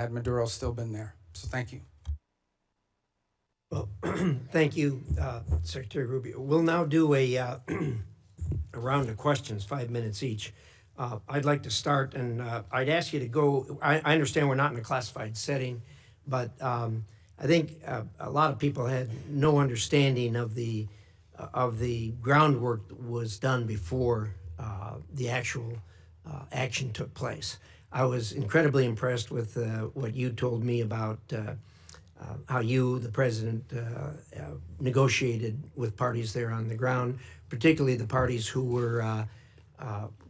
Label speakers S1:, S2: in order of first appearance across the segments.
S1: had Maduro still been there. So thank you.
S2: Well, thank you, Secretary Rubio. We'll now do a round of questions, 5 minutes each. I'd like to start, and I'd ask you to go. I understand we're not in a classified setting, but I think a lot of people had no understanding of the groundwork that was done before the actual action took place. I was incredibly impressed with what you told me about how you, the president, negotiated with parties there on the ground, particularly the parties who were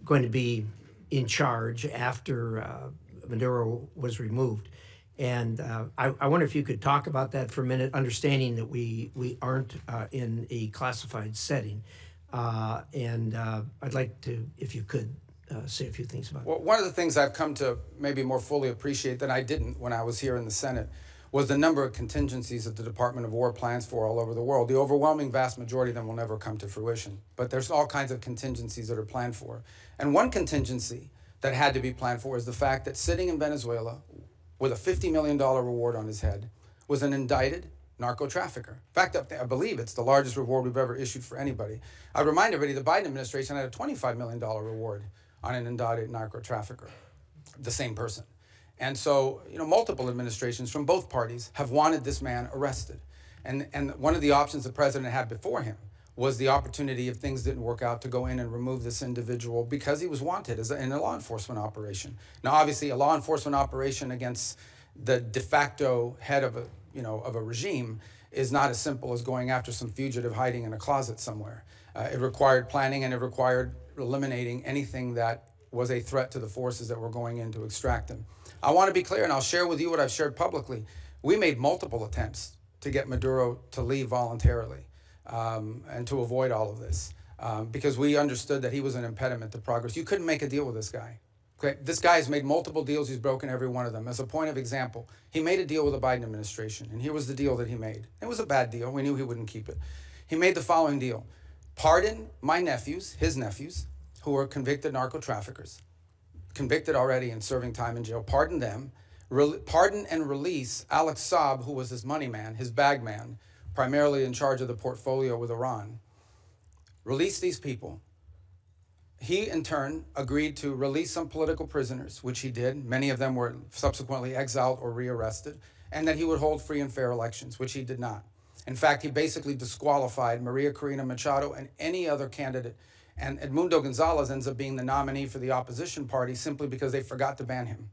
S2: going to be in charge after Maduro was removed. And I wonder if you could talk about that for a minute, understanding that we aren't in a classified setting. And I'd like to, if you could, say a few things about
S1: Well, one of the things I've come to maybe more fully appreciate than I didn't when I was here in the Senate was the number of contingencies that the Department of War plans for all over the world. The overwhelming vast majority of them will never come to fruition, but there's all kinds of contingencies that are planned for. And one contingency that had to be planned for is the fact that sitting in Venezuela with a $50 million reward on his head was an indicted narco-trafficker. In fact, I believe it's the largest reward we've ever issued for anybody. I remind everybody the Biden administration had a $25 million reward on an indicted narco-trafficker, the same person. And so, multiple administrations from both parties have wanted this man arrested. And one of the options the president had before him was the opportunity, if things didn't work out, to go in and remove this individual because he was wanted in a law enforcement operation. Now, obviously, a law enforcement operation against the de facto head of a regime is not as simple as going after some fugitive hiding in a closet somewhere. It required planning, and it required eliminating anything that was a threat to the forces that were going in to extract him. I want to be clear, and I'll share with you what I've shared publicly. We made multiple attempts to get Maduro to leave voluntarily and to avoid all of this because we understood that he was an impediment to progress. You couldn't make a deal with this guy. Okay? This guy has made multiple deals. He's broken every one of them. As a point of example, he made a deal with the Biden administration, and here was the deal that he made. It was a bad deal. We knew he wouldn't keep it. He made the following deal. Pardon my nephews, his nephews, who were convicted narco-traffickers, convicted already and serving time in jail, pardon them, pardon and release Alex Saab, who was his money man, his bag man, primarily in charge of the portfolio with Iran. Release these people. He, in turn, agreed to release some political prisoners, which he did. Many of them were subsequently exiled or rearrested, and that he would hold free and fair elections, which he did not. In fact, he basically disqualified Maria Corina Machado and any other candidate. And Edmundo Gonzalez ends up being the nominee for the opposition party simply because they forgot to ban him.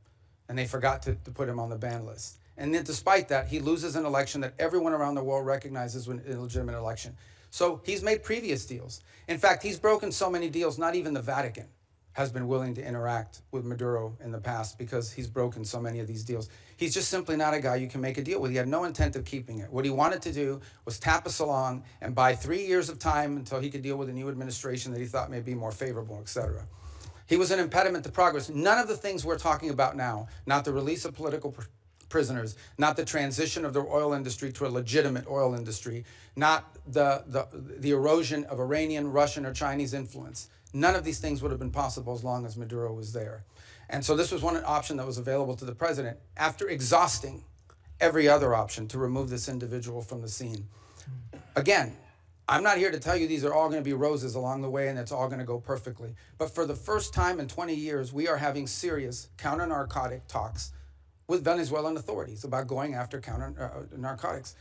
S1: And they forgot to put him on the ban list. And then despite that, he loses an election that everyone around the world recognizes as an illegitimate election. So he's made previous deals. In fact, he's broken so many deals, not even the Vatican has been willing to interact with Maduro in the past because he's broken so many of these deals. He's just simply not a guy you can make a deal with. He had no intent of keeping it. What he wanted to do was tap us along and buy 3 years of time until he could deal with a new administration that he thought may be more favorable, et cetera. He was an impediment to progress. None of the things we're talking about now, not the release of political prisoners, not the transition of the oil industry to a legitimate oil industry, not the erosion of Iranian, Russian, or Chinese influence. None of these things would have been possible as long as Maduro was there. And so this was one option that was available to the president after exhausting every other option to remove this individual from the scene. Again, I'm not here to tell you these are all going to be roses along the way and it's all going to go perfectly. But for the first time in 20 years, we are having serious counter-narcotic talks with Venezuelan authorities about going after narcotics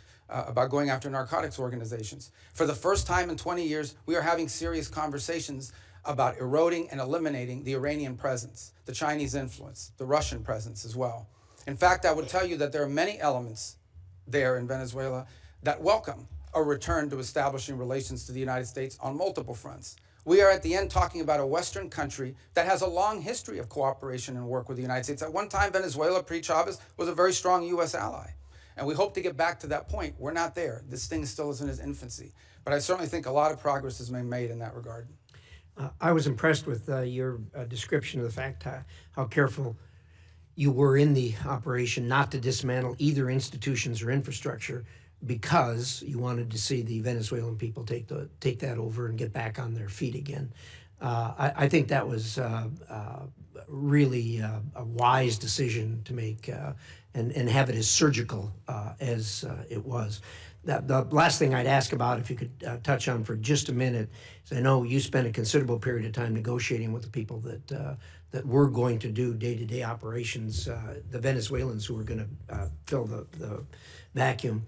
S1: organizations. For the first time in 20 years, we are having serious conversations about eroding and eliminating the Iranian presence, the Chinese influence, the Russian presence as well. In fact, I would tell you that there are many elements there in Venezuela that welcome a return to establishing relations to the United States on multiple fronts. We are at the end talking about a Western country that has a long history of cooperation and work with the United States. At one time, Venezuela, pre-Chavez, was a very strong U.S. ally. And we hope to get back to that point. We're not there. This thing still is in its infancy. But I certainly think a lot of progress has been made in that regard.
S2: I was impressed with your description of the fact how careful you were in the operation not to dismantle either institutions or infrastructure because you wanted to see the Venezuelan people take that over and get back on their feet again. I think that was really a wise decision to make, and have it as surgical as it was. The last thing I'd ask about, if you could touch on for just a minute, is I know you spent a considerable period of time negotiating with the people that were going to do day-to-day operations, the Venezuelans who were going to fill the vacuum.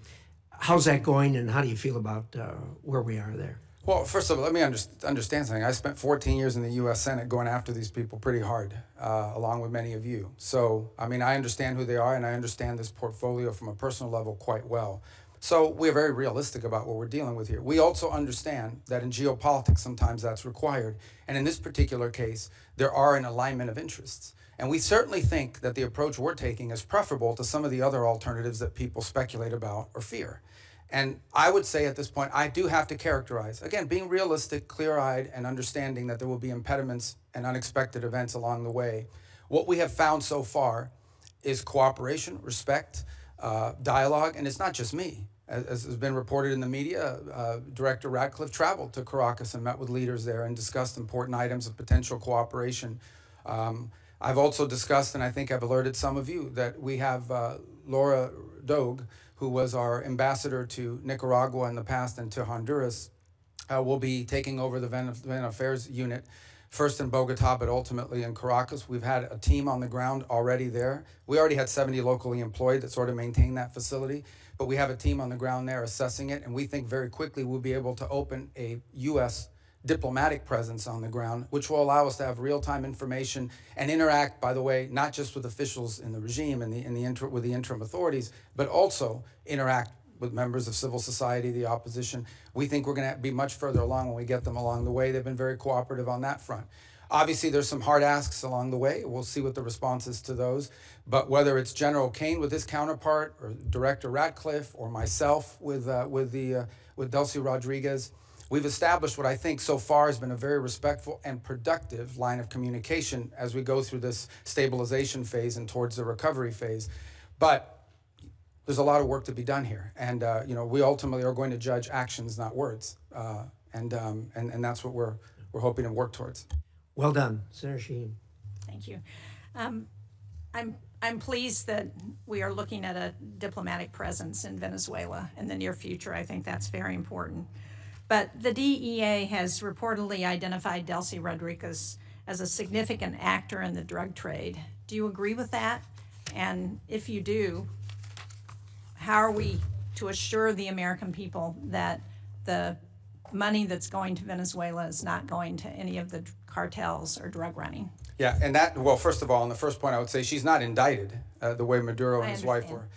S2: How's that going, and how do you feel about where we are there?
S1: Well, first of all, let me understand something. I spent 14 years in the U.S. Senate going after these people pretty hard, along with many of you. So, I mean, I understand who they are, and I understand this portfolio from a personal level quite well. So we're very realistic about what we're dealing with here. We also understand that in geopolitics, sometimes that's required. And in this particular case, there are an alignment of interests. And we certainly think that the approach we're taking is preferable to some of the other alternatives that people speculate about or fear. And I would say at this point, I do have to characterize, again, being realistic, clear-eyed, and understanding that there will be impediments and unexpected events along the way. What we have found so far is cooperation, respect, dialogue, and it's not just me. As has been reported in the media, Director Ratcliffe traveled to Caracas and met with leaders there and discussed important items of potential cooperation. I've also discussed, and I think I've alerted some of you, that we have Laura Dogue, who was our ambassador to Nicaragua in the past and to Honduras, will be taking over the Venezuelan Affairs Unit, first in Bogota, but ultimately in Caracas. We've had a team on the ground already there. We already had 70 locally employed that sort of maintain that facility, but we have a team on the ground there assessing it, and we think very quickly we'll be able to open a U.S. diplomatic presence on the ground, which will allow us to have real-time information and interact, by the way, not just with officials in the regime and with the interim authorities, but also interact with members of civil society, the opposition. We think we're going to be much further along when we get them along the way. They've been very cooperative on that front. Obviously, there's some hard asks along the way. We'll see what the response is to those. But whether it's General Kane with his counterpart, or Director Ratcliffe, or myself with Delcy Rodriguez, we've established what I think so far has been a very respectful and productive line of communication as we go through this stabilization phase and towards the recovery phase. But there's a lot of work to be done here, and we ultimately are going to judge actions, not words, and that's what we're hoping to work towards.
S2: Well done, Senator Shaheen.
S3: Thank you. I'm pleased that we are looking at a diplomatic presence in Venezuela in the near future. I think that's very important. But the DEA has reportedly identified Delcy Rodriguez as a significant actor in the drug trade. Do you agree with that? And if you do, how are we to assure the American people that the money that's going to Venezuela is not going to any of the cartels or drug running?
S1: Yeah, and well, first of all, on the first point, I would say she's not indicted the way Maduro and his wife were.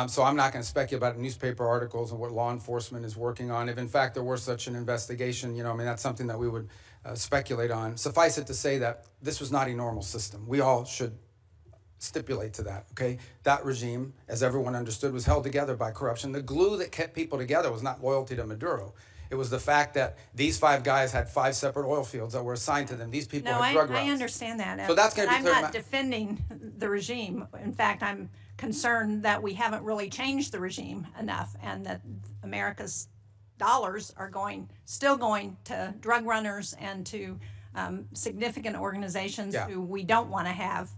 S1: So I'm not going to speculate about newspaper articles and what law enforcement is working on. If in fact there were such an investigation, that's something that we would speculate on. Suffice it to say that this was not a normal system. We all should stipulate to that, okay? That regime, as everyone understood, was held together by corruption. The glue that kept people together was not loyalty to Maduro. It was the fact that these 5 guys had 5 separate oil fields that were assigned to them. These people had drug routes.
S3: I understand that.
S1: So that's going to be clear.
S3: I'm not defending the regime. In fact, I'm concerned that we haven't really changed the regime enough, and that America's dollars are still going to drug runners and to significant organizations who we don't want to have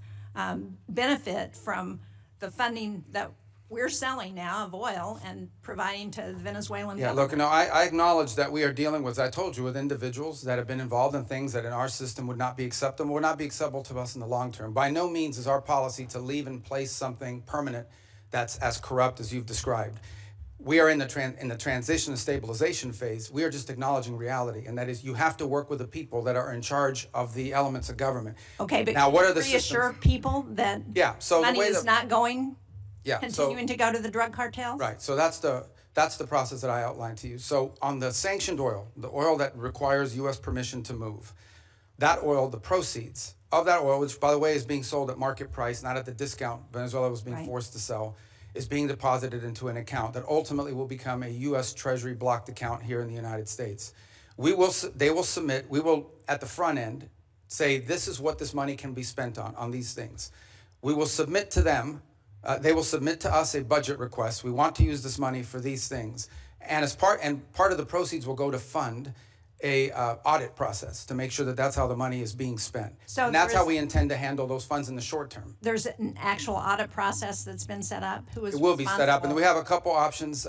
S3: benefit from the funding that we're selling now of oil and providing to the Venezuelan government.
S1: Look, I acknowledge that we are dealing with, as I told you, with individuals that have been involved in things that in our system would not be acceptable, would not be acceptable to us in the long term. By no means is our policy to leave in place something permanent that's as corrupt as you've described. We are in the transition and stabilization phase. We are just acknowledging reality, and that is you have to work with the people that are in charge of the elements of government.
S3: Okay, but
S1: now, what are the
S3: reassure people that money is not going continuing to go to the drug cartels?
S1: Right. So that's the process that I outlined to you. So on the sanctioned oil, the oil that requires U.S. permission to move, that oil, the proceeds of that oil, which by the way is being sold at market price, not at the discount Venezuela was being forced to sell, is being deposited into an account that ultimately will become a U.S. Treasury blocked account here in the United States. They will submit, we will at the front end say this is what this money can be spent on these things. We will submit to them. They will submit to us a budget request. We want to use this money for these things, and part of the proceeds will go to fund a audit process to make sure that that's how the money is being spent.
S3: So
S1: and that's
S3: there
S1: how
S3: is-
S1: we intend to handle those funds in the short term.
S3: There's an actual audit process that's been set up? Who is
S1: It will be set up, and
S3: responsible?
S1: we have a couple options.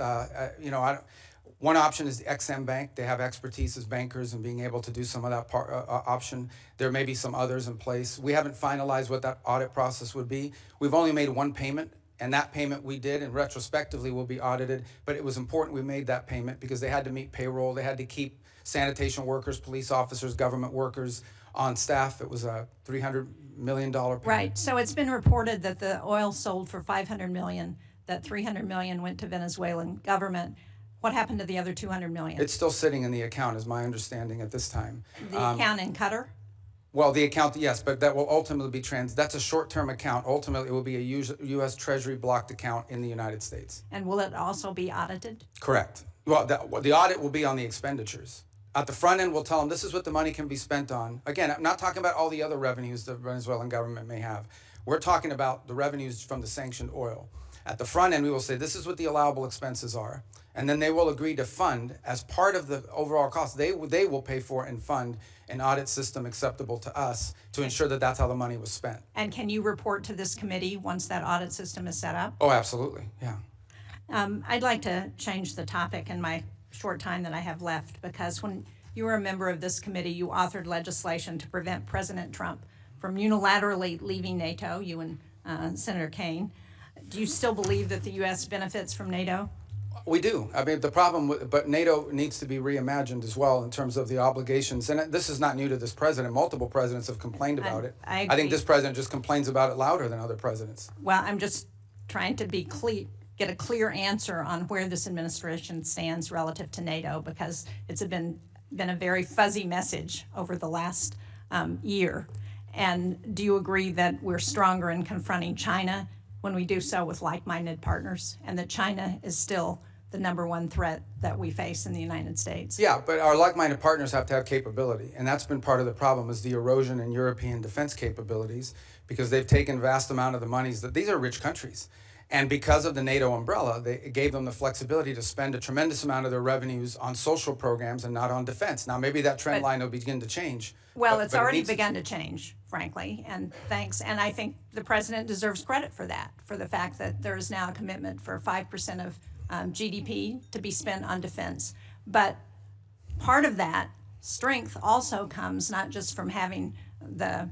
S1: One option is the XM Bank. They have expertise as bankers and being able to do some of that option. There may be some others in place. We haven't finalized what that audit process would be. We've only made one payment, and that payment we did, and retrospectively will be audited. But it was important we made that payment because they had to meet payroll. They had to keep sanitation workers, police officers, government workers on staff. It was a $300 million payment.
S3: Right. So it's been reported that the oil sold for $500 million, that $300 million went to Venezuelan government. What happened to the other $200 million?
S1: It's still sitting in the account, is my understanding at this time.
S3: The account in Qatar?
S1: Well, the account, yes, but that will ultimately be that's a short-term account. Ultimately, it will be a U.S. Treasury blocked account in the United States.
S3: And will it also be audited?
S1: Correct. Well, the audit will be on the expenditures. At the front end, we'll tell them this is what the money can be spent on. Again, I'm not talking about all the other revenues the Venezuelan government may have. We're talking about the revenues from the sanctioned oil. At the front end, we will say this is what the allowable expenses are. And then they will agree to fund, as part of the overall cost, they will pay for and fund an audit system acceptable to us to ensure that that's how the money was spent.
S3: And can you report to this committee once that audit system is set up?
S1: Oh, absolutely, yeah.
S3: I'd like to change the topic in my short time that I have left, because when you were a member of this committee, you authored legislation to prevent President Trump from unilaterally leaving NATO, you and Senator Kaine. Do you still believe that the U.S. benefits from NATO?
S1: We do. I mean, the problem, but NATO needs to be reimagined as well in terms of the obligations. And this is not new to this president. Multiple presidents have complained about it.
S3: I
S1: think
S3: agree.
S1: this president just complains about it louder than other presidents.
S3: Well, I'm just trying to be get a clear answer on where this administration stands relative to NATO, because it's been a very fuzzy message over the last year. And do you agree that we're stronger in confronting China when we do so with like-minded partners, and that China is still the #1 threat that we face in the United States?
S1: Yeah, but our like-minded partners have to have capability, and that's been part of the problem, is the erosion in European defense capabilities, because they've taken vast amount of the monies that these are rich countries. And because of the NATO umbrella, it gave them the flexibility to spend a tremendous amount of their revenues on social programs and not on defense. Now, maybe that trend line will begin to change.
S3: Well,
S1: but
S3: it's
S1: it
S3: already
S1: needs to.
S3: begun to change, frankly, and thanks. And I think the president deserves credit for that, for the fact that there is now a commitment for 5% of GDP to be spent on defense. But part of that strength also comes not just from having the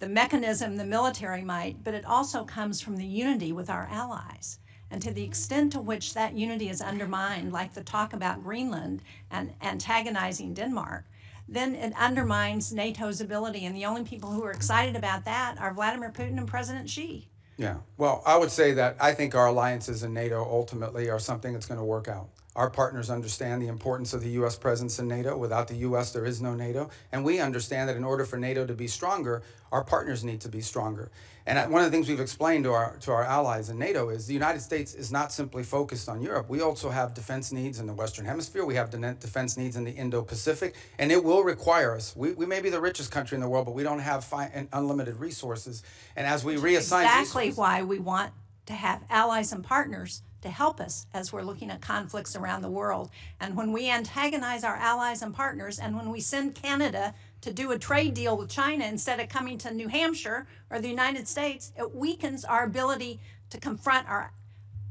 S3: mechanism, the military might, but it also comes from the unity with our allies. And to the extent to which that unity is undermined, like the talk about Greenland and antagonizing Denmark, then it undermines NATO's ability. And the only people who are excited about that are Vladimir Putin and President Xi.
S1: Yeah, well, I would say that I think our alliances in NATO ultimately are something that's going to work out. Our partners understand the importance of the U.S. presence in NATO. Without the U.S., there is no NATO. And we understand that in order for NATO to be stronger, our partners need to be stronger. And one of the things we've explained to our allies in NATO is the United States is not simply focused on Europe. We also have defense needs in the Western Hemisphere. We have defense needs in the Indo-Pacific. And it will require us. We may be the richest country in the world, but we don't have unlimited resources. And as we reassign
S3: Exactly
S1: resources,
S3: why we want to have allies and partners to help us as we're looking at conflicts around the world. And when we antagonize our allies and partners, and when we send Canada to do a trade deal with China instead of coming to New Hampshire or the United States, it weakens our ability to confront our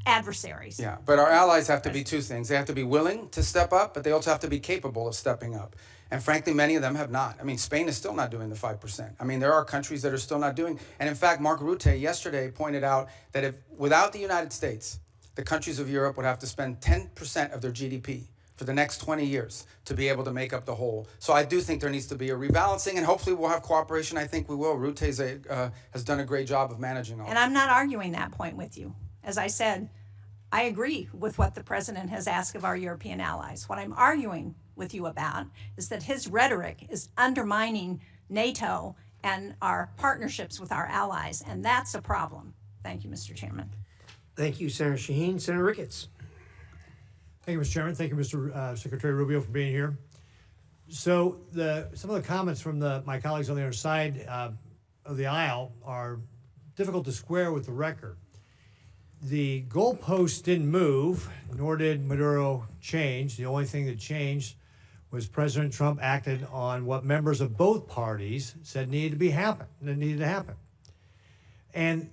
S3: adversaries.
S1: yeah, but our allies have to be two things. They have to be willing to step up, but they also have to be capable of stepping up. And frankly, many of them have not. I mean, Spain is still not doing the 5%. I mean, there are countries that are still not doing. And in fact, Mark Rutte yesterday pointed out that if without the United States, the countries of Europe would have to spend 10% of their GDP for the next 20 years to be able to make up the whole. So I do think there needs to be a rebalancing, and hopefully we'll have cooperation. I think we will. Rutte has done a great job of managing all
S3: And I'm not arguing that point with you. As I said, I agree with what the president has asked of our European allies. What I'm arguing with you about is that his rhetoric is undermining NATO and our partnerships with our allies, and that's a problem. Thank you, Mr. Chairman.
S2: Thank you, Senator Shaheen. Senator Ricketts.
S4: Thank you, Mr. Chairman. Thank you, Mr. Secretary Rubio, for being here. So some of the comments from my colleagues on the other side of the aisle are difficult to square with the record. The goalposts didn't move, nor did Maduro change. The only thing that changed was President Trump acted on what members of both parties said needed to happen. And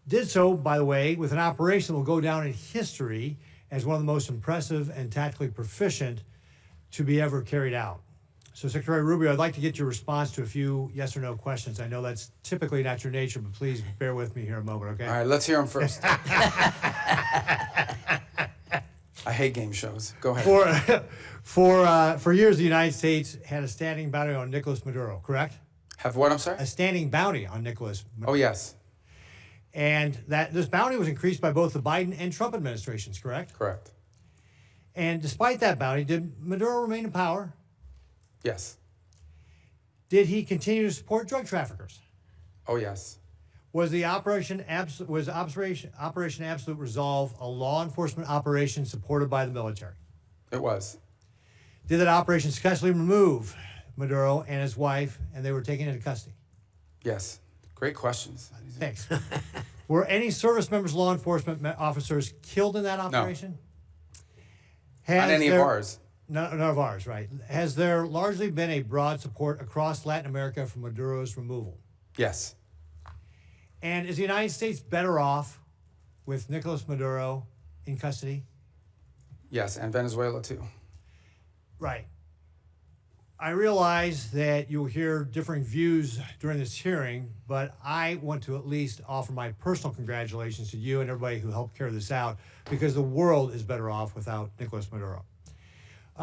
S4: did so, by the way, with an operation that will go down in history as one of the most impressive and tactically proficient to be ever carried out. So, Secretary Rubio, I'd like to get your response to a few yes or no questions. I know that's typically not your nature, but please bear with me here a moment, okay?
S1: All right, let's hear them first. I hate game shows. Go ahead.
S4: For years, the United States had a standing bounty on Nicolas Maduro, correct?
S1: Have what, I'm sorry?
S4: A standing bounty on Nicolas Maduro.
S1: Oh, yes.
S4: And that this bounty was increased by both the Biden and Trump administrations, correct?
S1: Correct.
S4: And despite that bounty, did Maduro remain in power?
S1: Yes.
S4: Did he continue to support drug traffickers?
S1: Oh, yes.
S4: Was Operation Absolute Resolve a law enforcement operation supported by the military?
S1: It was.
S4: Did that operation successfully remove Maduro and his wife, and they were taken into custody?
S1: Yes. Great questions.
S4: Thanks. Were any service members, law enforcement officers killed in that operation?
S1: No. Not any of ours.
S4: None of ours, right. Has there largely been a broad support across Latin America for Maduro's removal?
S1: Yes.
S4: And is the United States better off with Nicolas Maduro in custody?
S1: Yes, and Venezuela too.
S4: Right. I realize that you'll hear differing views during this hearing, but I want to at least offer my personal congratulations to you and everybody who helped carry this out, because the world is better off without Nicolas Maduro.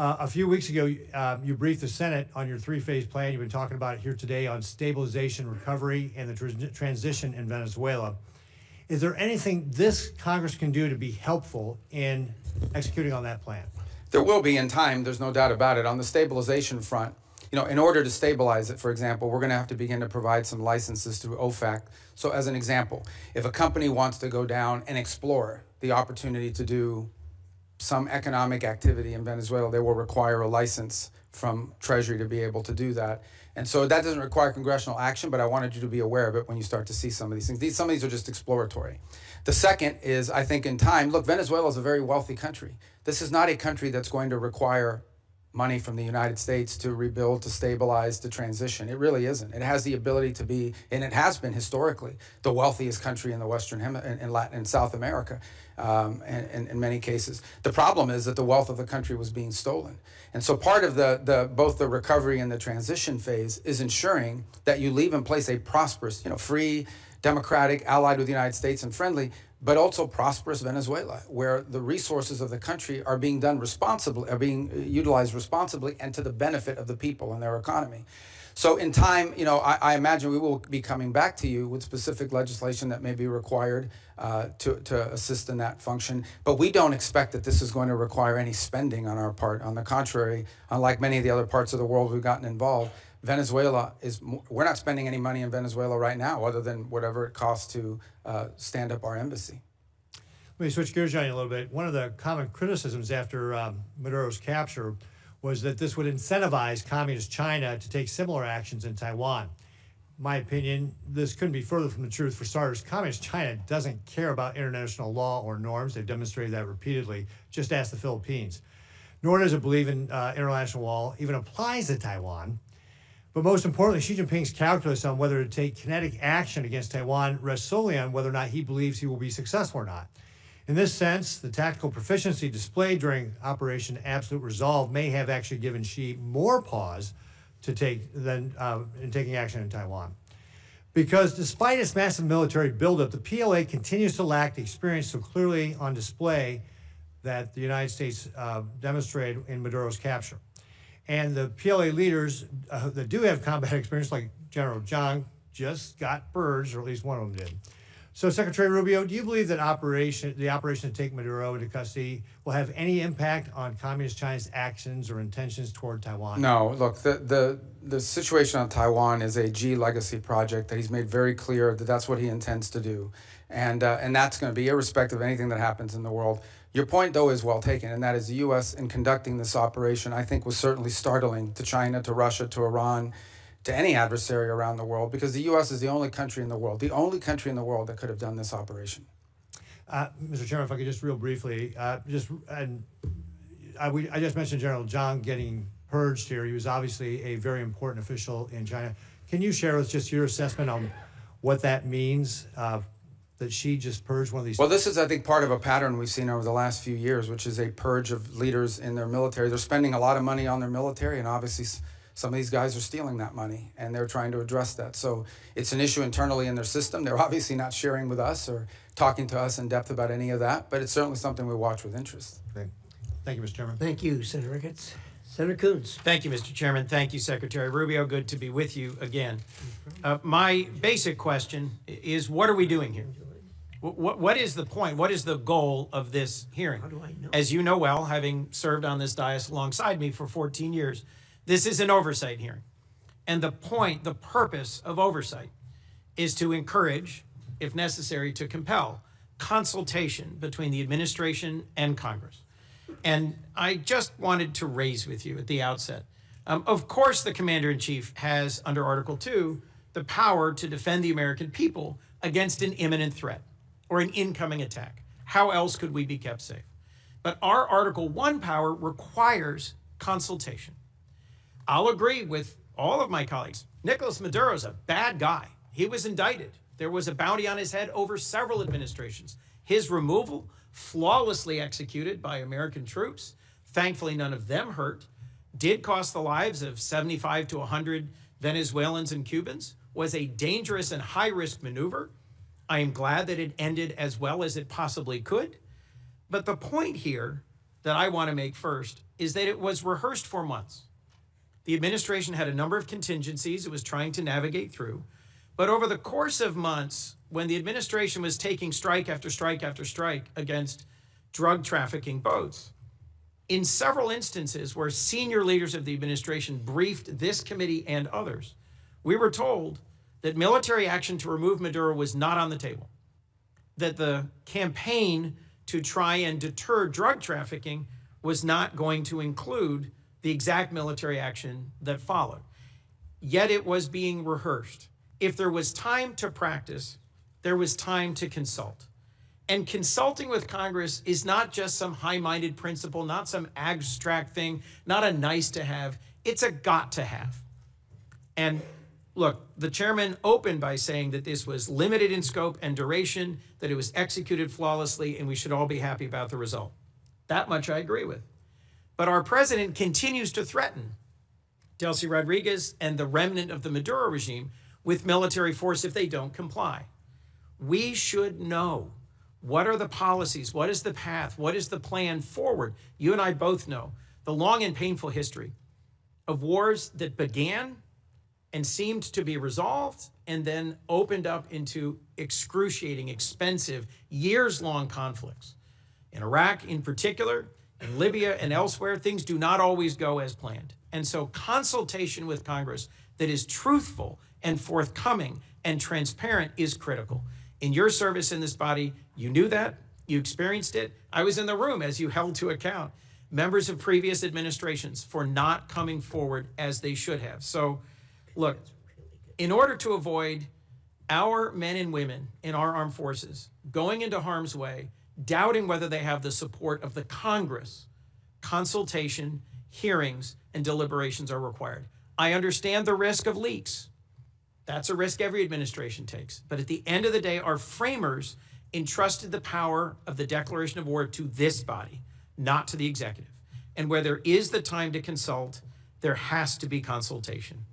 S4: A few weeks ago, you briefed the Senate on your three-phase plan. You've been talking about it here today on stabilization, recovery, and the transition in Venezuela. Is there anything this Congress can do to be helpful in executing on that plan?
S1: There will be in time, there's no doubt about it. On the stabilization front, in order to stabilize it, for example, we're going to have to begin to provide some licenses through OFAC. So as an example, if a company wants to go down and explore the opportunity to do some economic activity in Venezuela, they will require a license from Treasury to be able to do that. And so that doesn't require congressional action, but I wanted you to be aware of it when you start to see some of these things. Some of these are just exploratory. The second is, I think in time, look, Venezuela is a very wealthy country. This is not a country that's going to require money from the United States to rebuild, to stabilize, to transition. It really isn't. It has the ability to be, and it has been historically, the wealthiest country in the Western in Latin and South America, and in many cases. The problem is that the wealth of the country was being stolen. And so part of both the recovery and the transition phase is ensuring that you leave in place a prosperous, free, democratic, allied with the United States and friendly, but also prosperous Venezuela, where the resources of the country are being utilized responsibly and to the benefit of the people and their economy. So in time, I imagine we will be coming back to you with specific legislation that may be required to assist in that function. But we don't expect that this is going to require any spending on our part. On the contrary, unlike many of the other parts of the world we've gotten involved, Venezuela we're not spending any money in Venezuela right now other than whatever it costs to stand up our embassy.
S4: Let me switch gears on you a little bit. One of the common criticisms after Maduro's capture was that this would incentivize communist China to take similar actions in Taiwan. In my opinion, this couldn't be further from the truth. For starters, communist China doesn't care about international law or norms. They've demonstrated that repeatedly. Just ask the Philippines. Nor does it believe in international law, even applies to Taiwan. But most importantly, Xi Jinping's calculus on whether to take kinetic action against Taiwan rests solely on whether or not he believes he will be successful or not. In this sense, the tactical proficiency displayed during Operation Absolute Resolve may have actually given Xi more pause to take than in taking action in Taiwan. Because despite its massive military buildup, the PLA continues to lack the experience so clearly on display that the United States demonstrated in Maduro's capture. And the PLA leaders that do have combat experience, like General Zhang, just got purged, or at least one of them did. So, Secretary Rubio, do you believe that the operation to take Maduro into custody will have any impact on Communist China's actions or intentions toward Taiwan?
S1: No. Look, the situation on Taiwan is a Xi legacy project that he's made very clear that that's what he intends to do. And that's going to be irrespective of anything that happens in the world. Your point, though, is well taken, and that is the U.S. in conducting this operation, I think, was certainly startling to China, to Russia, to Iran, to any adversary around the world, because the U.S. is the only country in the world that could have done this operation.
S4: Mr. Chairman, if I could just real briefly, I just mentioned General Zhang getting purged here. He was obviously a very important official in China. Can you share with us just your assessment on what that means, that Xi just purged one of these?
S1: Well, this is, I think, part of a pattern we've seen over the last few years, which is a purge of leaders in their military. They're spending a lot of money on their military, and obviously some of these guys are stealing that money, and they're trying to address that. So it's an issue internally in their system. They're obviously not sharing with us or talking to us in depth about any of that, but it's certainly something we watch with interest.
S4: Okay. Thank you, Mr. Chairman.
S2: Thank you, Senator Ricketts. Senator Coons.
S5: Thank you, Mr. Chairman. Thank you, Secretary Rubio. Good to be with you again. My basic question is, what are we doing here? What is the point? What is the goal of this hearing?
S2: How do I know?
S5: As you know well, having served on this dais alongside me for 14 years, this is an oversight hearing. And the purpose of oversight is to encourage, if necessary, to compel consultation between the administration and Congress. And I just wanted to raise with you at the outset, of course, the Commander-in-Chief has, under Article 2, the power to defend the American people against an imminent threat or an incoming attack. How else could we be kept safe? But our Article 1 power requires consultation. I'll agree with all of my colleagues. Nicolas Maduro's a bad guy. He was indicted. There was a bounty on his head over several administrations. His removal, flawlessly executed by American troops, thankfully none of them hurt, did cost the lives of 75 to 100 Venezuelans and Cubans, was a dangerous and high-risk maneuver. I am glad that it ended as well as it possibly could. But the point here that I want to make first is that it was rehearsed for months. The administration had a number of contingencies it was trying to navigate through. But over the course of months, when the administration was taking strike after strike after strike against drug trafficking boats, in several instances where senior leaders of the administration briefed this committee and others, we were told that military action to remove Maduro was not on the table, that the campaign to try and deter drug trafficking was not going to include the exact military action that followed. Yet it was being rehearsed. If there was time to practice, there was time to consult. And consulting with Congress is not just some high-minded principle, not some abstract thing, not a nice to have, it's a got to have. And look, the chairman opened by saying that this was limited in scope and duration, that it was executed flawlessly, and we should all be happy about the result. That much I agree with. But our president continues to threaten Delcy Rodriguez and the remnant of the Maduro regime with military force if they don't comply. We should know, what are the policies, what is the path, what is the plan forward? You and I both know the long and painful history of wars that began and seemed to be resolved and then opened up into excruciating, expensive, years-long conflicts. In Iraq in particular, in Libya and elsewhere, things do not always go as planned. And so consultation with Congress that is truthful and forthcoming and transparent is critical. In your service in this body, you knew that, you experienced it. I was in the room as you held to account members of previous administrations for not coming forward as they should have. So look, in order to avoid our men and women in our armed forces going into harm's way, doubting whether they have the support of the Congress, consultation, hearings, and deliberations are required. I understand the risk of leaks. That's a risk every administration takes. But at the end of the day, our framers entrusted the power of the declaration of war to this body, not to the executive. And where there is the time to consult, there has to be consultation.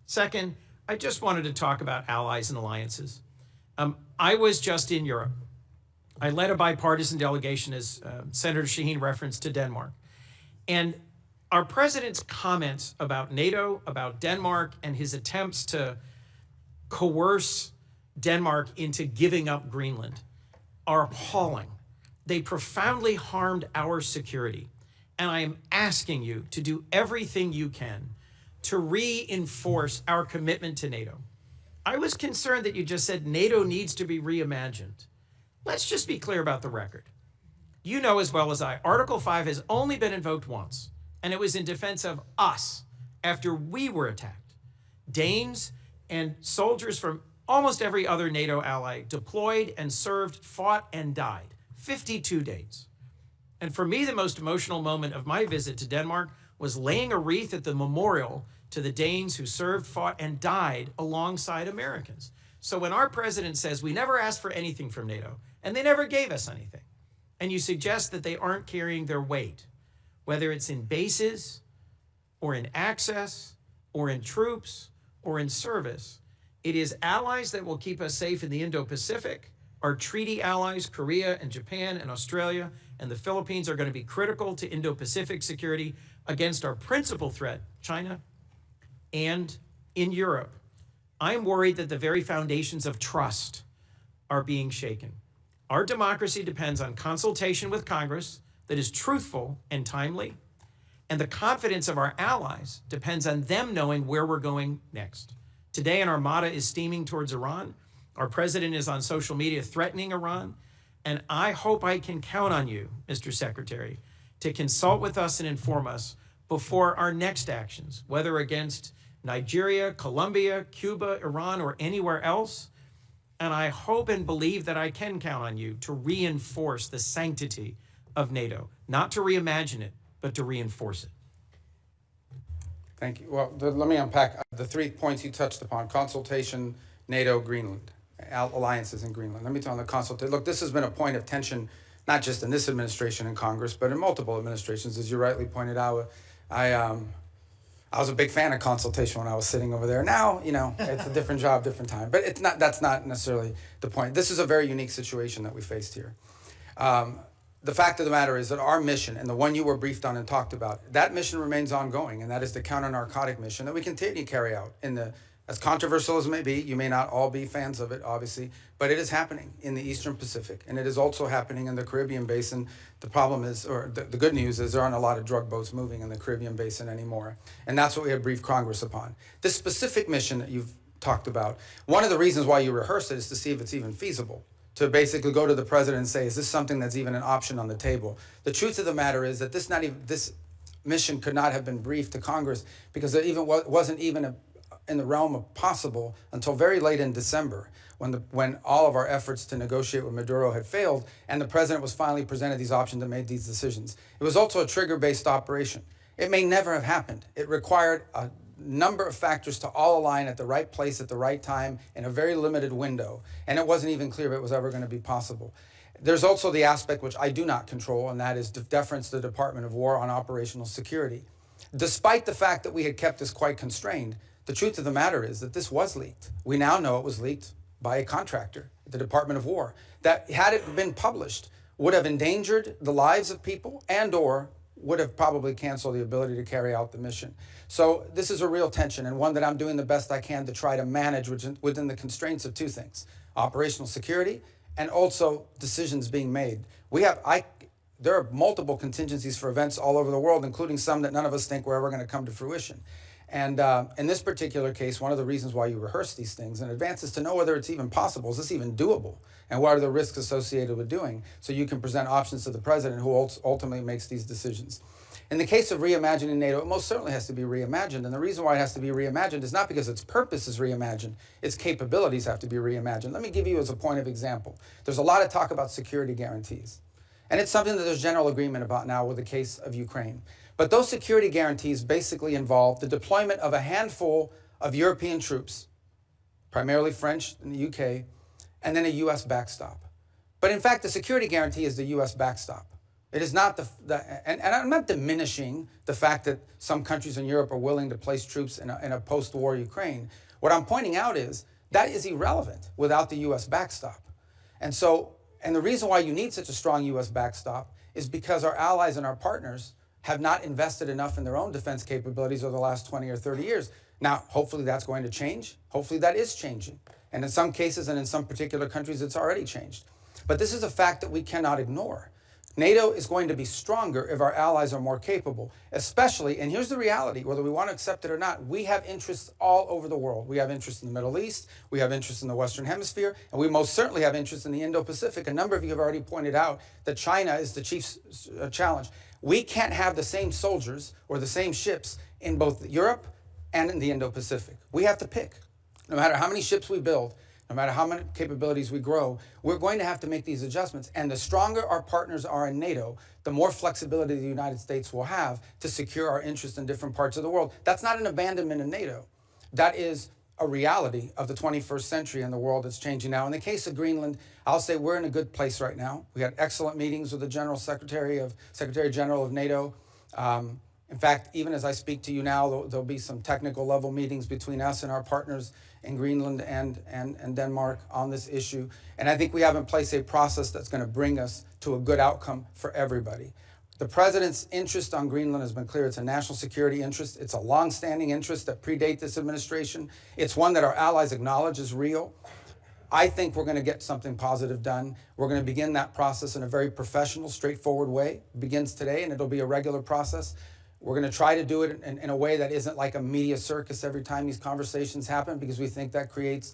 S5: Second, I just wanted to talk about allies and alliances. I was just in Europe. I led a bipartisan delegation, as Senator Shaheen referenced, to Denmark. And our president's comments about NATO, about Denmark, and his attempts to coerce Denmark into giving up Greenland are appalling. They profoundly harmed our security. And I am asking you to do everything you can to reinforce our commitment to NATO. I was concerned that you just said NATO needs to be reimagined. Let's just be clear about the record. You know as well as I, Article 5 has only been invoked once, and it was in defense of us after we were attacked. Danes and soldiers from almost every other NATO ally deployed and served, fought, and died. 52 days. And for me, the most emotional moment of my visit to Denmark was laying a wreath at the memorial to the Danes who served, fought, and died alongside Americans. So when our president says we never asked for anything from NATO, and they never gave us anything, and you suggest that they aren't carrying their weight, whether it's in bases or in access or in troops or in service, it is allies that will keep us safe in the Indo-Pacific. Our treaty allies, Korea and Japan and Australia and the Philippines, are going to be critical to Indo-Pacific security against our principal threat, China, and in Europe. I'm worried that the very foundations of trust are being shaken. Our democracy depends on consultation with Congress that is truthful and timely, and the confidence of our allies depends on them knowing where we're going next. Today, an armada is steaming towards Iran. Our president is on social media threatening Iran, and I hope I can count on you, Mr. Secretary, to consult with us and inform us before our next actions, whether against Nigeria, Colombia, Cuba, Iran, or anywhere else. And I hope and believe that I can count on you to reinforce the sanctity of NATO, not to reimagine it, but to reinforce it.
S1: Thank you. Well, let me unpack the 3 points you touched upon: consultation, NATO, Greenland, alliances in Greenland. Let me tell you on the consultation. Look, this has been a point of tension, not just in this administration and Congress, but in multiple administrations. As you rightly pointed out, I was a big fan of consultation when I was sitting over there. Now, you know, it's a different job, different time. But it's not. That's not necessarily the point. This is a very unique situation that we faced here. The fact of the matter is that our mission, and the one you were briefed on and talked about, that mission remains ongoing, and that is the counter-narcotic mission that we continue to carry out. As controversial as it may be, you may not all be fans of it, obviously, but it is happening in the Eastern Pacific, and it is also happening in the Caribbean Basin. The problem is, or the good news is, there aren't a lot of drug boats moving in the Caribbean Basin anymore, and that's what we had briefed Congress upon. This specific mission that you've talked about, one of the reasons why you rehearse it is to see if it's even feasible, to basically go to the president and say, is this something that's even an option on the table? The truth of the matter is that this mission could not have been briefed to Congress because it wasn't even in the realm of possible until very late in December, when all of our efforts to negotiate with Maduro had failed and the president was finally presented these options and made these decisions. It was also a trigger-based operation. It may never have happened. It required a number of factors to all align at the right place at the right time in a very limited window, and it wasn't even clear if it was ever going to be possible. There's also the aspect which I do not control, and that is deference to the Department of War on operational security. Despite the fact that we had kept this quite constrained, the truth of the matter is that this was leaked. We now know it was leaked by a contractor at the Department of War that, had it been published, would have endangered the lives of people and/or would have probably canceled the ability to carry out the mission. So this is a real tension, and one that I'm doing the best I can to try to manage within the constraints of two things: operational security and also decisions being made. There are multiple contingencies for events all over the world, including some that none of us think were ever going to come to fruition. And in this particular case, one of the reasons why you rehearse these things in advance is to know whether it's even possible. Is this even doable? And what are the risks associated with doing? So you can present options to the president, who ultimately makes these decisions. In the case of reimagining NATO, it most certainly has to be reimagined. And the reason why it has to be reimagined is not because its purpose is reimagined. Its capabilities have to be reimagined. Let me give you as a point of example. There's a lot of talk about security guarantees. And it's something that there's general agreement about now with the case of Ukraine. But those security guarantees basically involve the deployment of a handful of European troops, primarily French in the UK, and then a U.S. backstop. But in fact, the security guarantee is the U.S. backstop. It is not and I'm not diminishing the fact that some countries in Europe are willing to place troops in a post-war Ukraine. What I'm pointing out is that is irrelevant without the U.S. backstop. And the reason why you need such a strong U.S. backstop is because our allies and our partners have not invested enough in their own defense capabilities over the last 20 or 30 years. Now, hopefully that's going to change. Hopefully that is changing. And in some cases and in some particular countries, it's already changed. But this is a fact that we cannot ignore. NATO is going to be stronger if our allies are more capable, especially, and here's the reality, whether we want to accept it or not, we have interests all over the world. We have interests in the Middle East, we have interests in the Western Hemisphere, and we most certainly have interests in the Indo-Pacific. A number of you have already pointed out that China is the chief challenge. We can't have the same soldiers or the same ships in both Europe and in the Indo-Pacific. We have to pick. No matter how many ships we build, no matter how many capabilities we grow, we're going to have to make these adjustments. And the stronger our partners are in NATO, the more flexibility the United States will have to secure our interests in different parts of the world. That's not an abandonment of NATO. That is a reality of the 21st century and the world that's changing now. In the case of Greenland, I'll say we're in a good place right now. We had excellent meetings with the Secretary General of NATO. In fact, even as I speak to you now, there'll be some technical level meetings between us and our partners in Greenland and Denmark on this issue. And I think we have in place a process that's going to bring us to a good outcome for everybody. The president's interest on Greenland has been clear. It's a national security interest. It's a long-standing interest that predate this administration. It's one that our allies acknowledge is real. I think we're going to get something positive done. We're going to begin that process in a very professional, straightforward way. It begins today, and it'll be a regular process. We're going to try to do it in a way that isn't like a media circus every time these conversations happen, because we think that creates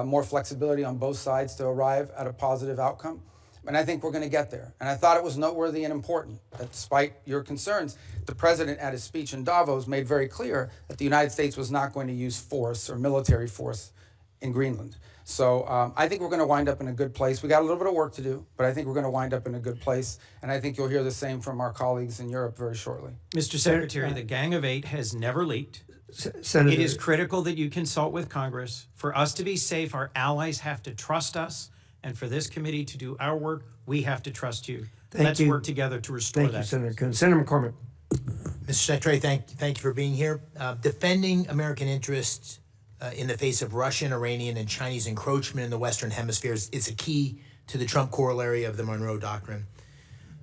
S1: more flexibility on both sides to arrive at a positive outcome. And I think we're going to get there. And I thought it was noteworthy and important that despite your concerns, the president at his speech in Davos made very clear that the United States was not going to use force or military force in Greenland. So I think we're going to wind up in a good place. We got a little bit of work to do, but I think we're going to wind up in a good place. And I think you'll hear the same from our colleagues in Europe very shortly.
S5: Mr. Secretary, the Gang of Eight has never leaked.
S2: Senator,
S5: It is critical that you consult with Congress. For us to be safe, our allies have to trust us. And for this committee to do our work, we have to trust you. Let's work together to restore that.
S2: Thank you, Senator Coons. Senator McCormick.
S6: Mr. Secretary, thank you for being here. Defending American interests in the face of Russian, Iranian, and Chinese encroachment in the Western Hemisphere is a key to the Trump corollary of the Monroe Doctrine.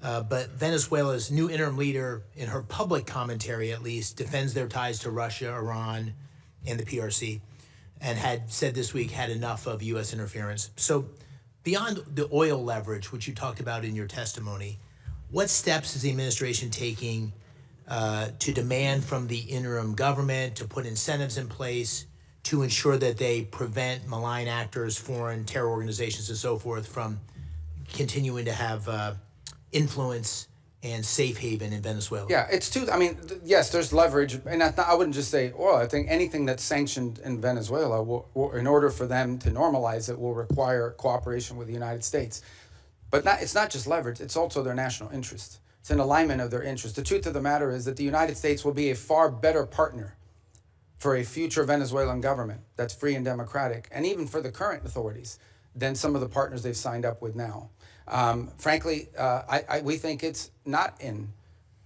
S6: But Venezuela's new interim leader, in her public commentary at least, defends their ties to Russia, Iran, and the PRC, and had said this week had enough of U.S. interference. So beyond the oil leverage, which you talked about in your testimony, what steps is the administration taking to demand from the interim government to put incentives in place to ensure that they prevent malign actors, foreign terror organizations, and so forth from continuing to have influence and safe haven in Venezuela?
S1: Yeah, it's two. I mean, yes, there's leverage, and I wouldn't just say oil. I think anything that's sanctioned in Venezuela, will, in order for them to normalize it, will require cooperation with the United States. But it's not just leverage, it's also their national interest. It's an alignment of their interest. The truth of the matter is that the United States will be a far better partner for a future Venezuelan government that's free and democratic, and even for the current authorities, than some of the partners they've signed up with now. Frankly, we think it's not in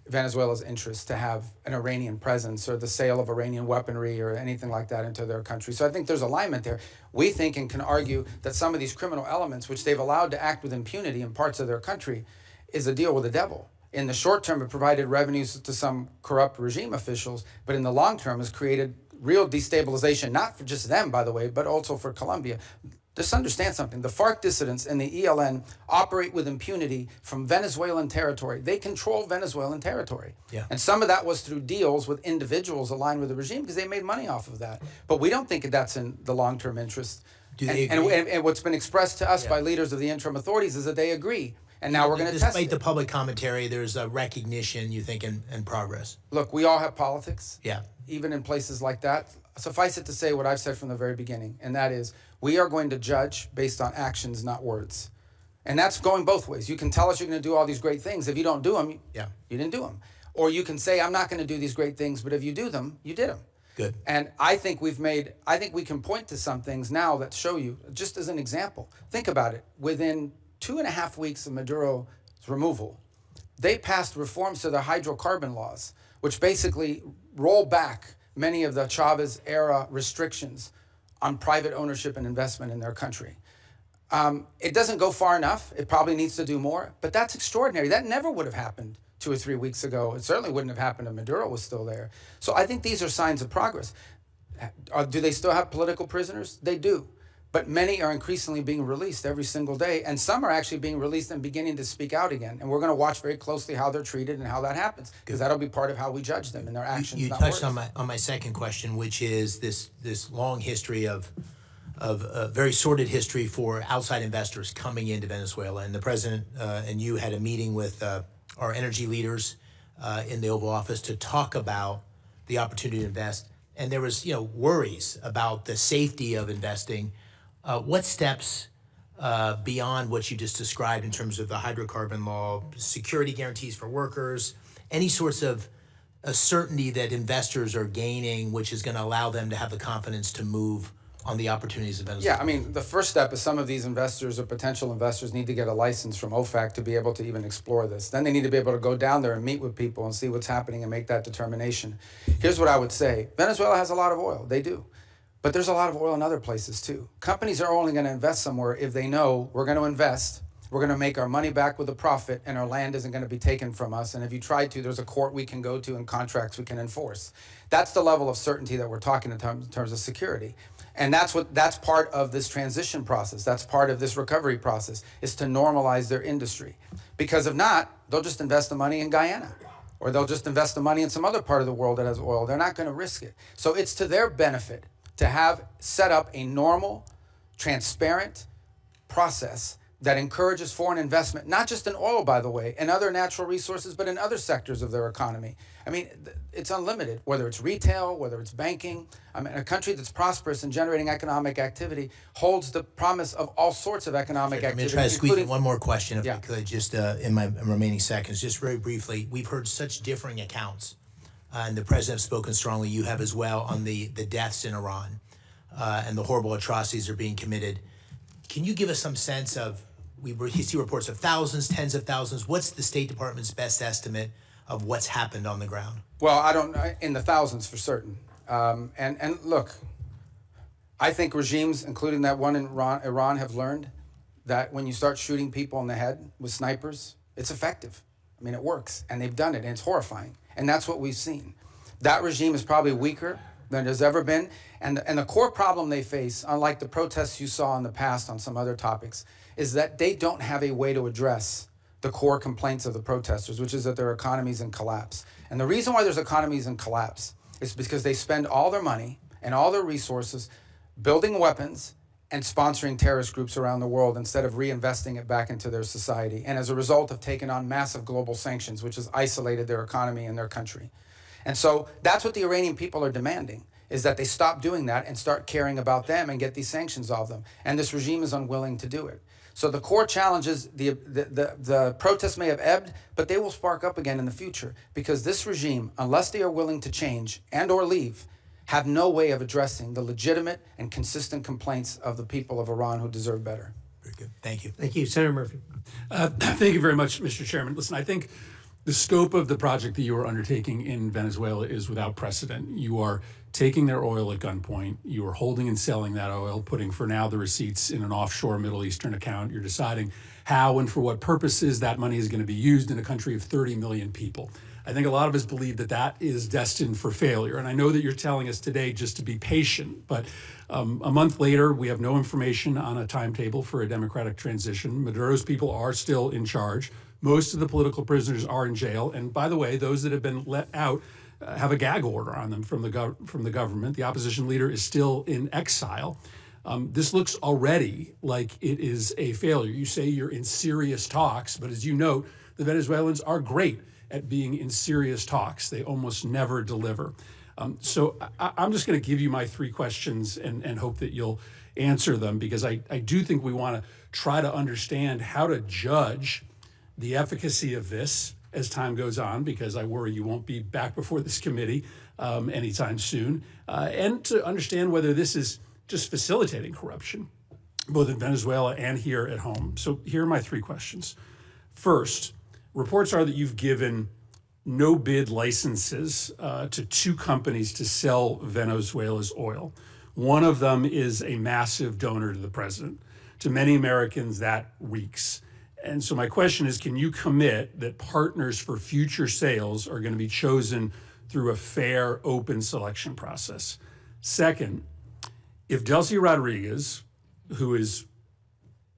S1: Venezuela's interest to have an Iranian presence or the sale of Iranian weaponry or anything like that into their country. So I think there's alignment there. We think and can argue that some of these criminal elements, which they've allowed to act with impunity in parts of their country, is a deal with the devil. In the short term, it provided revenues to some corrupt regime officials, but in the long term has created real destabilization, not for just them, by the way, but also for Colombia. Just understand something. The FARC dissidents and the ELN operate with impunity from Venezuelan territory. They control Venezuelan territory.
S6: Yeah.
S1: And some of that was through deals with individuals aligned with the regime because they made money off of that. But we don't think that's in the long-term interest.
S6: Do they agree?
S1: And what's been expressed to us by leaders of the interim authorities is that they agree. And now we're going to test it.
S6: Despite the public commentary, there's a recognition, you think, and progress.
S1: Look, we all have politics.
S6: Yeah.
S1: Even in places like that. Suffice it to say what I've said from the very beginning, and that is we are going to judge based on actions, not words. And that's going both ways. You can tell us you're going to do all these great things. If you don't do them, you didn't do them. Or you can say, I'm not going to do these great things, but if you do them, you did them.
S6: Good.
S1: And I think we can point to some things now that show you, just as an example. Think about it. Within 2.5 weeks of Maduro's removal, they passed reforms to the hydrocarbon laws, which basically roll back many of the Chavez-era restrictions on private ownership and investment in their country. It doesn't go far enough. It probably needs to do more, but that's extraordinary. That never would have happened 2 or 3 weeks ago. It certainly wouldn't have happened if Maduro was still there. So I think these are signs of progress. Do they still have political prisoners? They do. But many are increasingly being released every single day, and some are actually being released and beginning to speak out again. And we're going to watch very closely how they're treated and how that happens, because that'll be part of how we judge them and their actions.
S6: You touched on my second question, which is this long history of very sordid history for outside investors coming into Venezuela. And the president and you had a meeting with our energy leaders in the Oval Office to talk about the opportunity to invest. And there was worries about the safety of investing. What steps beyond what you just described in terms of the hydrocarbon law, security guarantees for workers, any sorts of a certainty that investors are gaining, which is going to allow them to have the confidence to move on the opportunities of Venezuela?
S1: Yeah, I mean, the first step is some of these investors or potential investors need to get a license from OFAC to be able to even explore this. Then they need to be able to go down there and meet with people and see what's happening and make that determination. Here's what I would say. Venezuela has a lot of oil. They do. But there's a lot of oil in other places too. Companies are only going to invest somewhere if they know we're going to invest, we're going to make our money back with a profit, and our land isn't going to be taken from us. And if you try to, there's a court we can go to and contracts we can enforce. That's the level of certainty that we're talking in terms of security. And that's part of this transition process. That's part of this recovery process, is to normalize their industry. Because if not, they'll just invest the money in Guyana, or they'll just invest the money in some other part of the world that has oil. They're not going to risk it. So it's to their benefit to have set up a normal, transparent process that encourages foreign investment, not just in oil, by the way, and other natural resources, but in other sectors of their economy. I mean, it's unlimited, whether it's retail, whether it's banking. I mean, a country that's prosperous and generating economic activity holds the promise of all sorts of economic
S6: I'm going
S1: activity.
S6: to try to squeeze in one more question, if
S1: Yeah.
S6: I could, just in my remaining seconds, just very briefly. We've heard such differing accounts, and the president has spoken strongly, you have as well, on the deaths in Iran and the horrible atrocities that are being committed. Can you give us some sense of, we see reports of thousands, tens of thousands. What's the State Department's best estimate of what's happened on the ground?
S1: Well, I don't, in the thousands for certain. And look, I think regimes, including that one in Iran, have learned that when you start shooting people in the head with snipers, it's effective. I mean, it works, and they've done it, and it's horrifying. And that's what we've seen. That regime is probably weaker than there's ever been. And the core problem they face, unlike the protests you saw in the past on some other topics, is that they don't have a way to address the core complaints of the protesters, which is that their economy's in collapse. And the reason why there's economies in collapse is because they spend all their money and all their resources building weapons and sponsoring terrorist groups around the world instead of reinvesting it back into their society. And as a result, have taken on massive global sanctions, which has isolated their economy and their country. And so that's what the Iranian people are demanding, is that they stop doing that and start caring about them and get these sanctions off them. And this regime is unwilling to do it. So the core challenge is the protests may have ebbed, but they will spark up again in the future, because this regime, unless they are willing to change and or leave, have no way of addressing the legitimate and consistent complaints of the people of Iran who deserve better.
S6: Very good. Thank you.
S2: Thank you. Senator Murphy.
S7: Thank you very much, Mr. Chairman. Listen, I think the scope of the project that you are undertaking in Venezuela is without precedent. You are taking their oil at gunpoint. You are holding and selling that oil, putting for now the receipts in an offshore Middle Eastern account. You're deciding how and for what purposes that money is going to be used in a country of 30 million people. I think a lot of us believe that that is destined for failure. And I know that you're telling us today just to be patient, but a month later, we have no information on a timetable for a democratic transition. Maduro's people are still in charge. Most of the political prisoners are in jail. And by the way, those that have been let out have a gag order on them from the government. The opposition leader is still in exile. This looks already like it is a failure. You say you're in serious talks, but as you note, the Venezuelans are great at being in serious talks. They almost never deliver. So I'm just going to give you my three questions and hope that you'll answer them, because I do think we want to try to understand how to judge the efficacy of this as time goes on, because I worry you won't be back before this committee anytime soon, and to understand whether this is just facilitating corruption, both in Venezuela and here at home. So here are my three questions. First, reports are that you've given no-bid licenses to two companies to sell Venezuela's oil. One of them is a massive donor to the president. To many Americans, that reeks. And so my question is, can you commit that partners for future sales are going to be chosen through a fair, open selection process? Second, if Delcy Rodriguez, who is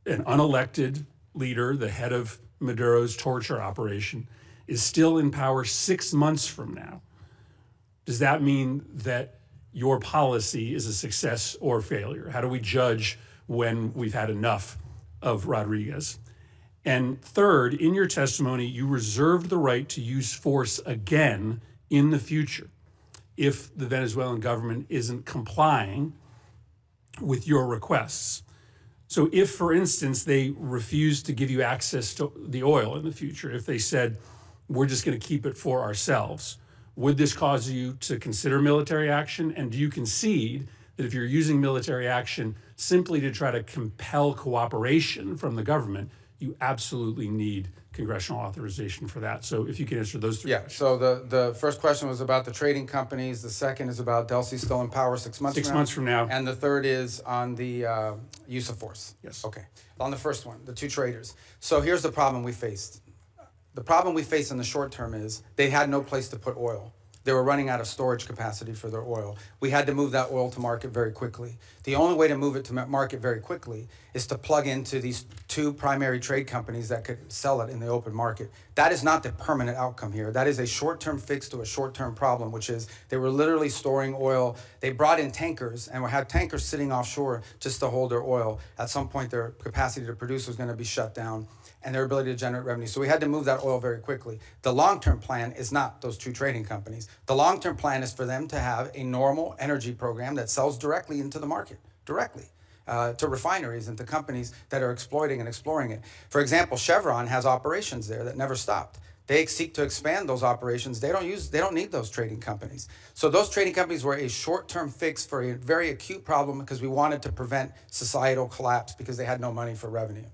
S7: an unelected leader, the head of Maduro's torture operation, is still in power 6 months from now, does that mean that your policy is a success or failure? How do we judge when we've had enough of Rodriguez? And third, in your testimony, you reserved the right to use force again in the future if the Venezuelan government isn't complying with your requests. So if, for instance, they refuse to give you access to the oil in the future, if they said, we're just going to keep it for ourselves, would this cause you to consider military action? And do you concede that if you're using military action simply to try to compel cooperation from the government, you absolutely need congressional authorization for that? So if you can answer those three.
S1: Yeah, so the first question was about the trading companies. The second is about Delcy still in power 6 months from now.
S7: 6 months from now.
S1: And the third is on the use of force.
S7: Yes.
S1: Okay. On the first one, the two traders. So here's the problem we faced. The problem we faced in the short term is they had no place to put oil. They were running out of storage capacity for their oil. We had to move that oil to market very quickly. The only way to move it to market very quickly is to plug into these two primary trade companies that could sell it in the open market. That is not the permanent outcome here. That is a short-term fix to a short-term problem, which is they were literally storing oil. They brought in tankers and had tankers sitting offshore just to hold their oil. At some point, their capacity to produce was going to be shut down, and their ability to generate revenue. So we had to move that oil very quickly. The long-term plan is not those two trading companies. The long-term plan is for them to have a normal energy program that sells directly into the market, directly to refineries and to companies that are exploiting and exploring it. For example, Chevron has operations there that never stopped. They seek to expand those operations. They don't need those trading companies. So those trading companies were a short-term fix for a very acute problem because we wanted to prevent societal collapse because they had no money for revenue.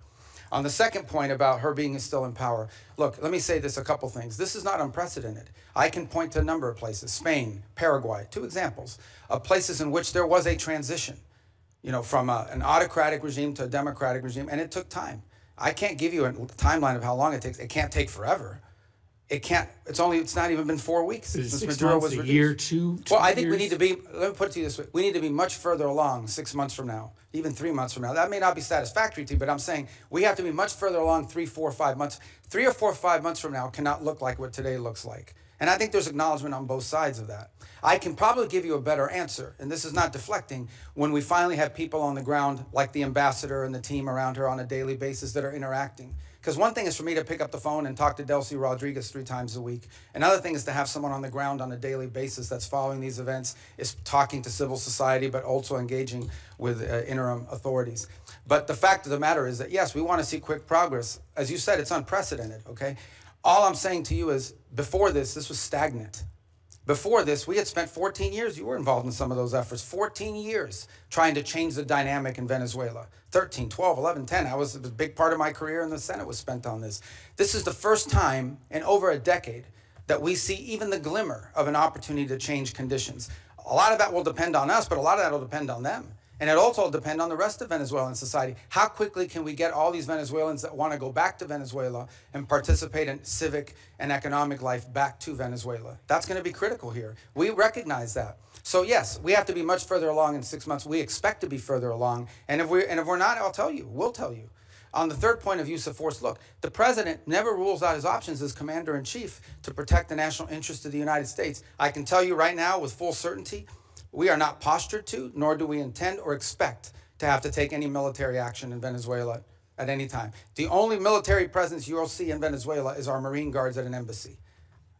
S1: On the second point about her being still in power, look, let me say this, a couple things. This is not unprecedented. I can point to a number of places, Spain, Paraguay, two examples of places in which there was a transition, from an autocratic regime to a democratic regime, and it took time. I can't give you a timeline of how long it takes. It can't take forever. It's not even been 4 weeks since Maduro was reduced.
S7: A year, two
S1: Well, I think
S7: years?
S1: we need to be, let me put it to you this way, we need to be much further along 6 months from now, even 3 months from now. That may not be satisfactory to you, but I'm saying we have to be much further along 3, 4, 5 months. 3 or 4, 5 months from now cannot look like what today looks like. And I think there's acknowledgement on both sides of that. I can probably give you a better answer, and this is not deflecting, when we finally have people on the ground like the ambassador and the team around her on a daily basis that are interacting. Because one thing is for me to pick up the phone and talk to Delcy Rodriguez 3 times a week. Another thing is to have someone on the ground on a daily basis that's following these events, is talking to civil society, but also engaging with interim authorities. But the fact of the matter is that, yes, we want to see quick progress. As you said, it's unprecedented, okay? All I'm saying to you is, before this was stagnant. Before this, we had spent 14 years, you were involved in some of those efforts, 14 years trying to change the dynamic in Venezuela. 13, 12, 11, 10, it was a big part of my career in the Senate was spent on this. This is the first time in over a decade that we see even the glimmer of an opportunity to change conditions. A lot of that will depend on us, but a lot of that will depend on them. And it also will depend on the rest of Venezuelan society. How quickly can we get all these Venezuelans that want to go back to Venezuela and participate in civic and economic life back to Venezuela? That's going to be critical here. We recognize that. So yes, we have to be much further along in 6 months. We expect to be further along. And if we're not, I'll tell you, we'll tell you. On the third point of use of force, look, the president never rules out his options as commander-in-chief to protect the national interest of the United States. I can tell you right now with full certainty, we are not postured to, nor do we intend or expect to have to take any military action in Venezuela at any time. The only military presence you will see in Venezuela is our Marine Guards at an embassy.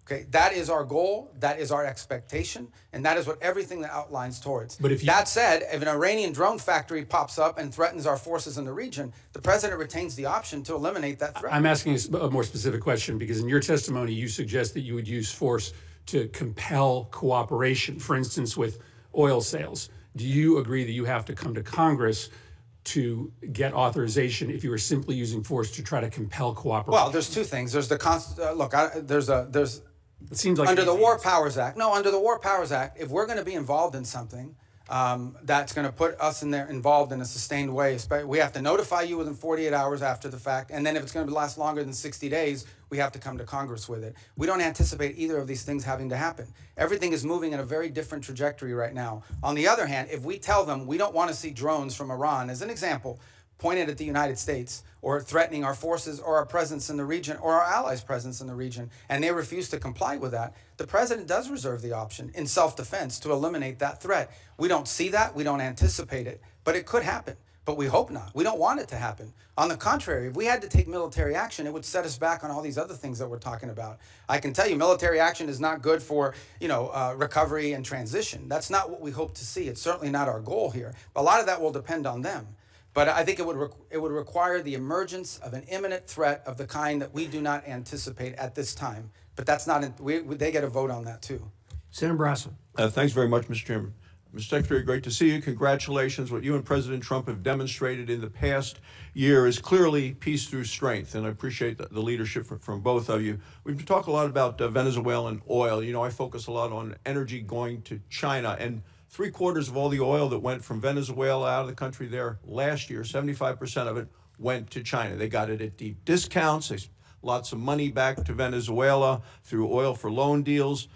S1: Okay, that is our goal, that is our expectation, and that is what everything that outlines towards.
S7: But
S1: that said, if an Iranian drone factory pops up and threatens our forces in the region, the president retains the option to eliminate that threat.
S7: I'm asking a more specific question because in your testimony, you suggest that you would use force to compel cooperation, for instance, with oil sales. Do you agree that you have to come to Congress to get authorization if you were simply using force to try to compel cooperation?
S1: Well, there's two things. There's the
S7: it seems like
S1: under the War Powers Act. No, under the War Powers Act, if we're going to be involved in something that's going to put us involved in a sustained way, we have to notify you within 48 hours after the fact, and then if it's going to last longer than 60 days, we have to come to Congress with it. We don't anticipate either of these things having to happen. Everything is moving in a very different trajectory right now. On the other hand, if we tell them we don't want to see drones from Iran, as an example, pointed at the United States or threatening our forces or our presence in the region or our allies' presence in the region, and they refuse to comply with that, the president does reserve the option in self-defense to eliminate that threat. We don't see that, we don't anticipate it, but it could happen. But we hope not. We don't want it to happen. On the contrary, if we had to take military action, it would set us back on all these other things that we're talking about. I can tell you military action is not good for, recovery and transition. That's not what we hope to see. It's certainly not our goal here. But a lot of that will depend on them. But I think it would require the emergence of an imminent threat of the kind that we do not anticipate at this time. But that's not, they get a vote on that too.
S2: Senator Brasso.
S8: Thanks very much, Mr. Chairman. Mr. Secretary, great to see you. Congratulations. What you and President Trump have demonstrated in the past year is clearly peace through strength, and I appreciate the leadership from both of you. We've talked a lot about Venezuelan oil. You know, I focus a lot on energy going to China, and 3/4 of all the oil that went from Venezuela out of the country there last year, 75% of it went to China. They got it at deep discounts. They lots of money back to Venezuela through oil for loan deals.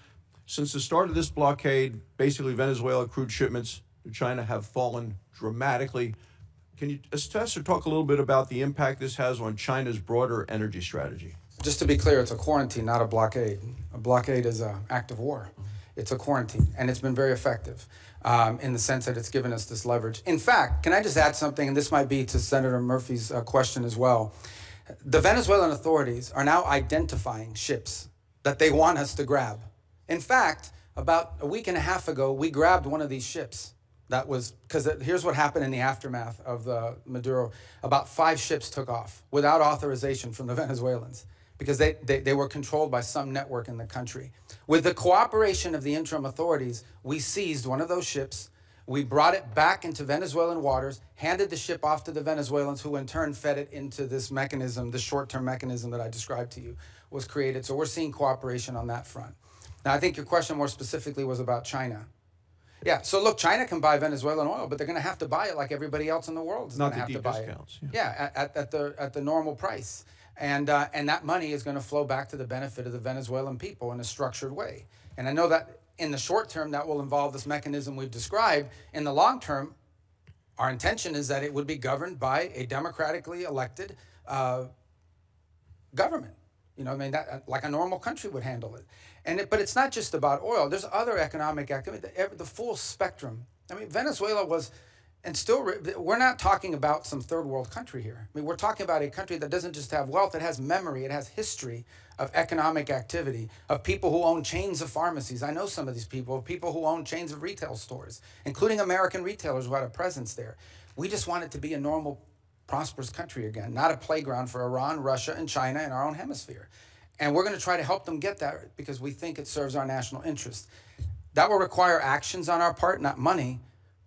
S8: Since the start of this blockade, basically Venezuela crude shipments to China have fallen dramatically. Can you assess or talk a little bit about the impact this has on China's broader energy strategy?
S1: Just to be clear, it's a quarantine, not a blockade. A blockade is an act of war. It's a quarantine, and it's been very effective in the sense that it's given us this leverage. In fact, can I just add something, and this might be to Senator Murphy's question as well. The Venezuelan authorities are now identifying ships that they want us to grab. In fact, about a week and a half ago, we grabbed one of these ships. That was, because here's what happened in the aftermath of the Maduro. About 5 ships took off without authorization from the Venezuelans because they were controlled by some network in the country. With the cooperation of the interim authorities, we seized one of those ships. We brought it back into Venezuelan waters, handed the ship off to the Venezuelans, who in turn fed it into this mechanism, this short-term mechanism that I described to you was created. So we're seeing cooperation on that front. Now, I think your question more specifically was about China. Yeah, so look, China can buy Venezuelan oil, but they're going to have to buy it like everybody else in the world is going to have to buy it. Yeah, at the normal price. And that money is going to flow back to the benefit of the Venezuelan people in a structured way. And I know that in the short term, that will involve this mechanism we've described. In the long term, our intention is that it would be governed by a democratically elected government. You know, I mean, that like a normal country would handle it. But it's not just about oil. There's other economic activity, the full spectrum. I mean, Venezuela was, and still, we're not talking about some third world country here. I mean, we're talking about a country that doesn't just have wealth, it has memory, it has history of economic activity, of people who own chains of pharmacies. I know some of these people who own chains of retail stores, including American retailers who had a presence there. We just want it to be a normal, prosperous country again, not a playground for Iran, Russia, and China in our own hemisphere. And we're going to try to help them get that because we think it serves our national interest. That will require actions on our part, not money,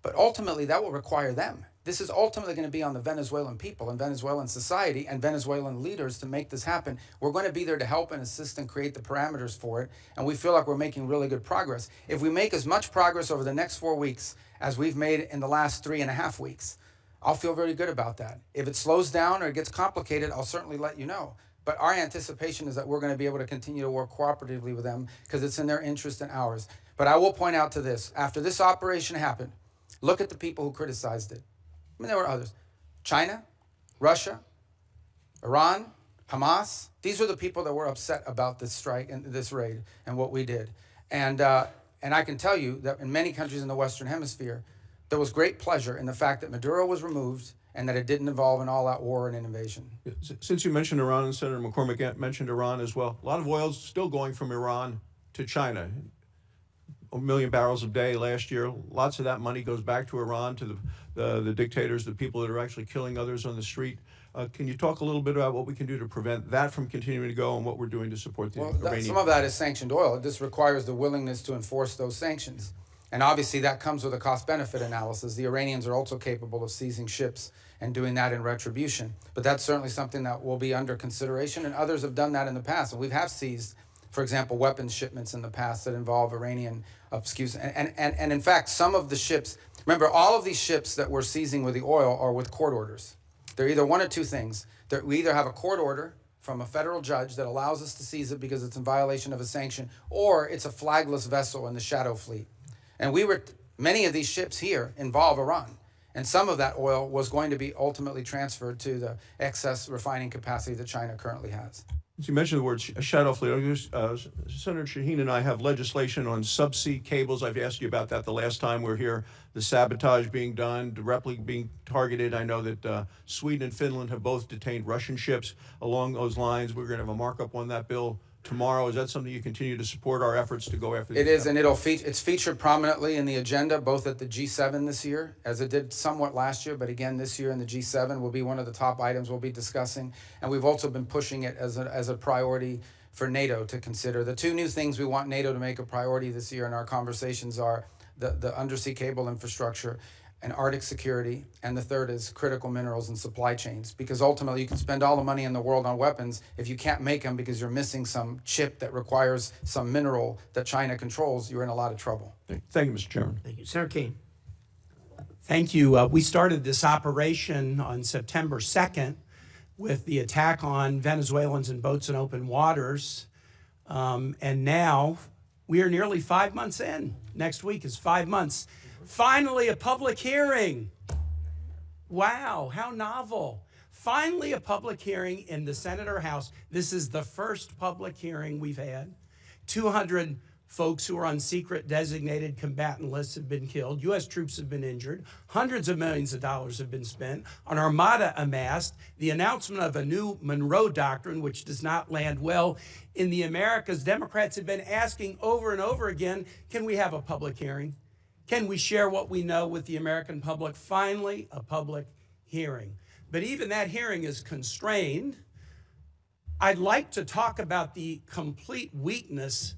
S1: but ultimately that will require them. This is ultimately going to be on the Venezuelan people and Venezuelan society and Venezuelan leaders to make this happen. We're going to be there to help and assist and create the parameters for it. And we feel like we're making really good progress. If we make as much progress over the next 4 weeks as we've made in the last 3.5 weeks, I'll feel very good about that. If it slows down or it gets complicated, I'll certainly let you know. But our anticipation is that we're going to be able to continue to work cooperatively with them because it's in their interest and ours. But I will point out to this, after this operation happened, look at the people who criticized it. I mean, there were others. China, Russia, Iran, Hamas. These are the people that were upset about this strike and this raid and what we did. And I can tell you that in many countries in the Western Hemisphere, there was great pleasure in the fact that Maduro was removed and that it didn't involve an all-out war and an invasion.
S8: Since you mentioned Iran, and Senator McCormick mentioned Iran as well, a lot of oil is still going from Iran to China. 1 million barrels a day last year. Lots of that money goes back to Iran, to the dictators, the people that are actually killing others on the street. Can you talk a little bit about what we can do to prevent that from continuing to go and what we're doing to support the Iranian?
S1: Some of that is sanctioned oil. This requires the willingness to enforce those sanctions. And obviously that comes with a cost-benefit analysis. The Iranians are also capable of seizing ships and doing that in retribution. But that's certainly something that will be under consideration, and others have done that in the past. And we have seized, for example, weapons shipments in the past that involve Iranian and in fact, some of the ships, remember, all of these ships that we're seizing with the oil are with court orders. They're either one of two things. We either have a court order from a federal judge that allows us to seize it because it's in violation of a sanction, or it's a flagless vessel in the shadow fleet. And many of these ships here involve Iran. And some of that oil was going to be ultimately transferred to the excess refining capacity that China currently has.
S8: You mentioned the word shadow fleet. Senator Shaheen and I have legislation on subsea cables. I've asked you about that the last time we were here. The sabotage being done, directly being targeted. I know that Sweden and Finland have both detained Russian ships along those lines. We're going to have a markup on that bill tomorrow. Is that something you continue to support our efforts to go after?
S1: It is, and it's featured prominently in the agenda, both at the G7 this year, as it did somewhat last year, but again this year in the G7 will be one of the top items we'll be discussing. And we've also been pushing it as a priority for NATO to consider. The two new things we want NATO to make a priority this year in our conversations are the undersea cable infrastructure and Arctic security, and the third is critical minerals and supply chains, because ultimately you can spend all the money in the world on weapons. If you can't make them because you're missing some chip that requires some mineral that China controls, you're in a lot of trouble.
S8: Thank you, Mr. Chairman.
S2: Thank you. Senator Kane.
S9: Thank you. We started this operation on September 2nd with the attack on Venezuelans and boats in open waters. And now we are nearly 5 months in. Next week is 5 months. Finally, a public hearing. Wow, how novel. Finally, a public hearing in the Senate or House. This is the first public hearing we've had. 200 folks who are on secret designated combatant lists have been killed. U.S. troops have been injured. Hundreds of millions of dollars have been spent. An armada amassed. The announcement of a new Monroe Doctrine, which does not land well in the Americas. Democrats have been asking over and over again, can we have a public hearing? Can we share what we know with the American public? Finally, a public hearing. But even that hearing is constrained. I'd like to talk about the complete weakness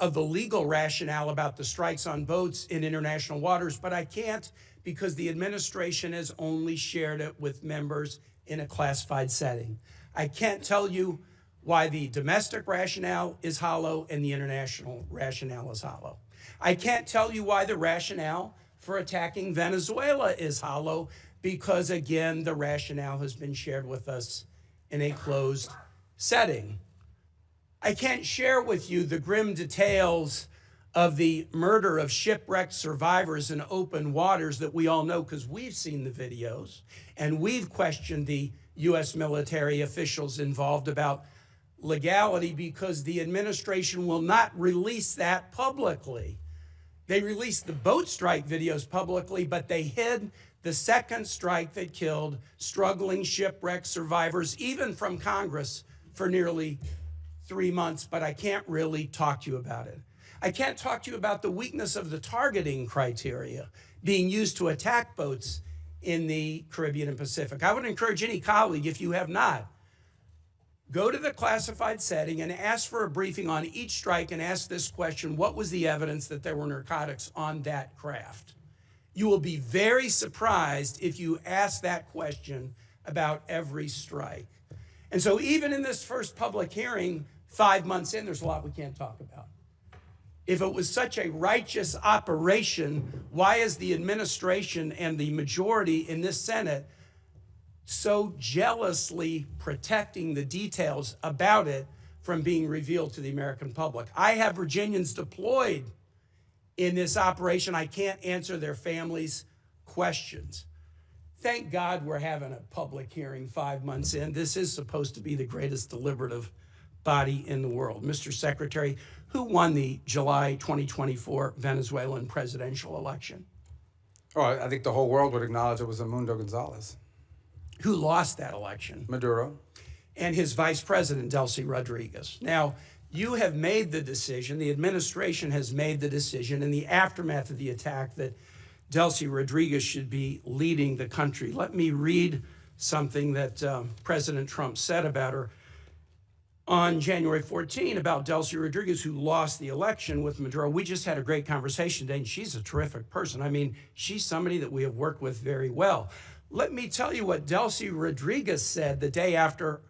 S9: of the legal rationale about the strikes on boats in international waters, but I can't because the administration has only shared it with members in a classified setting. I can't tell you why the domestic rationale is hollow and the international rationale is hollow. I can't tell you why the rationale for attacking Venezuela is hollow, because again, the rationale has been shared with us in a closed setting. I can't share with you the grim details of the murder of shipwrecked survivors in open waters that we all know because we've seen the videos and we've questioned the U.S. military officials involved about legality, because the administration will not release that publicly. They released the boat strike videos publicly, but they hid the second strike that killed struggling shipwreck survivors, even from Congress, for nearly 3 months. But I can't really talk to you about it. I can't talk to you about the weakness of the targeting criteria being used to attack boats in the Caribbean and Pacific. I would encourage any colleague, if you have not, go to the classified setting and ask for a briefing on each strike and ask this question: what was the evidence that there were narcotics on that craft? You will be very surprised if you ask that question about every strike. And so even in this first public hearing, 5 months in, there's a lot we can't talk about. If it was such a righteous operation, why is the administration and the majority in this Senate so jealously protecting the details about it from being revealed to the American public? I have Virginians deployed in this operation. I can't answer their families' questions. Thank God we're having a public hearing 5 months in. This is supposed to be the greatest deliberative body in the world. Mr. Secretary, who won the July 2024 Venezuelan presidential election?
S1: Oh, I think the whole world would acknowledge it was Edmundo Gonzalez.
S9: Who lost that election?
S1: Maduro.
S9: And his vice president, Delcy Rodriguez. Now, you have made the decision, the administration has made the decision in the aftermath of the attack that Delcy Rodriguez should be leading the country. Let me read something that President Trump said about her on January 14 about Delcy Rodriguez, who lost the election with Maduro. We just had a great conversation today, and she's a terrific person. I mean, she's somebody that we have worked with very well. Let me tell you what Delcy Rodriguez said the day after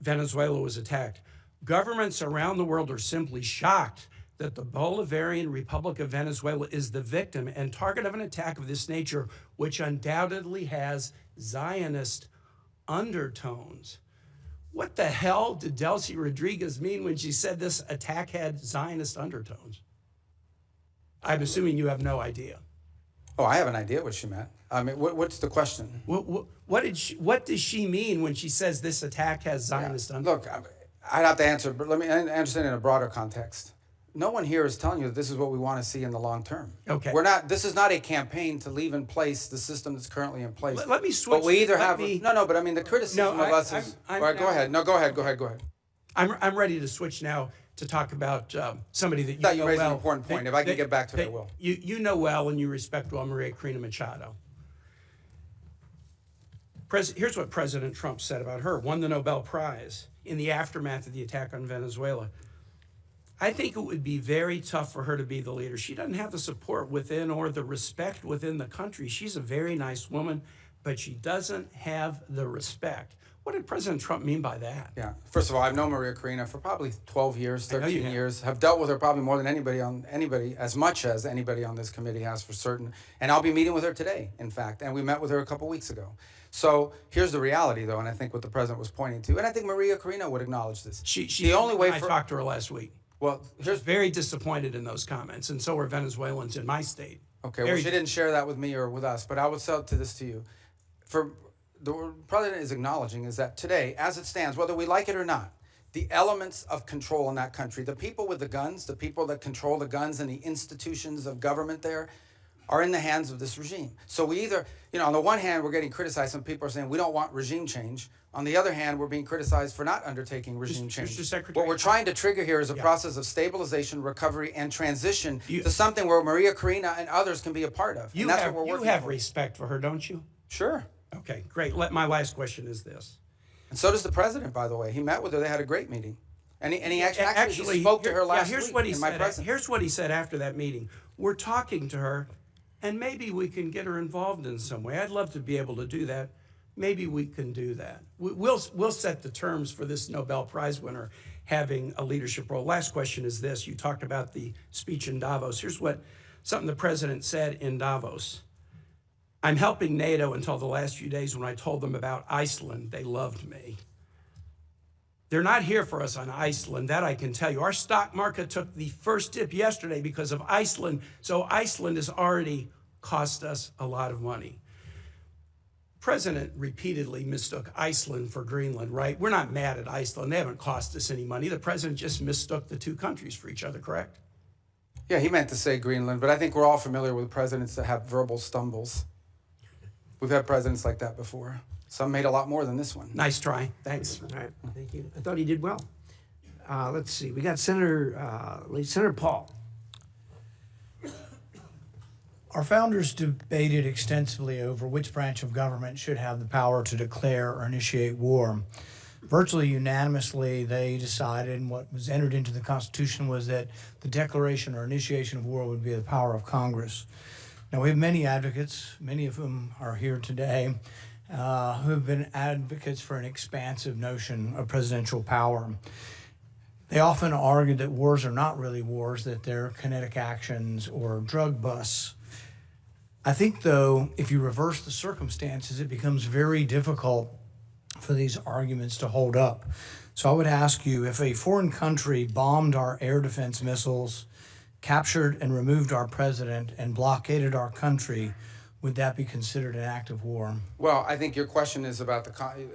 S9: Venezuela was attacked. Governments around the world are simply shocked that the Bolivarian Republic of Venezuela is the victim and target of an attack of this nature, which undoubtedly has Zionist undertones. What the hell did Delcy Rodriguez mean when she said this attack had Zionist undertones? I'm assuming you have no idea.
S1: Oh, I have an idea what she meant. I mean, what's the question?
S9: What does she mean when she says this attack has Zionist undertones?
S1: Look, I'd have to answer, but let me understand in a broader context. No one here is telling you that this is what we want to see in the long term.
S9: Okay.
S1: This is not a campaign to leave in place the system that's currently in place.
S9: Let me switch.
S1: But we either have but I mean the criticism of us is. All right, go ahead. No, go ahead.
S9: I'm ready to switch now to talk about somebody that you
S1: Thought you
S9: know
S1: raised
S9: well.
S1: an important point. If I could get back to it, I will.
S9: You know well and you respect well Maria Corina Machado. Here's what President Trump said about her. Won the Nobel Prize in the aftermath of the attack on Venezuela. I think it would be very tough for her to be the leader. She doesn't have the support within or the respect within the country. She's a very nice woman, but she doesn't have the respect. What did President Trump mean by that?
S1: Yeah. First of all, I've known Maria Corina for probably 12 years,
S9: I know you
S1: 13
S9: have.
S1: years. Have dealt with her probably more than anybody, as much as anybody on this committee has for certain. And I'll be meeting with her today, in fact. And we met with her a couple weeks ago. So here's the reality, though, and I think what the president was pointing to, and I think Maria Corina would acknowledge this.
S9: The only way I talked to her last week.
S1: Well, here's
S9: Very disappointed in those comments, and so are Venezuelans in my state.
S1: okay. Well,
S9: Very
S1: she didn't share that with me or with us, but I would sell this to you. For the president is acknowledging is that today, as it stands, whether we like it or not, the elements of control in that country, the people with the guns, the people that control the guns and the institutions of government there, are in the hands of this regime. So we either, on the one hand, we're getting criticized. Some people are saying we don't want regime change. On the other hand, we're being criticized for not undertaking regime change.
S9: Mr. Secretary,
S1: What we're trying to trigger here is a process of stabilization, recovery, and transition to something where Maria Corina and others can be a part of. And that's what we're working
S9: You have
S1: for.
S9: respect for her, don't you?
S1: Sure.
S9: Okay, great. My last question is this.
S1: And so does the president, by the way. He met with her. They had a great meeting. And he actually he spoke to her last
S9: here's
S1: week
S9: what he
S1: in my
S9: said.
S1: presence.
S9: Here's what he said after that meeting. We're talking to her, and maybe we can get her involved in some way. I'd love to be able to do that. Maybe we can do that. We'll set the terms for this Nobel Prize winner having a leadership role. Last question is this. You talked about the speech in Davos. Here's something the president said in Davos. I'm helping NATO until the last few days. When I told them about Iceland, they loved me. They're not here for us on Iceland, that I can tell you. Our stock market took the first dip yesterday because of Iceland, so Iceland has already cost us a lot of money. President repeatedly mistook Iceland for Greenland, right? We're not mad at Iceland. They haven't cost us any money. The president just mistook the two countries for each other, correct?
S1: Yeah, he meant to say Greenland, but I think we're all familiar with presidents that have verbal stumbles. We've had presidents like that before. Some made a lot more than this one.
S9: Nice try. Thanks.
S2: All right, thank you. I thought he did well. Let's see, we got Senator Paul.
S10: Our founders debated extensively over which branch of government should have the power to declare or initiate war. Virtually unanimously, they decided, and what was entered into the Constitution was that the declaration or initiation of war would be the power of Congress. Now, we have many advocates, many of whom are here today, who have been advocates for an expansive notion of presidential power. They often argue that wars are not really wars, that they're kinetic actions or drug busts. I think, though, if you reverse the circumstances, it becomes very difficult for these arguments to hold up. So I would ask you, if a foreign country bombed our air defense missiles, captured and removed our president, and blockaded our country, would that be considered an act of war?
S1: Well, I think your question is about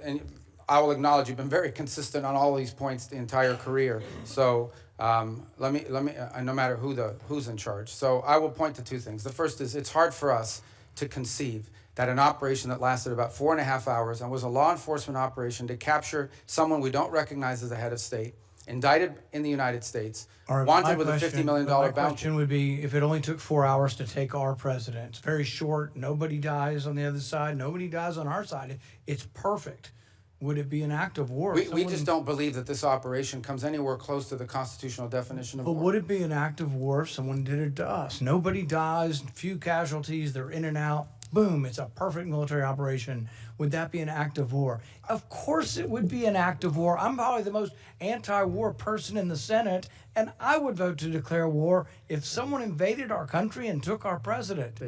S1: and I will acknowledge you've been very consistent on all these points the entire career. So let me no matter who's in charge. So I will point to two things. The first is it's hard for us to conceive that an operation that lasted about 4.5 hours and was a law enforcement operation to capture someone we don't recognize as a head of state, indicted in the United States, wanted with a $50 million bounty.
S10: My question would be, if it only took 4 hours to take our president, it's very short, nobody dies on the other side, nobody dies on our side, it's perfect. Would it be an act of war?
S1: We just don't believe that this operation comes anywhere close to the constitutional definition of war.
S10: But would it be an act of war if someone did it to us? Nobody dies, few casualties, they're in and out. Boom, it's a perfect military operation. Would that be an act of war? Of course it would be an act of war. I'm probably the most anti-war person in the Senate, and I would vote to declare war if someone invaded our country and took our president.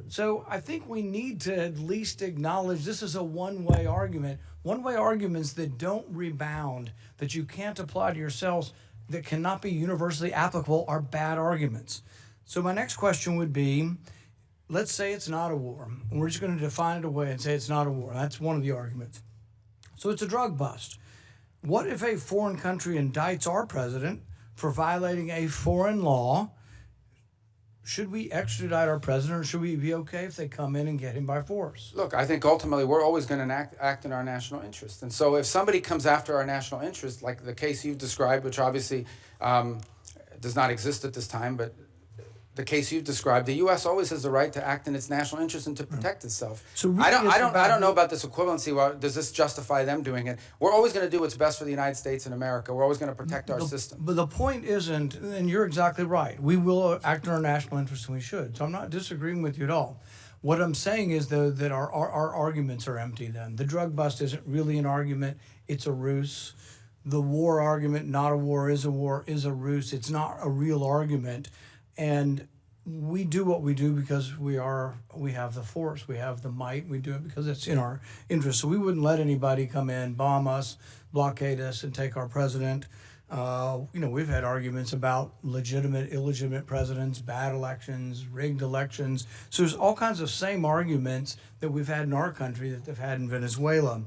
S10: So I think we need to at least acknowledge this is a one-way argument. One-way arguments that don't rebound, that you can't apply to yourselves, that cannot be universally applicable are bad arguments. So my next question would be, let's say it's not a war. And we're just going to define it away and say it's not a war. That's one of the arguments. So it's a drug bust. What if a foreign country indicts our president for violating a foreign law, should we extradite our president, or should we be okay if they come in and get him by force?
S1: Look, I think ultimately we're always going to act in our national interest. And so if somebody comes after our national interest, like the case you've described, which obviously does not exist at this time, but the case you've described, the U.S. always has the right to act in its national interest and to protect itself.
S10: So really
S1: I don't know about this equivalency. Well, does this justify them doing it? We're always going to do what's best for the United States and America. We're always going to protect our system.
S10: But the point isn't, and you're exactly right, we will act in our national interest and we should. So I'm not disagreeing with you at all. What I'm saying is, though, that our arguments are empty then. The drug bust isn't really an argument, it's a ruse. The war argument, not a war, is a ruse. It's not a real argument. And we do what we do because we have the force, we have the might, we do it because it's in our interest. So we wouldn't let anybody come in, bomb us, blockade us, and take our president. We've had arguments about legitimate, illegitimate presidents, bad elections, rigged elections. So there's all kinds of same arguments that we've had in our country that they've had in Venezuela.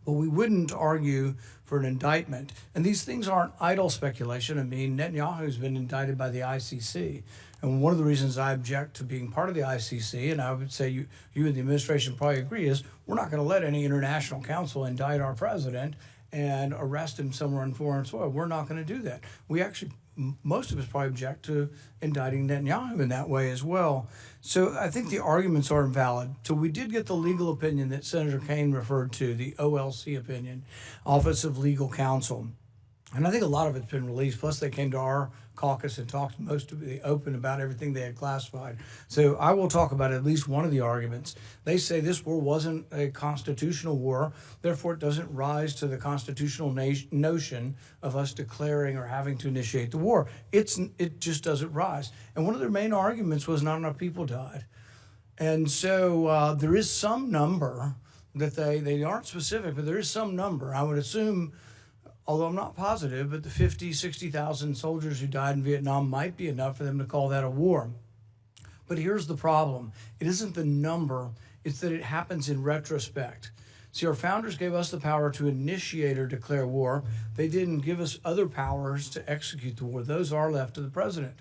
S10: But we wouldn't argue for an indictment. And these things aren't idle speculation. I mean, Netanyahu's been indicted by the ICC. And one of the reasons I object to being part of the ICC, and I would say you and the administration probably agree, is we're not going to let any international council indict our president and arrest him somewhere on foreign soil. We're not going to do that. We actually, most of us probably object to indicting Netanyahu in that way as well. So I think the arguments are invalid. So we did get the legal opinion that Senator Kaine referred to, the OLC opinion, Office of Legal Counsel. And I think a lot of it's been released. Plus, they came to our caucus and talked most of the open about everything they had classified. So I will talk about at least one of the arguments. They say this war wasn't a constitutional war, therefore it doesn't rise to the constitutional notion of us declaring or having to initiate the war. It just doesn't rise. And one of their main arguments was not enough people died. And so there is some number that they aren't specific, but there is some number. I would assume, although I'm not positive, but the 50, 60,000 soldiers who died in Vietnam might be enough for them to call that a war. But here's the problem. It isn't the number, it's that it happens in retrospect. See, our founders gave us the power to initiate or declare war. They didn't give us other powers to execute the war. Those are left to the president.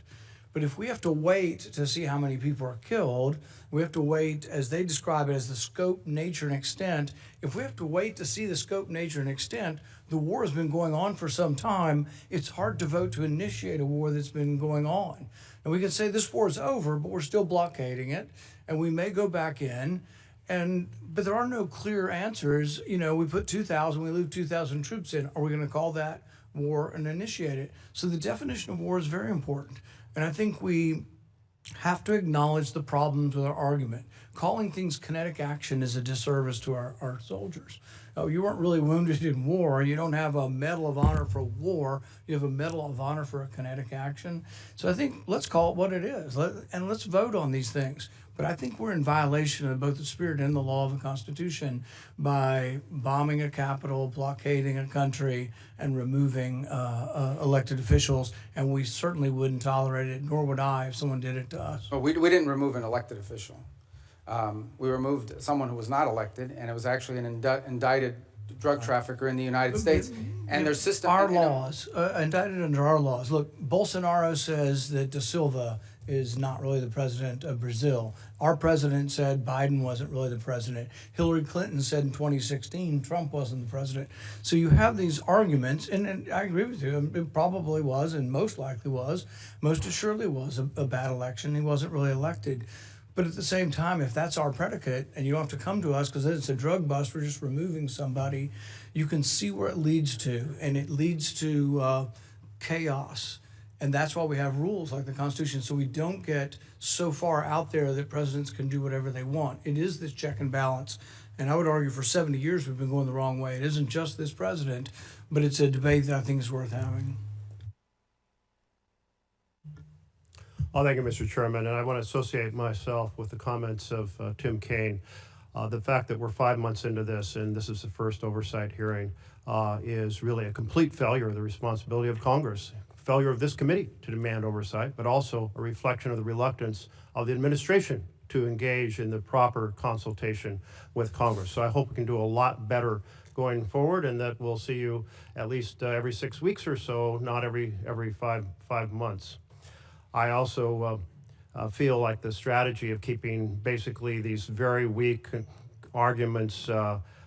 S10: But if we have to wait to see how many people are killed, we have to wait, as they describe it, as the scope, nature, and extent. If we have to wait to see the scope, nature, and extent, the war has been going on for some time. It's hard to vote to initiate a war that's been going on. And we can say this war is over, but we're still blockading it, and we may go back in. But there are no clear answers. We put 2,000, we leave 2,000 troops in. Are we going to call that war and initiate it? So the definition of war is very important. And I think we have to acknowledge the problems with our argument. Calling things kinetic action is a disservice to our soldiers. Oh, you weren't really wounded in war. You don't have a Medal of Honor for war. You have a Medal of Honor for a kinetic action. So I think let's call it what it is, and let's vote on these things. But I think we're in violation of both the spirit and the law of the Constitution by bombing a capital, blockading a country, and removing elected officials. And we certainly wouldn't tolerate it, nor would I if someone did it to us.
S1: Well, we didn't remove an elected official. We removed someone who was not elected, and it was actually an indicted drug trafficker in the United States. And their system...
S10: Our laws, indicted under our laws. Look, Bolsonaro says that Da Silva is not really the president of Brazil. Our president said Biden wasn't really the president. Hillary Clinton said in 2016 Trump wasn't the president. So you have these arguments, and I agree with you. It probably was, and most likely was, most assuredly was a bad election. He wasn't really elected. But at the same time, if that's our predicate, and you don't have to come to us because it's a drug bust, we're just removing somebody, you can see where it leads to, and it leads to chaos. And that's why we have rules like the Constitution, so we don't get so far out there that presidents can do whatever they want. It is this check and balance. And I would argue for 70 years we've been going the wrong way. It isn't just this president, but it's a debate that I think is worth having.
S11: Oh, thank you, Mr. Chairman. And I want to associate myself with the comments of Tim Kaine. The fact that we're 5 months into this, and this is the first oversight hearing, is really a complete failure of the responsibility of Congress. Failure of this committee to demand oversight, but also a reflection of the reluctance of the administration to engage in the proper consultation with Congress. So I hope we can do a lot better going forward, and that we'll see you at least every 6 weeks or so, not every five months. I also feel like the strategy of keeping basically these very weak arguments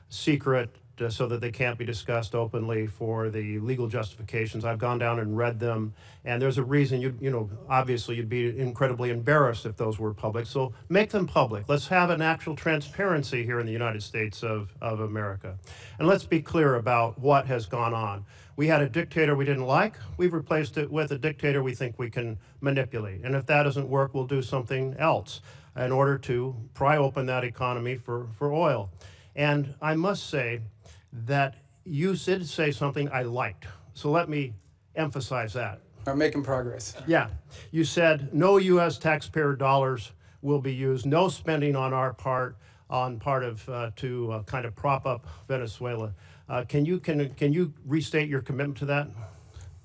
S11: secret so that they can't be discussed openly for the legal justifications. I've gone down and read them, and there's a reason obviously you'd be incredibly embarrassed if those were public. So make them public. Let's have an actual transparency here in the United States of America. And let's be clear about what has gone on. We had a dictator we didn't like. We've replaced it with a dictator we think we can manipulate. And if that doesn't work, we'll do something else in order to pry open that economy for oil. And I must say that you did say something I liked. So let me emphasize that.
S1: We're making progress.
S11: Yeah. You said no U.S. taxpayer dollars will be used, no spending on our part, to kind of prop up Venezuela. Can you restate your commitment to that?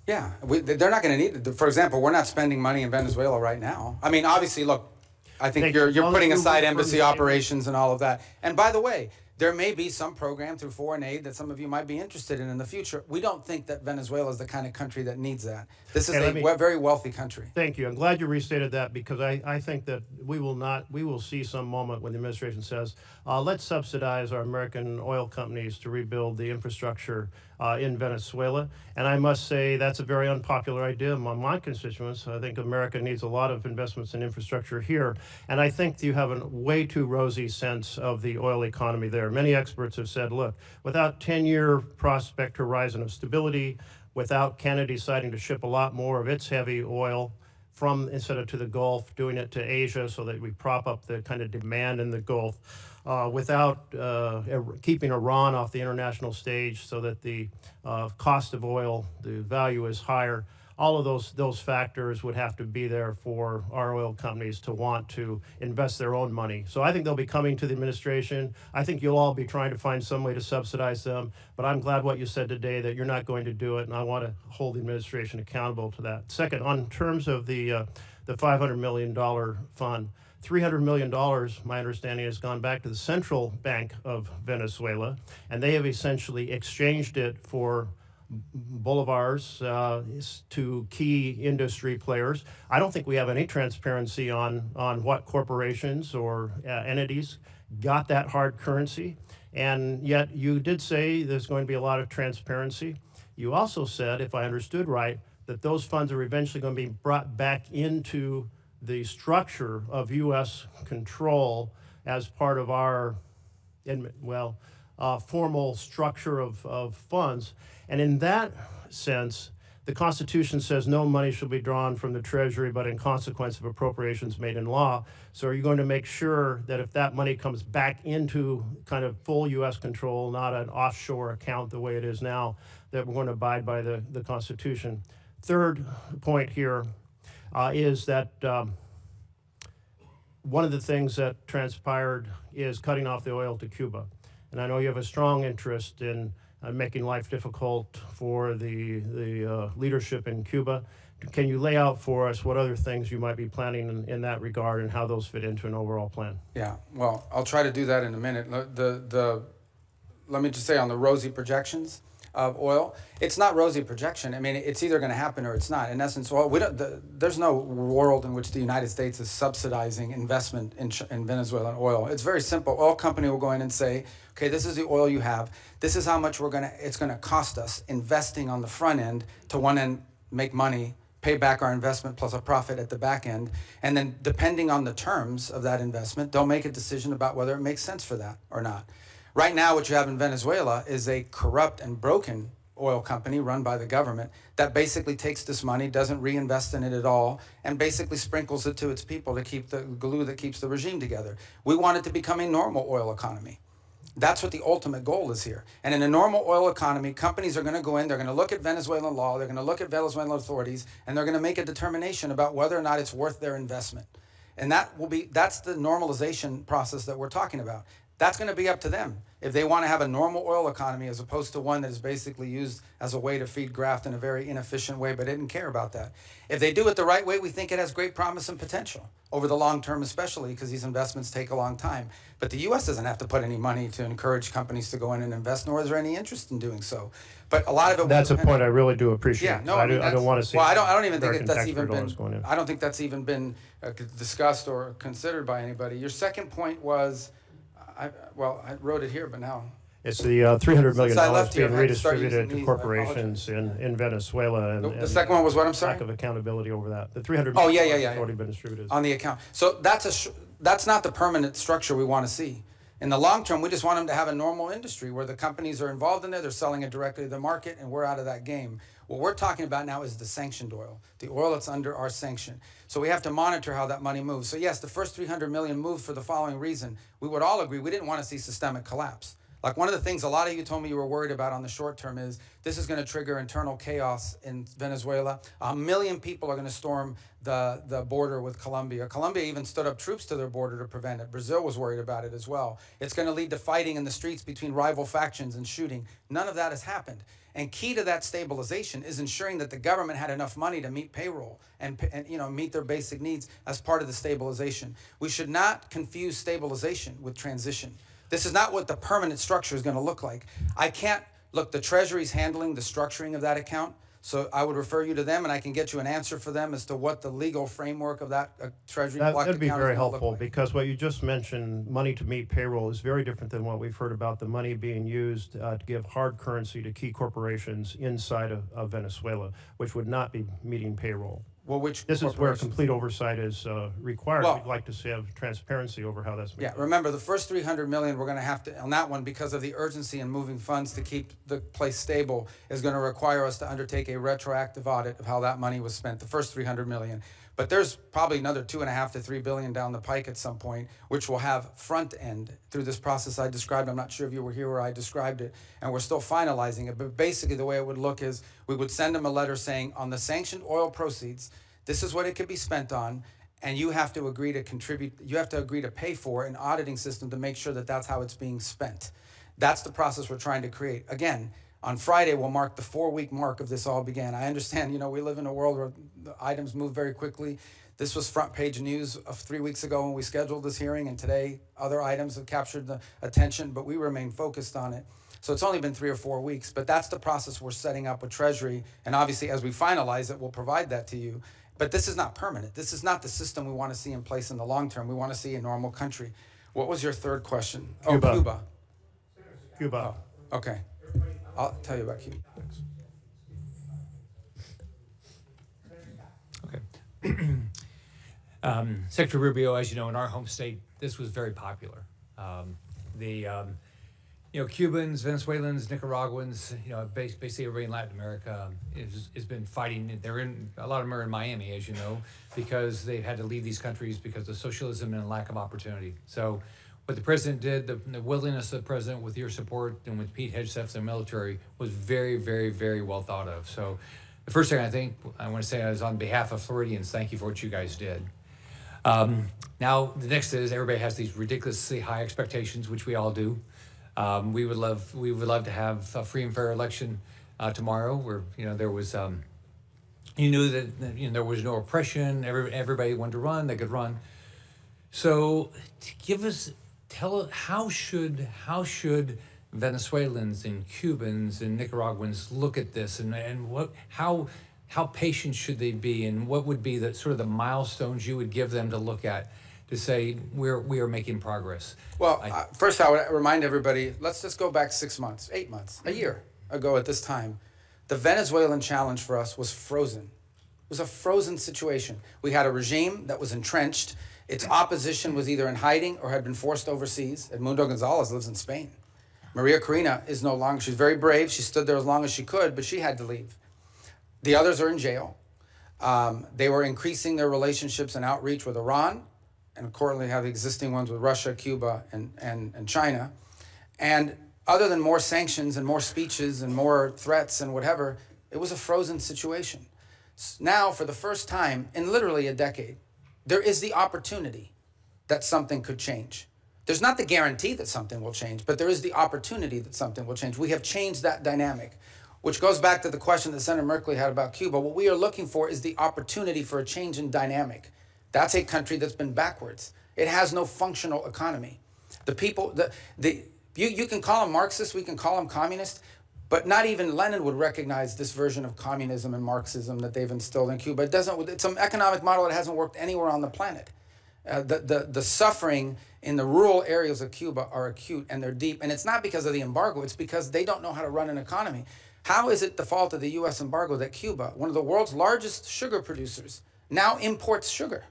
S1: Yeah, they're not going to need it. For example, we're not spending money in Venezuela right now. I mean, obviously, look, I think you're putting aside embassy operations and all of that. And by the way, there may be some program through foreign aid that some of you might be interested in the future. We don't think that Venezuela is the kind of country that needs that. This is a very wealthy country.
S11: Thank you. I'm glad you restated that, because I think that we will see some moment when the administration says, let's subsidize our American oil companies to rebuild the infrastructure in Venezuela. And I must say that's a very unpopular idea among my constituents. I think America needs a lot of investments in infrastructure here. And I think you have a way too rosy sense of the oil economy there. Many experts have said, look, without 10-year prospect horizon of stability, without Canada deciding to ship a lot more of its heavy oil instead of to the Gulf, doing it to Asia so that we prop up the kind of demand in the Gulf, without keeping Iran off the international stage so that the cost of oil, the value is higher. All of those factors would have to be there for our oil companies to want to invest their own money. So I think they'll be coming to the administration. I think you'll all be trying to find some way to subsidize them. But I'm glad what you said today, that you're not going to do it, and I want to hold the administration accountable to that. Second, on terms of the $500 million fund, $300 million, my understanding, has gone back to the Central Bank of Venezuela, and they have essentially exchanged it for bolivars to key industry players. I don't think we have any transparency on what corporations or entities got that hard currency. And yet you did say there's going to be a lot of transparency. You also said, if I understood right, that those funds are eventually going to be brought back into the structure of U.S. control as part of our, formal structure of funds. And in that sense, the Constitution says no money shall be drawn from the Treasury but in consequence of appropriations made in law. So are you going to make sure that if that money comes back into kind of full U.S. control, not an offshore account the way it is now, that we're going to abide by the Constitution? Third point here is that one of the things that transpired is cutting off the oil to Cuba. And I know you have a strong interest in making life difficult for the leadership in Cuba. Can you lay out for us what other things you might be planning in that regard and how those fit into an overall plan?
S1: Yeah, well, I'll try to do that in a minute. Let me just say, on the rosy projections of oil, it's not rosy projection. I mean, it's either going to happen or it's not. In essence, there's no world in which the United States is subsidizing investment in Venezuelan oil. It's very simple. Oil company will go in and say, okay, this is the oil you have. This is how much it's going to cost us investing on the front end to one end make money, pay back our investment plus a profit at the back end. And then depending on the terms of that investment, they'll make a decision about whether it makes sense for that or not. Right now, what you have in Venezuela is a corrupt and broken oil company run by the government that basically takes this money, doesn't reinvest in it at all, and basically sprinkles it to its people to keep the glue that keeps the regime together. We want it to become a normal oil economy. That's what the ultimate goal is here. And in a normal oil economy, companies are going to go in, they're going to look at Venezuelan law, they're going to look at Venezuelan authorities, and they're going to make a determination about whether or not it's worth their investment. And that's the normalization process that we're talking about. That's going to be up to them. If they want to have a normal oil economy as opposed to one that is basically used as a way to feed graft in a very inefficient way, but didn't care about that. If they do it the right way, we think it has great promise and potential over the long term, especially because these investments take a long time. But the U.S. doesn't have to put any money to encourage companies to go in and invest, nor is there any interest in doing so. But a lot of it.
S11: That's a point I really do appreciate.
S1: Yeah, no,
S11: I don't want to see.
S1: Well, I don't even think
S11: American
S1: that's even
S11: taxpayer dollars
S1: been.
S11: going in.
S1: I don't think that's even been discussed or considered by anybody. Your second point was, I wrote it here, but now.
S11: It's the $300 million being
S1: I've had to start
S11: redistributed
S1: using
S11: to
S1: these.
S11: corporations in Venezuela, and
S1: The second one was what? I'm sorry.
S11: lack of accountability over that. The $300 million
S1: Oh, yeah.
S11: has already been distributed.
S1: On the account. So that's not the permanent structure we want to see. In the long term, we just want them to have a normal industry where the companies are involved in there, they're selling it directly to the market, and we're out of that game. What we're talking about now is the sanctioned oil, the oil that's under our sanction. So we have to monitor how that money moves. So yes, the first 300 million moved for the following reason. We would all agree we didn't want to see systemic collapse. Like one of the things a lot of you told me you were worried about on the short term is this is going to trigger internal chaos in Venezuela. 1 million people are going to storm the border with Colombia. Colombia even stood up troops to their border to prevent it. Brazil was worried about it as well. It's going to lead to fighting in the streets between rival factions and shooting. None of that has happened. And key to that stabilization is ensuring that the government had enough money to meet payroll and meet their basic needs as part of the stabilization. We should not confuse stabilization with transition. This is not what the permanent structure is going to look like. The Treasury's handling the structuring of that account, so I would refer you to them, and I can get you an answer for them as to what the legal framework of that Treasury block account is going to look like.
S11: That'd be very helpful, because what you just mentioned, money to meet payroll, is very different than what we've heard about the money being used to give hard currency to key corporations inside of Venezuela, which would not be meeting payroll.
S1: Well,
S11: this is where complete oversight is required.
S1: Well,
S11: we'd like to have transparency over how that's being done.
S1: Remember, the first 300 million we're going to have to, on that one, because of the urgency in moving funds to keep the place stable, is going to require us to undertake a retroactive audit of how that money was spent, the first 300 million. But there's probably another 2.5 to 3 billion down the pike at some point, which will have front end through this process I described. I'm not sure if you were here where I described it, and we're still finalizing it. But basically, the way it would look is we would send them a letter saying, on the sanctioned oil proceeds, this is what it could be spent on, and you have to agree to contribute. You have to agree to pay for an auditing system to make sure that that's how it's being spent. That's the process we're trying to create. Again, on Friday, we'll mark the 4-week mark of this all began. I understand, we live in a world where the items move very quickly. This was front page news of 3 weeks ago when we scheduled this hearing, and today other items have captured the attention, but we remain focused on it. So it's only been 3 or 4 weeks, but that's the process we're setting up with Treasury, and obviously as we finalize it, we'll provide that to you. But this is not permanent. This is not the system we want to see in place in the long term. We want to see a normal country. What was your third question?
S11: Cuba.
S1: Oh, Cuba.
S11: Cuba.
S1: Oh, okay. I'll tell you about Cuba.
S12: Okay. Secretary Rubio, as you know, in our home state, this was very popular. Cubans, Venezuelans, Nicaraguans, basically everybody in Latin America has been fighting. A lot of them are in Miami, as you know, because they've had to leave these countries because of socialism and lack of opportunity. So what the president did, the willingness of the president with your support and with Pete Hegseth's and military was very, very, very well thought of. So the first thing I want to say is on behalf of Floridians, thank you for what you guys did. Now the next is everybody has these ridiculously high expectations, which we all do. We would love to have a free and fair election tomorrow, where there was you knew that there was no oppression. Everybody wanted to run; they could run. So, tell us how should Venezuelans and Cubans and Nicaraguans look at this, and how patient should they be, and what would be the sort of the milestones you would give them to look at to say we are making progress?
S1: Well, first I would remind everybody, let's just go back 6 months, 8 months, a year ago at this time. The Venezuelan challenge for us was frozen. It was a frozen situation. We had a regime that was entrenched. Its opposition was either in hiding or had been forced overseas. Edmundo Gonzalez lives in Spain. Maria Corina is no longer, she's very brave. She stood there as long as she could, but she had to leave. The others are in jail. They were increasing their relationships and outreach with Iran, and currently have existing ones with Russia, Cuba, and China. And other than more sanctions and more speeches and more threats and whatever, it was a frozen situation. Now, for the first time in literally a decade, there is the opportunity that something could change. There's not the guarantee that something will change, but there is the opportunity that something will change. We have changed that dynamic, which goes back to the question that Senator Merkley had about Cuba. What we are looking for is the opportunity for a change in dynamic. That's a country that's been backwards. It has no functional economy. The people, you can call them Marxist, we can call them communist, but not even Lenin would recognize this version of communism and Marxism that they've instilled in Cuba. It's an economic model that hasn't worked anywhere on the planet. The suffering in the rural areas of Cuba are acute and they're deep. And it's not because of the embargo, it's because they don't know how to run an economy. How is it the fault of the US embargo that Cuba, one of the world's largest sugar producers, now imports sugar?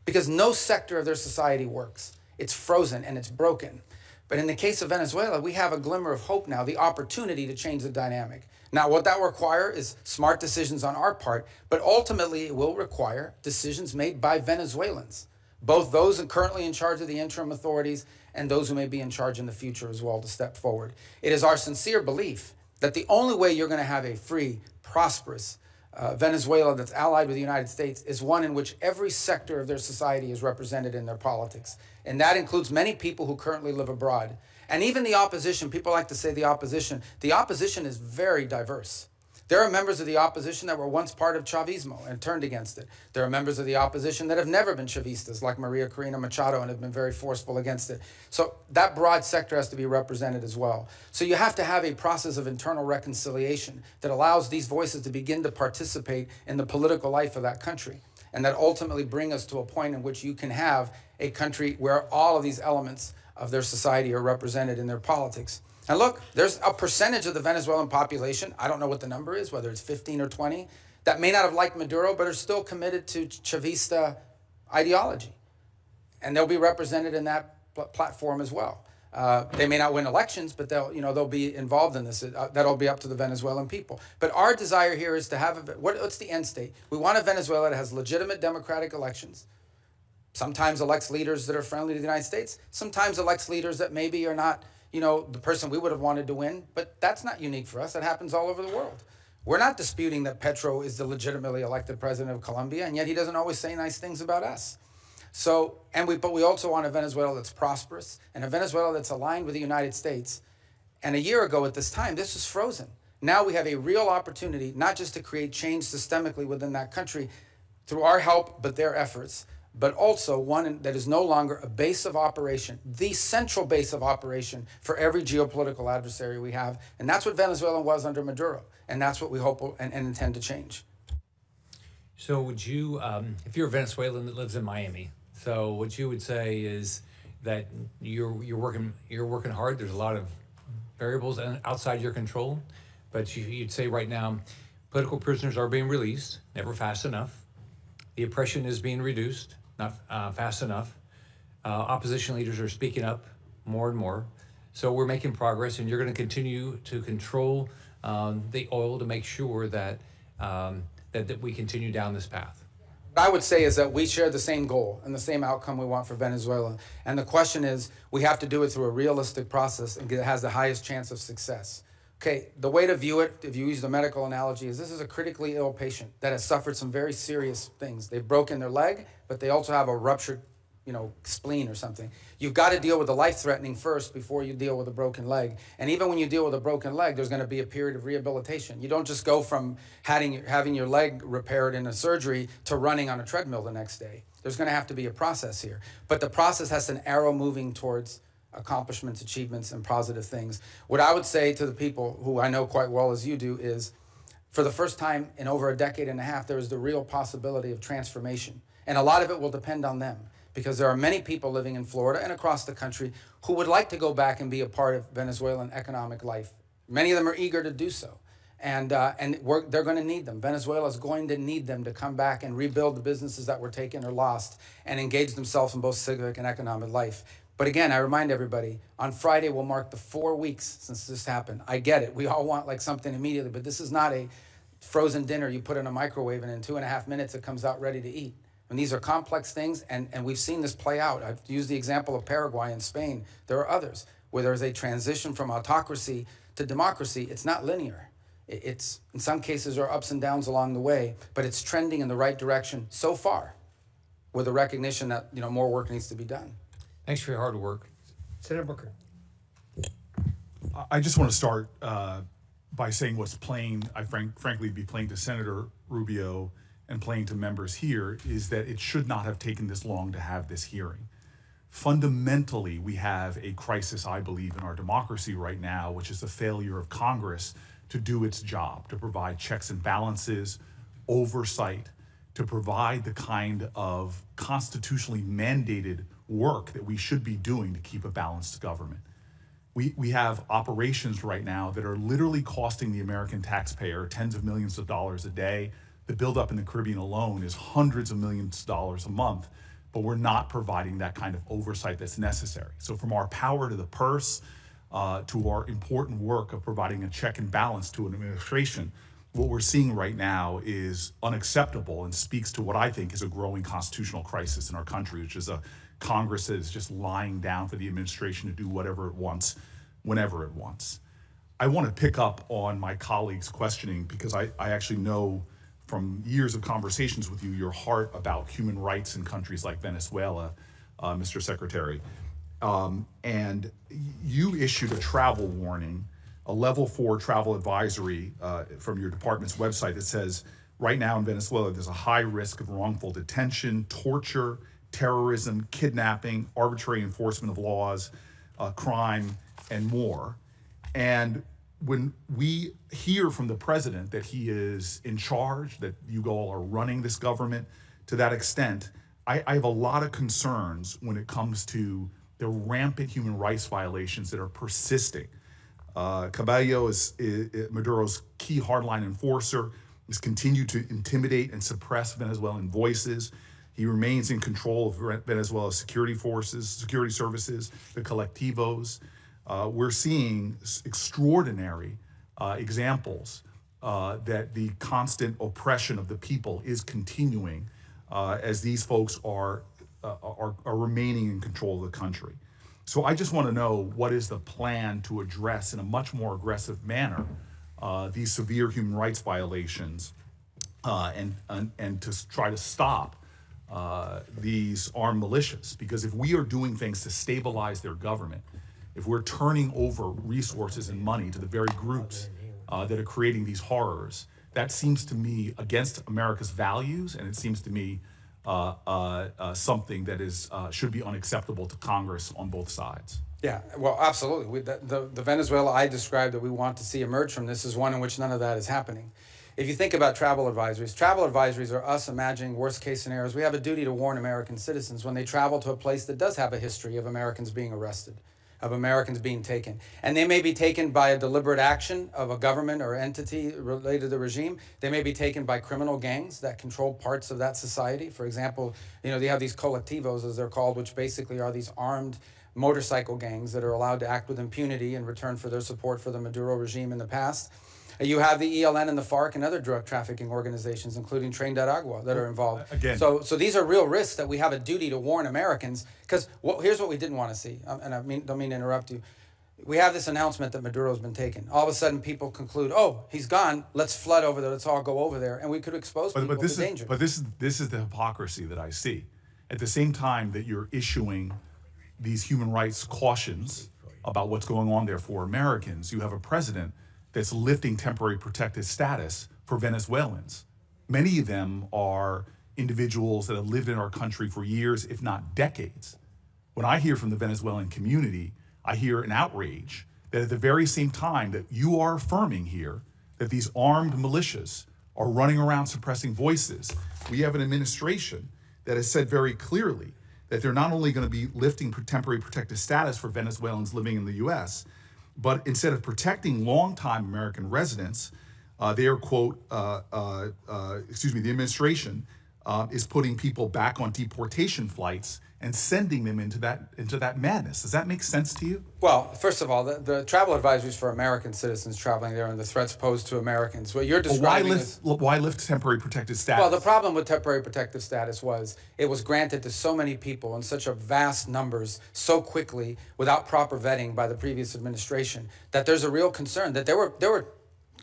S1: Because no sector of their society works. It's frozen and it's broken. But in the case of Venezuela, we have a glimmer of hope now, the opportunity to change the dynamic. Now, what that will require is smart decisions on our part, but ultimately it will require decisions made by Venezuelans, both those currently in charge of the interim authorities and those who may be in charge in the future as well to step forward. It is our sincere belief that the only way you're going to have a free, prosperous Venezuela that's allied with the United States is one in which every sector of their society is represented in their politics. And that includes many people who currently live abroad. And even the opposition, people like to say the opposition is very diverse. There are members of the opposition that were once part of Chavismo and turned against it. There are members of the opposition that have never been Chavistas, like Maria Corina Machado, and have been very forceful against it. So that broad sector has to be represented as well. So you have to have a process of internal reconciliation that allows these voices to begin to participate in the political life of that country, and that ultimately bring us to a point in which you can have a country where all of these elements of their society are represented in their politics. And look, there's a percentage of the Venezuelan population, I don't know what the number is, whether it's 15 or 20, that may not have liked Maduro, but are still committed to Chavista ideology. And they'll be represented in that platform as well. They may not win elections, but they'll be involved in this. That'll be up to the Venezuelan people. But our desire here is to have, what's the end state? We want a Venezuela that has legitimate democratic elections, sometimes elects leaders that are friendly to the United States, sometimes elects leaders that maybe are not the person we would have wanted to win, but that's not unique for us. That happens all over the world. We're not disputing that Petro is the legitimately elected president of Colombia, and yet he doesn't always say nice things about us. So, but we also want a Venezuela that's prosperous and a Venezuela that's aligned with the United States. And a year ago at this time, this was frozen. Now we have a real opportunity, not just to create change systemically within that country through our help, but their efforts, but also one that is no longer a base of operation, the central base of operation for every geopolitical adversary we have. And that's what Venezuela was under Maduro. And that's what we hope and intend to change.
S12: So would you, if you're a Venezuelan that lives in Miami, so what you would say is that you're working hard. There's a lot of variables outside your control, but you'd say right now, political prisoners are being released, never fast enough. The oppression is being reduced, not fast enough. Opposition leaders are speaking up more and more. So we're making progress, and you're going to continue to control the oil to make sure that, that we continue down this path.
S1: What I would say is that we share the same goal and the same outcome we want for Venezuela. And the question is, we have to do it through a realistic process and it has the highest chance of success. Okay, the way to view it, if you use the medical analogy, is this is a critically ill patient that has suffered some very serious things. They've broken their leg, but they also have a ruptured, spleen or something. You've got to deal with the life-threatening first before you deal with a broken leg. And even when you deal with a broken leg, there's going to be a period of rehabilitation. You don't just go from having your leg repaired in a surgery to running on a treadmill the next day. There's going to have to be a process here. But the process has an arrow moving towards accomplishments, achievements, and positive things. What I would say to the people who I know quite well as you do is, for the first time in over a decade and a half, there is the real possibility of transformation. And a lot of it will depend on them, because there are many people living in Florida and across the country who would like to go back and be a part of Venezuelan economic life. Many of them are eager to do so. And they're going to need them. Venezuela is going to need them to come back and rebuild the businesses that were taken or lost and engage themselves in both civic and economic life. But again, I remind everybody, on Friday will mark the 4 weeks since this happened. I get it. We all want something immediately, but this is not a frozen dinner you put in a microwave and in 2.5 minutes it comes out ready to eat. And these are complex things, and we've seen this play out. I've used the example of Paraguay and Spain. There are others where there's a transition from autocracy to democracy. It's not linear. It's, in some cases, there are ups and downs along the way, but it's trending in the right direction so far, with the recognition that more work needs to be done.
S12: Thanks for your hard work.
S2: Senator Booker.
S13: I just want to start by saying what's plain, frankly, be plain to Senator Rubio and plain to members here, is that it should not have taken this long to have this hearing. Fundamentally, we have a crisis, I believe, in our democracy right now, which is the failure of Congress to do its job, to provide checks and balances, oversight, to provide the kind of constitutionally mandated work that we should be doing to keep a balanced government. We have operations right now that are literally costing the American taxpayer tens of millions of dollars a day. The buildup in the Caribbean alone is hundreds of millions of dollars a month, but we're not providing that kind of oversight that's necessary. So from our power to the purse, to our important work of providing a check and balance to an administration, what we're seeing right now is unacceptable and speaks to what I think is a growing constitutional crisis in our country, which is a Congress that is just lying down for the administration to do whatever it wants, whenever it wants. I want to pick up on my colleague's questioning because I actually know from years of conversations with you, your heart about human rights in countries like Venezuela, Mr. Secretary. And you issued a travel warning, a level 4 travel advisory from your department's website that says, right now in Venezuela, there's a high risk of wrongful detention, torture, terrorism, kidnapping, arbitrary enforcement of laws, crime, and more. And when we hear from the president that he is in charge, that you all are running this government to that extent, I have a lot of concerns when it comes to the rampant human rights violations that are persisting. Cabello is Maduro's key hardline enforcer. He's continued to intimidate and suppress Venezuelan voices. He remains in control of Venezuela's security forces, security services, the colectivos. We're seeing extraordinary examples that the constant oppression of the people is continuing as these folks are remaining in control of the country. So I just want to know, what is the plan to address in a much more aggressive manner these severe human rights violations and to try to stop these armed militias? Because if we are doing things to stabilize their government, if we're turning over resources and money to the very groups that are creating these horrors, that seems to me against America's values, and it seems to me something that is should be unacceptable to Congress on both sides.
S1: Yeah, well, absolutely. The Venezuela I described that we want to see emerge from this is one in which none of that is happening. If you think about travel advisories are us imagining worst case scenarios. We have a duty to warn American citizens when they travel to a place that does have a history of Americans being arrested, of Americans being taken. And they may be taken by a deliberate action of a government or entity related to the regime. They may be taken by criminal gangs that control parts of that society. For example, you have these colectivos, as they're called, which basically are these armed motorcycle gangs that are allowed to act with impunity in return for their support for the Maduro regime in the past. You have the ELN and the FARC and other drug trafficking organizations, including Tren de Aragua, that are involved.
S13: Again.
S1: So these are real risks that we have a duty to warn Americans. Because here's what we didn't want to see, and don't mean to interrupt you. We have this announcement that Maduro's been taken. All of a sudden, people conclude, oh, he's gone. Let's flood over there. Let's all go over there, and we could expose people to danger.
S13: But this is the hypocrisy that I see. At the same time that you're issuing these human rights cautions about what's going on there for Americans, you have a president that's lifting temporary protected status for Venezuelans. Many of them are individuals that have lived in our country for years, if not decades. When I hear from the Venezuelan community, I hear an outrage that at the very same time that you are affirming here that these armed militias are running around suppressing voices, we have an administration that has said very clearly that they're not only going to be lifting temporary protected status for Venezuelans living in the US, but instead of protecting longtime American residents, they are, quote, the administration is putting people back on deportation flights and sending them into that madness. Does that make sense to you?
S1: Well, first of all, the travel advisories for American citizens traveling there and the threats posed to Americans. What you're describing
S13: why lift temporary protected status?
S1: Well, the problem with temporary protective status was it was granted to so many people in such a vast numbers so quickly without proper vetting by the previous administration that there's a real concern that there were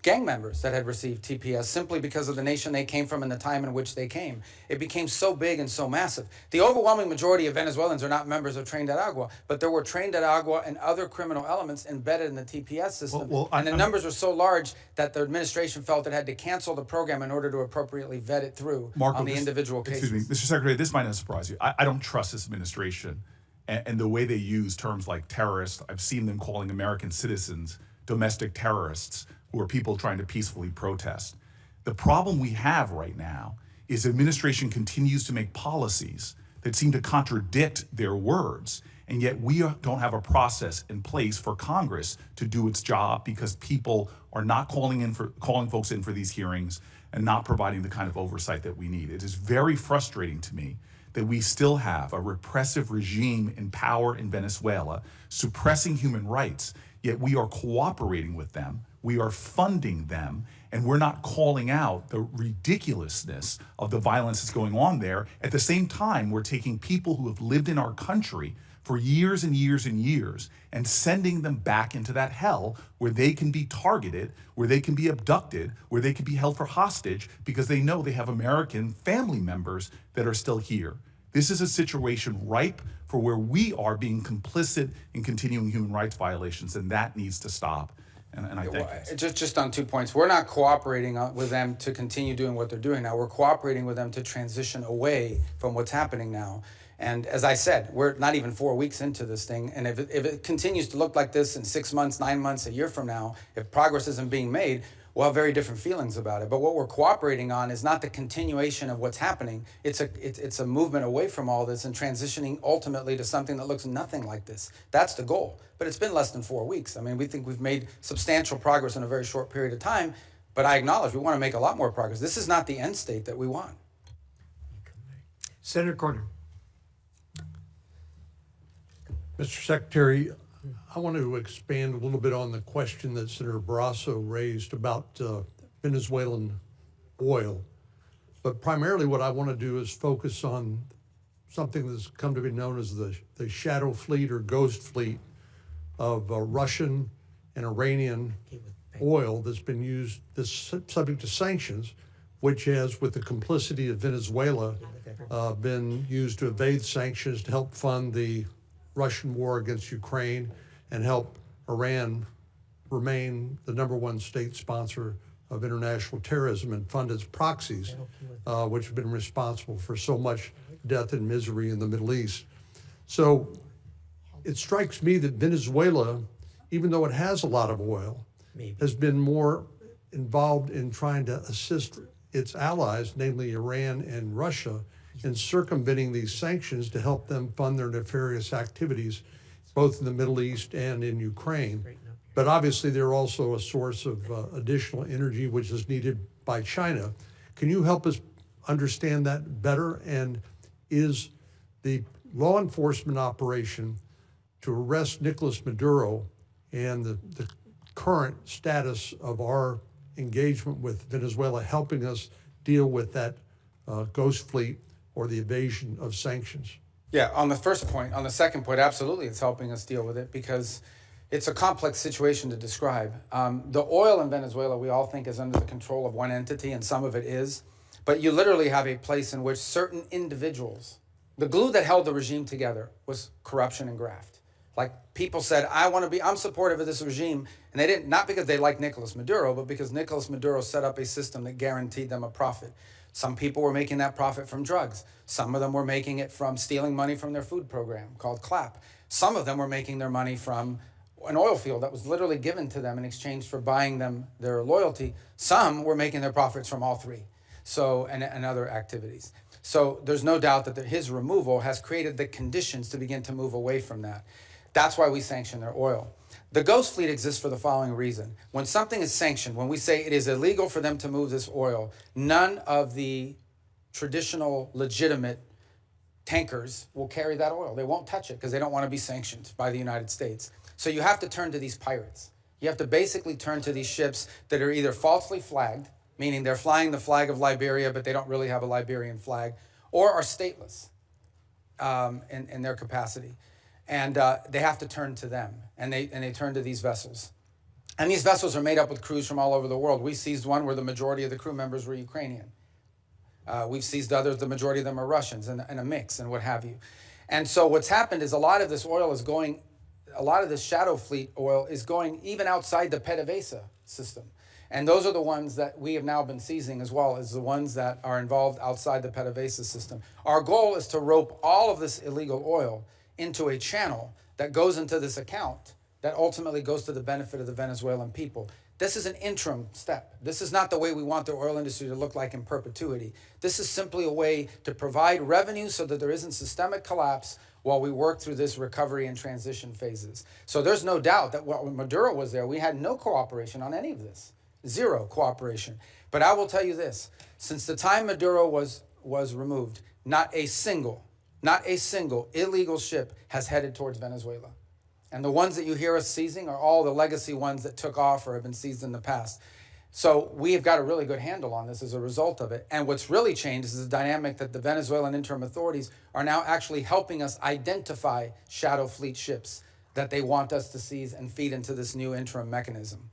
S1: gang members that had received TPS simply because of the nation they came from and the time in which they came. It became so big and so massive. The overwhelming majority of Venezuelans are not members of Trained at Agua, but there were Trained at Agua and other criminal elements embedded in the TPS system. And the numbers were so large that the administration felt it had to cancel the program in order to appropriately vet it through on the individual cases.
S13: Excuse me, Mr. Secretary, this might not surprise you. I don't trust this administration and the way they use terms like terrorist. I've seen them calling American citizens domestic terrorists, who are people trying to peacefully protest. The problem we have right now is the administration continues to make policies that seem to contradict their words, and yet we don't have a process in place for Congress to do its job because people are not calling folks in for these hearings and not providing the kind of oversight that we need. It is very frustrating to me that we still have a repressive regime in power in Venezuela, suppressing human rights, yet we are cooperating with them, we are funding them, and we're not calling out the ridiculousness of the violence that's going on there. At the same time, we're taking people who have lived in our country for years and years and years and sending them back into that hell where they can be targeted, where they can be abducted, where they can be held for hostage because they know they have American family members that are still here. This is a situation ripe for where we are being complicit in continuing human rights violations, and that needs to stop. And I think
S1: just on 2 points, we're not cooperating with them to continue doing what they're doing now. We're cooperating with them to transition away from what's happening now. And as I said, we're not even 4 weeks into this thing. And if it continues to look like this in 6 months, 9 months, a year from now, if progress isn't being made, we'll have very different feelings about it. But what we're cooperating on is not the continuation of what's happening. It's a movement away from all this and transitioning ultimately to something that looks nothing like this. That's the goal. But it's been less than 4 weeks. I mean, we think we've made substantial progress in a very short period of time. But I acknowledge we want to make a lot more progress. This is not the end state that we want.
S2: Senator Corder.
S14: Mr. Secretary, I want to expand a little bit on the question that Senator Barrasso raised about Venezuelan oil. But primarily what I want to do is focus on something that's come to be known as the shadow fleet or ghost fleet of Russian and Iranian oil that's been used, that's subject to sanctions, which has, with the complicity of Venezuela, been used to evade sanctions to help fund the Russian war against Ukraine and help Iran remain the #1 state sponsor of international terrorism and fund its proxies, which have been responsible for so much death and misery in the Middle East. So it strikes me that Venezuela, even though it has a lot of oil, has been more involved in trying to assist its allies, namely Iran and Russia, in circumventing these sanctions to help them fund their nefarious activities, both in the Middle East and in Ukraine. But obviously they're also a source of additional energy which is needed by China. Can you help us understand that better? And is the law enforcement operation to arrest Nicolas Maduro and the current status of our engagement with Venezuela helping us deal with that ghost fleet or the evasion of sanctions?
S1: Yeah, on the first point, on the second point, absolutely it's helping us deal with it because it's a complex situation to describe. The oil in Venezuela we all think is under the control of one entity, and some of it is, but you literally have a place in which certain individuals, the glue that held the regime together was corruption and graft. Like people said, I'm supportive of this regime, and they didn't, not because they like Nicolas Maduro, but because Nicolas Maduro set up a system that guaranteed them a profit. Some people were making that profit from drugs. Some of them were making it from stealing money from their food program called CLAP. Some of them were making their money from an oil field that was literally given to them in exchange for buying them their loyalty. Some were making their profits from all three, so and other activities. So there's no doubt that his removal has created the conditions to begin to move away from that. That's why we sanction their oil. The ghost fleet exists for the following reason. When something is sanctioned, when we say it is illegal for them to move this oil, none of the traditional legitimate tankers will carry that oil. They won't touch it because they don't want to be sanctioned by the United States. So you have to turn to these pirates. You have to basically turn to these ships that are either falsely flagged, meaning they're flying the flag of Liberia, but they don't really have a Liberian flag, or are stateless in their capacity. And they have to turn to them, and they turn to these vessels. And these vessels are made up with crews from all over the world. We seized one where the majority of the crew members were Ukrainian. We've seized others, the majority of them are Russians, and a mix and what have you. And so what's happened is a lot of this oil is going, a lot of this shadow fleet oil is going even outside the PDVSA system. And those are the ones that we have now been seizing, as well as the ones that are involved outside the PDVSA system. Our goal is to rope all of this illegal oil into a channel that goes into this account that ultimately goes to the benefit of the Venezuelan people. This is an interim step. This is not the way we want the oil industry to look like in perpetuity. This is simply a way to provide revenue so that there isn't systemic collapse while we work through this recovery and transition phases. So there's no doubt that when Maduro was there, we had no cooperation on any of this. Zero cooperation. But I will tell you this, since the time Maduro was removed, not a single illegal ship has headed towards Venezuela. And the ones that you hear us seizing are all the legacy ones that took off or have been seized in the past. So we have got a really good handle on this as a result of it. And what's really changed is the dynamic that the Venezuelan interim authorities are now actually helping us identify shadow fleet ships that they want us to seize and feed into this new interim mechanism.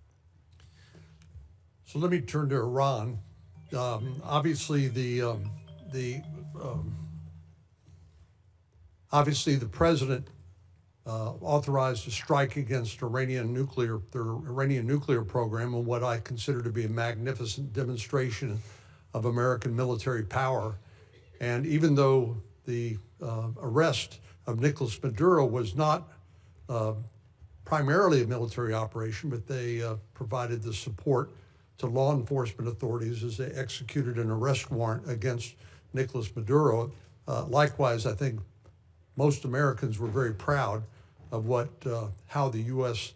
S14: So let me turn to Iran. Obviously, the president authorized a strike against their Iranian nuclear program, and what I consider to be a magnificent demonstration of American military power. And even though the arrest of Nicolas Maduro was not primarily a military operation, but they provided the support to law enforcement authorities as they executed an arrest warrant against Nicolas Maduro. Likewise, I think most Americans were very proud of how the U.S.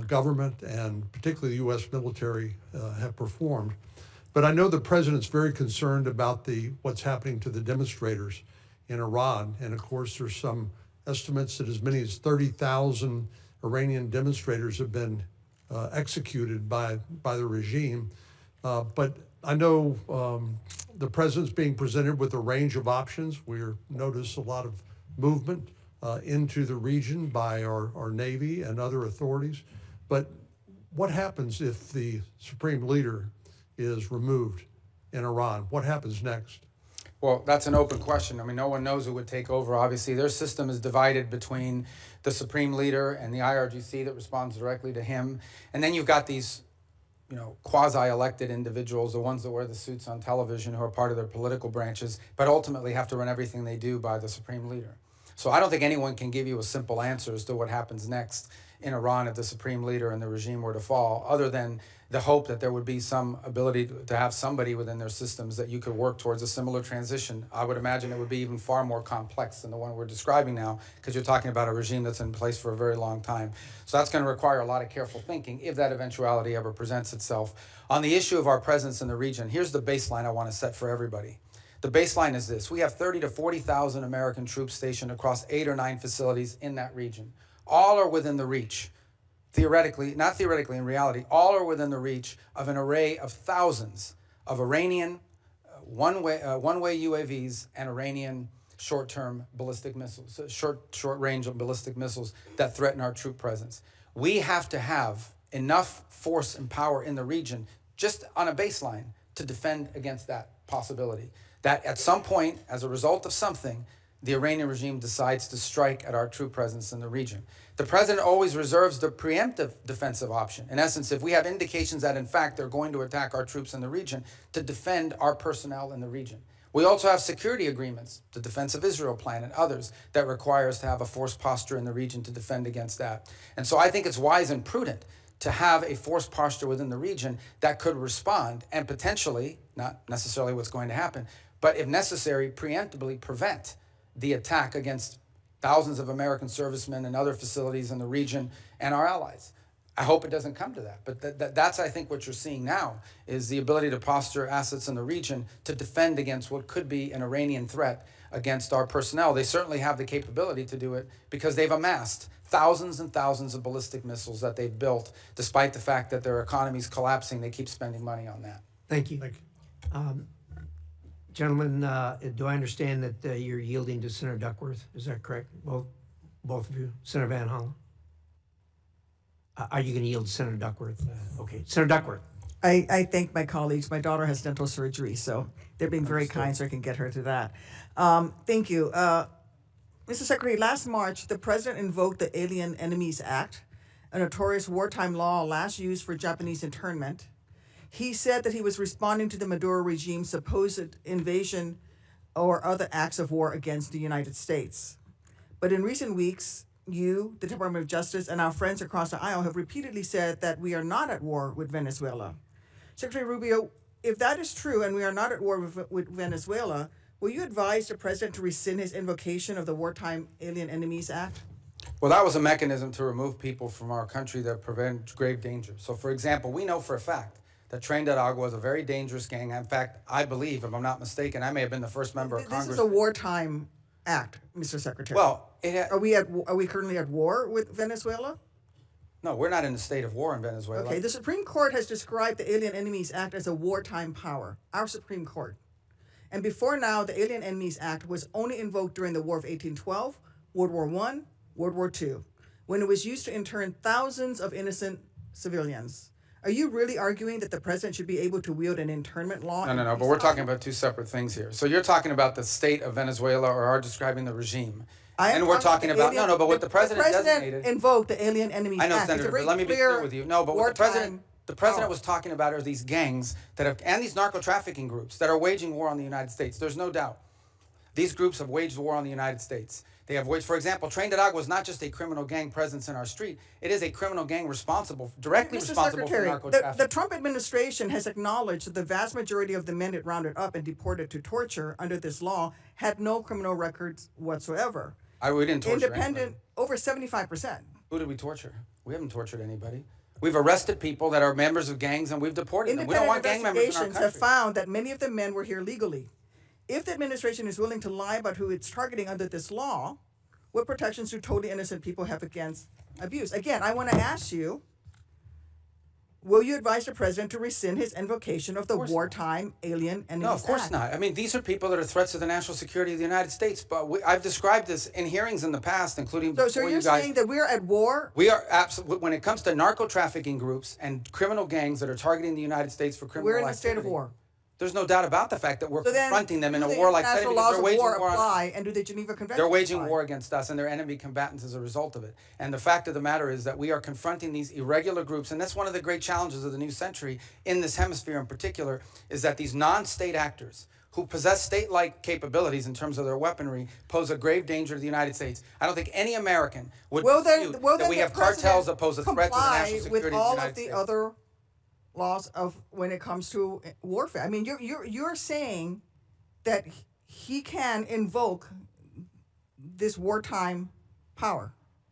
S14: Government and particularly the U.S. military have performed. But I know the president's very concerned about what's happening to the demonstrators in Iran. And of course, there's some estimates that as many as 30,000 Iranian demonstrators have been executed by the regime. But I know the president's being presented with a range of options. We notice a lot of movement into the region by our Navy and other authorities. But what happens if the supreme leader is removed in Iran? What happens next?
S1: Well, that's an open question. I mean, no one knows who would take over. Obviously, their system is divided between the supreme leader and the IRGC that responds directly to him. And then you've got these, quasi-elected individuals, the ones that wear the suits on television who are part of their political branches, but ultimately have to run everything they do by the supreme leader. So I don't think anyone can give you a simple answer as to what happens next in Iran if the supreme leader and the regime were to fall, other than the hope that there would be some ability to have somebody within their systems that you could work towards a similar transition. I would imagine it would be even far more complex than the one we're describing now, because you're talking about a regime that's in place for a very long time. So that's going to require a lot of careful thinking if that eventuality ever presents itself. On the issue of our presence in the region, here's the baseline I want to set for everybody. The baseline is this. We have 30 to 40,000 American troops stationed across 8 or 9 facilities in that region. All are within the reach. Theoretically, not theoretically, in reality, all are within the reach of an array of thousands of Iranian one-way UAVs and Iranian short-term ballistic missiles, short-range ballistic missiles that threaten our troop presence. We have to have enough force and power in the region, just on a baseline, to defend against that possibility. That at some point, as a result of something, the Iranian regime decides to strike at our troop presence in the region. The president always reserves the preemptive defensive option. In essence, if we have indications that, in fact, they're going to attack our troops in the region, to defend our personnel in the region. We also have security agreements, the Defense of Israel Plan and others, that require us to have a force posture in the region to defend against that. And so I think it's wise and prudent to have a force posture within the region that could respond and potentially, not necessarily what's going to happen, but if necessary, preemptively prevent the attack against thousands of American servicemen and other facilities in the region and our allies. I hope it doesn't come to that, but that's, I think, what you're seeing now is the ability to posture assets in the region to defend against what could be an Iranian threat against our personnel. They certainly have the capability to do it because they've amassed thousands and thousands of ballistic missiles that they've built. Despite the fact that their economy's collapsing, they keep spending money on that.
S2: Thank you. Thank you. Gentlemen, do I understand that you're yielding to Senator Duckworth? Is that correct? Both of you? Senator Van Hollen? Are you going to yield to Senator Duckworth? Okay, Senator Duckworth.
S15: I thank my colleagues. My daughter has dental surgery, so they're being very kind so I can get her to that. Thank you. Mr. Secretary, last March, the President invoked the Alien Enemies Act, a notorious wartime law last used for Japanese internment. He said that he was responding to the Maduro regime's supposed invasion or other acts of war against the United States. But in recent weeks, you, the Department of Justice, and our friends across the aisle have repeatedly said that we are not at war with Venezuela. Secretary Rubio, if that is true and we are not at war with Venezuela, will you advise the President to rescind his invocation of the Wartime Alien Enemies Act?
S1: Well, that was a mechanism to remove people from our country that prevent grave danger. So, for example, we know for a fact that Tren de Aragua is a very dangerous gang. In fact, I believe, if I'm not mistaken, I may have been the first member of Congress.
S15: This is a wartime act, Mr. Secretary.
S1: Well,
S15: are we currently at war with Venezuela?
S1: No, we're not in a state of war in Venezuela.
S15: Okay, the Supreme Court has described the Alien Enemies Act as a wartime power, our Supreme Court. And before now, the Alien Enemies Act was only invoked during the War of 1812, World War I, World War II, when it was used to intern thousands of innocent civilians. Are you really arguing that the President should be able to wield an internment law?
S1: No, but we're talking about two separate things here. So you're talking about the state of Venezuela, or are describing the regime. And we're talking about, but what the President designated.
S15: Invoked the Alien Enemies Act.
S1: I know, Senator, but let me be clear with you. No, but what the President was talking about are these gangs that have, and these narco-trafficking groups that are waging war on the United States. There's no doubt. These groups have waged war on the United States. They have waged, for example, Tren de Aragua is not just a criminal gang presence in our street. It is a criminal gang directly responsible for narco-trafficking.
S15: The Trump administration has acknowledged that the vast majority of the men it rounded up and deported to torture under this law had no criminal records whatsoever.
S1: We didn't torture
S15: Independent, over 75%.
S1: Who did we torture? We haven't tortured anybody. We've arrested people that are members of gangs and we've deported them. We don't want gang members in our country.
S15: Have found that many of the men were here legally. If the administration is willing to lie about who it's targeting under this law, what protections do totally innocent people have against abuse? Again, I want to ask you, will you advise the President to rescind his invocation of the Wartime Alien Enemies Act?
S1: No, of course not. I mean, these are people that are threats to the national security of the United States. But I've described this in hearings in the past, including before you guys.
S15: So you're saying that we're at war?
S1: We are absolutely. When it comes to narco-trafficking groups and criminal gangs that are targeting the United States for criminal activity,
S15: we're in a state of war.
S1: There's no doubt about the fact that we're confronting them in a warlike setting because they're waging war
S15: apply and do the Geneva Convention
S1: They're waging war against us and they're enemy combatants as a result of it. And the fact of the matter is that we are confronting these irregular groups, and that's one of the great challenges of the new century in this hemisphere in particular, is that these non-state actors who possess state-like capabilities in terms of their weaponry pose a grave danger to the United States. I don't think any American would dispute that we have cartels that pose a threat to the national security of the United States.
S15: With all of the other laws of when it comes to warfare. I mean, you're saying that he can invoke this wartime power.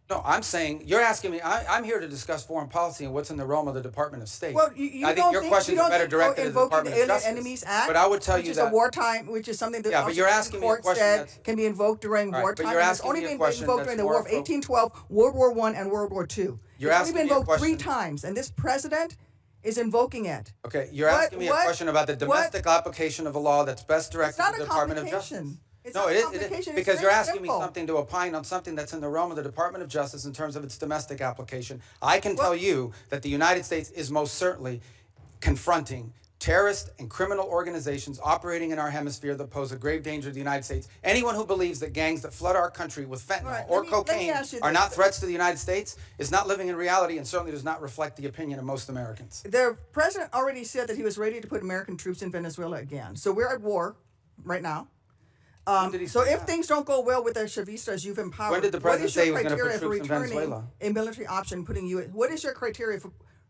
S1: No, I'm saying, you're asking me, I'm here to discuss foreign policy and what's in the realm of the Department of State.
S15: Well,
S1: I think your questions are better directed to the Department of Justice.
S15: Enemies Act,
S1: but I would tell you that.
S15: Which is a wartime, which is something that
S1: but you're asking me a question that
S15: can be invoked during wartime.
S1: But you're asking
S15: only
S1: me a
S15: been
S1: question
S15: invoked during the War of 1812, World War I, and World War II.
S1: You're asking me a question.
S15: It's only been invoked 3 times, and this President is invoking it.
S1: Okay, you're asking me a question about the domestic application of a law that's best directed to the Department of Justice. No, it is because you're asking me something to opine on something that's in the realm of the Department of Justice in terms of its domestic application. I can tell you that the United States is most certainly confronting terrorist and criminal organizations operating in our hemisphere that pose a grave danger to the United States. Anyone who believes that gangs that flood our country with fentanyl or cocaine are not threats to the United States is not living in reality and certainly does not reflect the opinion of most Americans.
S15: The President already said that he was ready to put American troops in Venezuela again. So we're at war right now. So if things don't go well with the Chavistas you've empowered,
S1: when did the President say he was going to put troops in Venezuela?
S15: A military option, what is your criteria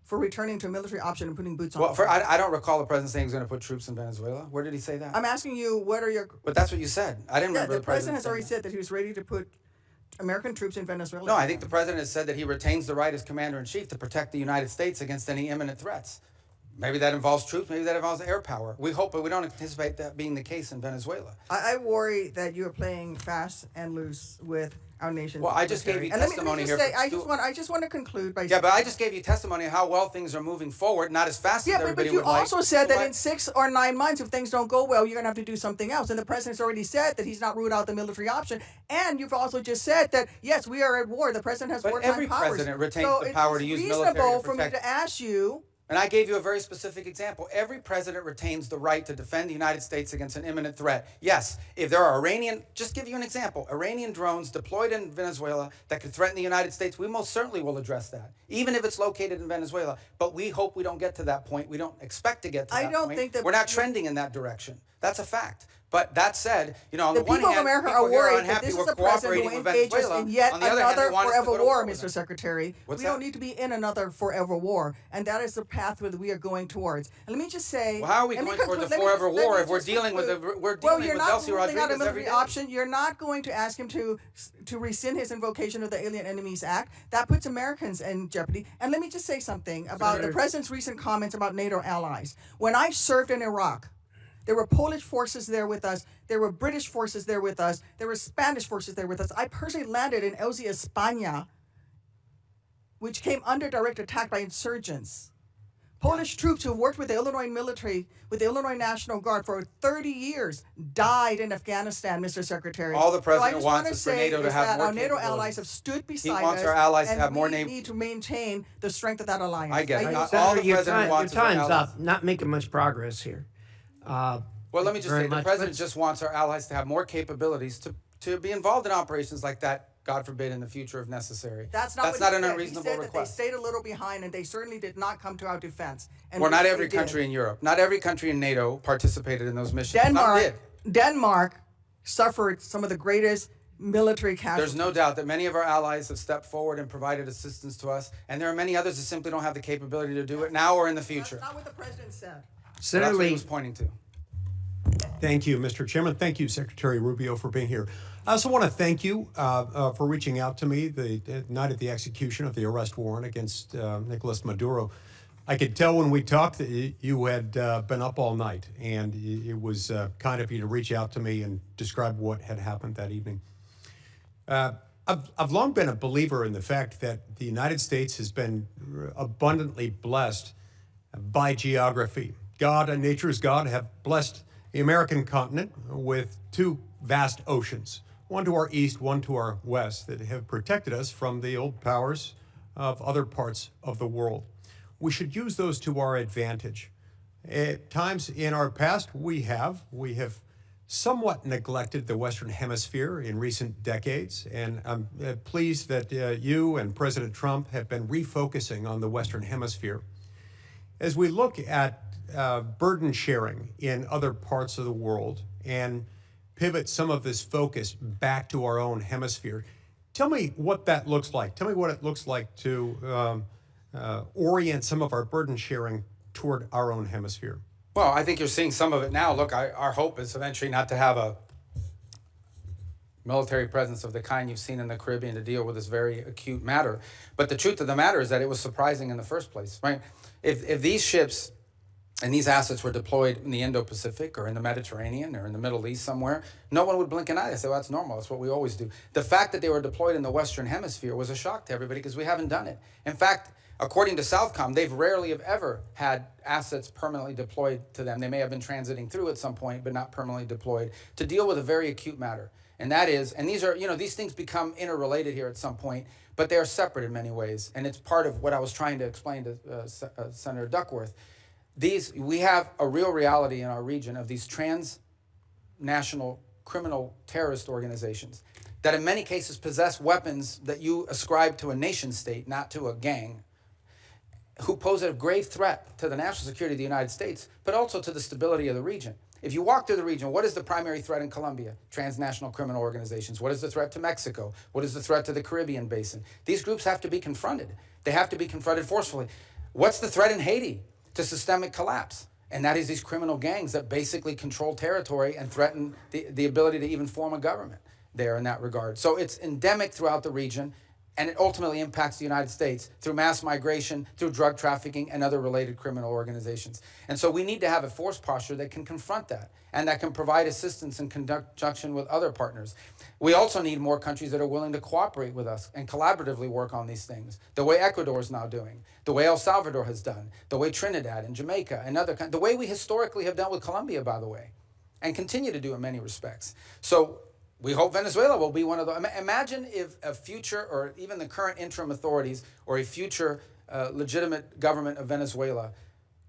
S15: for returning to a military option and putting boots on?
S1: Well, I don't recall the President saying he was going to put troops in Venezuela. Where did he say that?
S15: I'm asking you, what are your...
S1: But that's what you said. I didn't remember the
S15: President has already said that he was ready to put American troops in Venezuela.
S1: No, I think the President has said that he retains the right as Commander-in-Chief to protect the United States against any imminent threats. Maybe that involves troops, maybe that involves air power. We hope, but we don't anticipate that being the case in Venezuela.
S15: I worry that you're playing fast and loose with our nation's
S1: Well, I just gave you testimony here.
S15: I just want to conclude by
S1: Yeah, but I just gave you testimony of how well things are moving forward, not as fast as everybody would like.
S15: But you also said that in 6 or 9 months, if things don't go well, you're going to have to do something else. And the president's already said that he's not ruled out the military option. And you've also just said that, yes, we are at war. The president has wartime powers.
S1: Every president retains the power to use military to protect.
S15: So it's reasonable for me to ask you.
S1: And I gave you a very specific example. Every president retains the right to defend the United States against an imminent threat. Yes, if there are just give you an example, Iranian drones deployed in Venezuela that could threaten the United States, we most certainly will address that, even if it's located in Venezuela. But we hope we don't get to that point. We don't expect to get to that point. I don't think that we're not trending in that direction. That's a fact. But that said, on the one hand,
S15: people of America are worried that this is a president who engages in yet another forever war, Mr. Secretary. We don't need to be in another forever war, and that is the path that we are going towards. And let me just say,
S1: well, how are we going towards a forever war if we're dealing with Delcy Rodriguez every day?
S15: Option. You're not going to ask him to rescind his invocation of the Alien Enemies Act. That puts Americans in jeopardy. And let me just say something about the president's recent comments about NATO allies. When I served in Iraq, there were Polish forces there with us. There were British forces there with us. There were Spanish forces there with us. I personally landed in Elzi, España, which came under direct attack by insurgents. Polish troops who worked with the Illinois military, with the Illinois National Guard for 30 years, died in Afghanistan, Mr. Secretary.
S1: All the president wants is for NATO to have more
S15: our NATO allies have stood beside us.
S1: He wants our allies to have more
S15: we need to maintain the strength of that alliance.
S1: I get it.
S2: All the president wants your time's up. Not making much progress here.
S1: Well, let me just say, the president just wants our allies to have more capabilities to be involved in operations like that, God forbid, in the future if necessary.
S15: That's not
S1: an unreasonable request.
S15: That they stayed a little behind, and they certainly did not come to our defense. And
S1: well, not every country in Europe, not every country in NATO participated in those missions.
S15: Denmark suffered some of the greatest military casualties.
S1: There's no doubt that many of our allies have stepped forward and provided assistance to us, and there are many others that simply don't have the capability to do it now or in the future.
S15: That's not what the president said.
S1: That's what he was pointing to.
S16: Thank you, Mr. Chairman. Thank you, Secretary Rubio, for being here. I also want to thank you for reaching out to me the night of the execution of the arrest warrant against Nicolas Maduro. I could tell when we talked that you had been up all night, and it was kind of you to reach out to me and describe what had happened that evening. I've long been a believer in the fact that the United States has been abundantly blessed by geography. God and nature's God have blessed the American continent with two vast oceans, one to our east, one to our west, that have protected us from the old powers of other parts of the world. We should use those to our advantage. At times in our past, we have somewhat neglected the Western Hemisphere in recent decades, and I'm pleased that you and President Trump have been refocusing on the Western Hemisphere. As we look at burden sharing in other parts of the world and pivot some of this focus back to our own hemisphere, tell me what that looks like. Tell me what it looks like to orient some of our burden sharing toward our own hemisphere.
S1: Well, I think you're seeing some of it now. Look, our hope is eventually not to have a military presence of the kind you've seen in the Caribbean to deal with this very acute matter. But the truth of the matter is that it was surprising in the first place, right? If these ships and these assets were deployed in the Indo-Pacific or in the Mediterranean or in the Middle East somewhere, no one would blink an eye. They say, well, that's normal. That's what we always do. The fact that they were deployed in the Western Hemisphere was a shock to everybody because we haven't done it. In fact, according to Southcom, they've rarely have ever had assets permanently deployed to them. They may have been transiting through at some point, but not permanently deployed to deal with a very acute matter. And that is, and these are, these things become interrelated here at some point, but they are separate in many ways. And it's part of what I was trying to explain to Senator Duckworth. We have a real reality in our region of these transnational criminal terrorist organizations that in many cases possess weapons that you ascribe to a nation state, not to a gang, who pose a grave threat to the national security of the United States, but also to the stability of the region. If you walk through the region, what is the primary threat in Colombia? Transnational criminal organizations. What is the threat to Mexico? What is the threat to the Caribbean basin? These groups have to be confronted. They have to be confronted forcefully. What's the threat in Haiti? To systemic collapse. And that is these criminal gangs that basically control territory and threaten the ability to even form a government there in that regard. So it's endemic throughout the region. and it ultimately impacts the United States through mass migration, through drug trafficking, and other related criminal organizations. And so we need to have a force posture that can confront that and that can provide assistance in conjunction with other partners. We also need more countries that are willing to cooperate with us and collaboratively work on these things, the way Ecuador is now doing, the way El Salvador has done, the way Trinidad and Jamaica and other countries, the way we historically have done with Colombia, by the way, and continue to do in many respects. So we hope Venezuela will be one of those. Imagine if a future, or even the current interim authorities, or a future legitimate government of Venezuela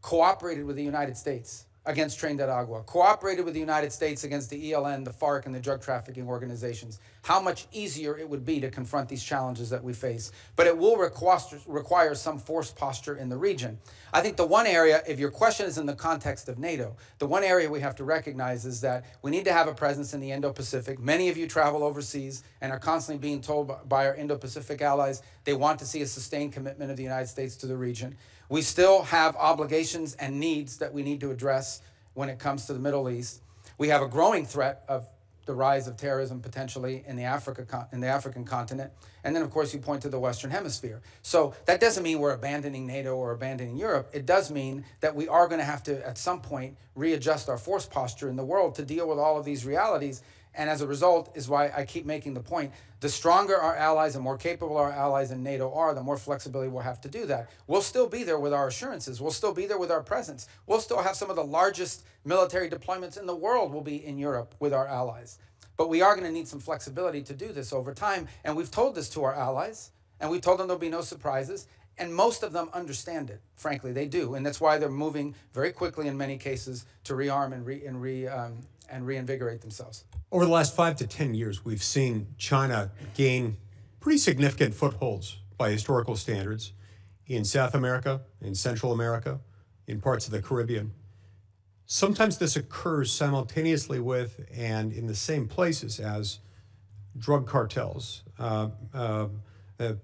S1: cooperated with the United States against Tren de Agua, cooperated with the United States against the ELN, the FARC, and the drug trafficking organizations. How much easier it would be to confront these challenges that we face. But it will require some force posture in the region. I think the one area, if your question is in the context of NATO, the one area we have to recognize is that we need to have a presence in the Indo-Pacific. Many of you travel overseas and are constantly being told by our Indo-Pacific allies they want to see a sustained commitment of the United States to the region. We still have obligations and needs that we need to address when it comes to the Middle East. We have a growing threat of the rise of terrorism potentially in the African continent. And then, of course, you point to the Western Hemisphere. So that doesn't mean we're abandoning NATO or abandoning Europe. It does mean that we are going to have to, at some point, readjust our force posture in the world to deal with all of these realities. And as a result is why I keep making the point, the stronger our allies and more capable our allies in NATO are, the more flexibility we'll have to do that. We'll still be there with our assurances. We'll still be there with our presence. We'll still have some of the largest military deployments in the world will be in Europe with our allies. But we are going to need some flexibility to do this over time. And we've told this to our allies, and we've told them there'll be no surprises. And most of them understand it. Frankly, they do. And that's why they're moving very quickly in many cases to rearm and reinvigorate themselves.
S16: Over the last 5 to 10 years, we've seen China gain pretty significant footholds by historical standards in South America, in Central America, in parts of the Caribbean. Sometimes this occurs simultaneously with and in the same places as drug cartels,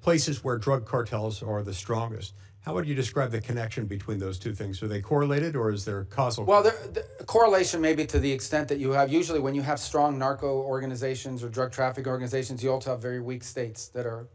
S16: places where drug cartels are the strongest. How would you describe the connection between those two things? Are they correlated, or is there causal?
S1: Well, the correlation may be to the extent that you have, usually when you have strong narco organizations or drug trafficking organizations, you also have very weak states that are,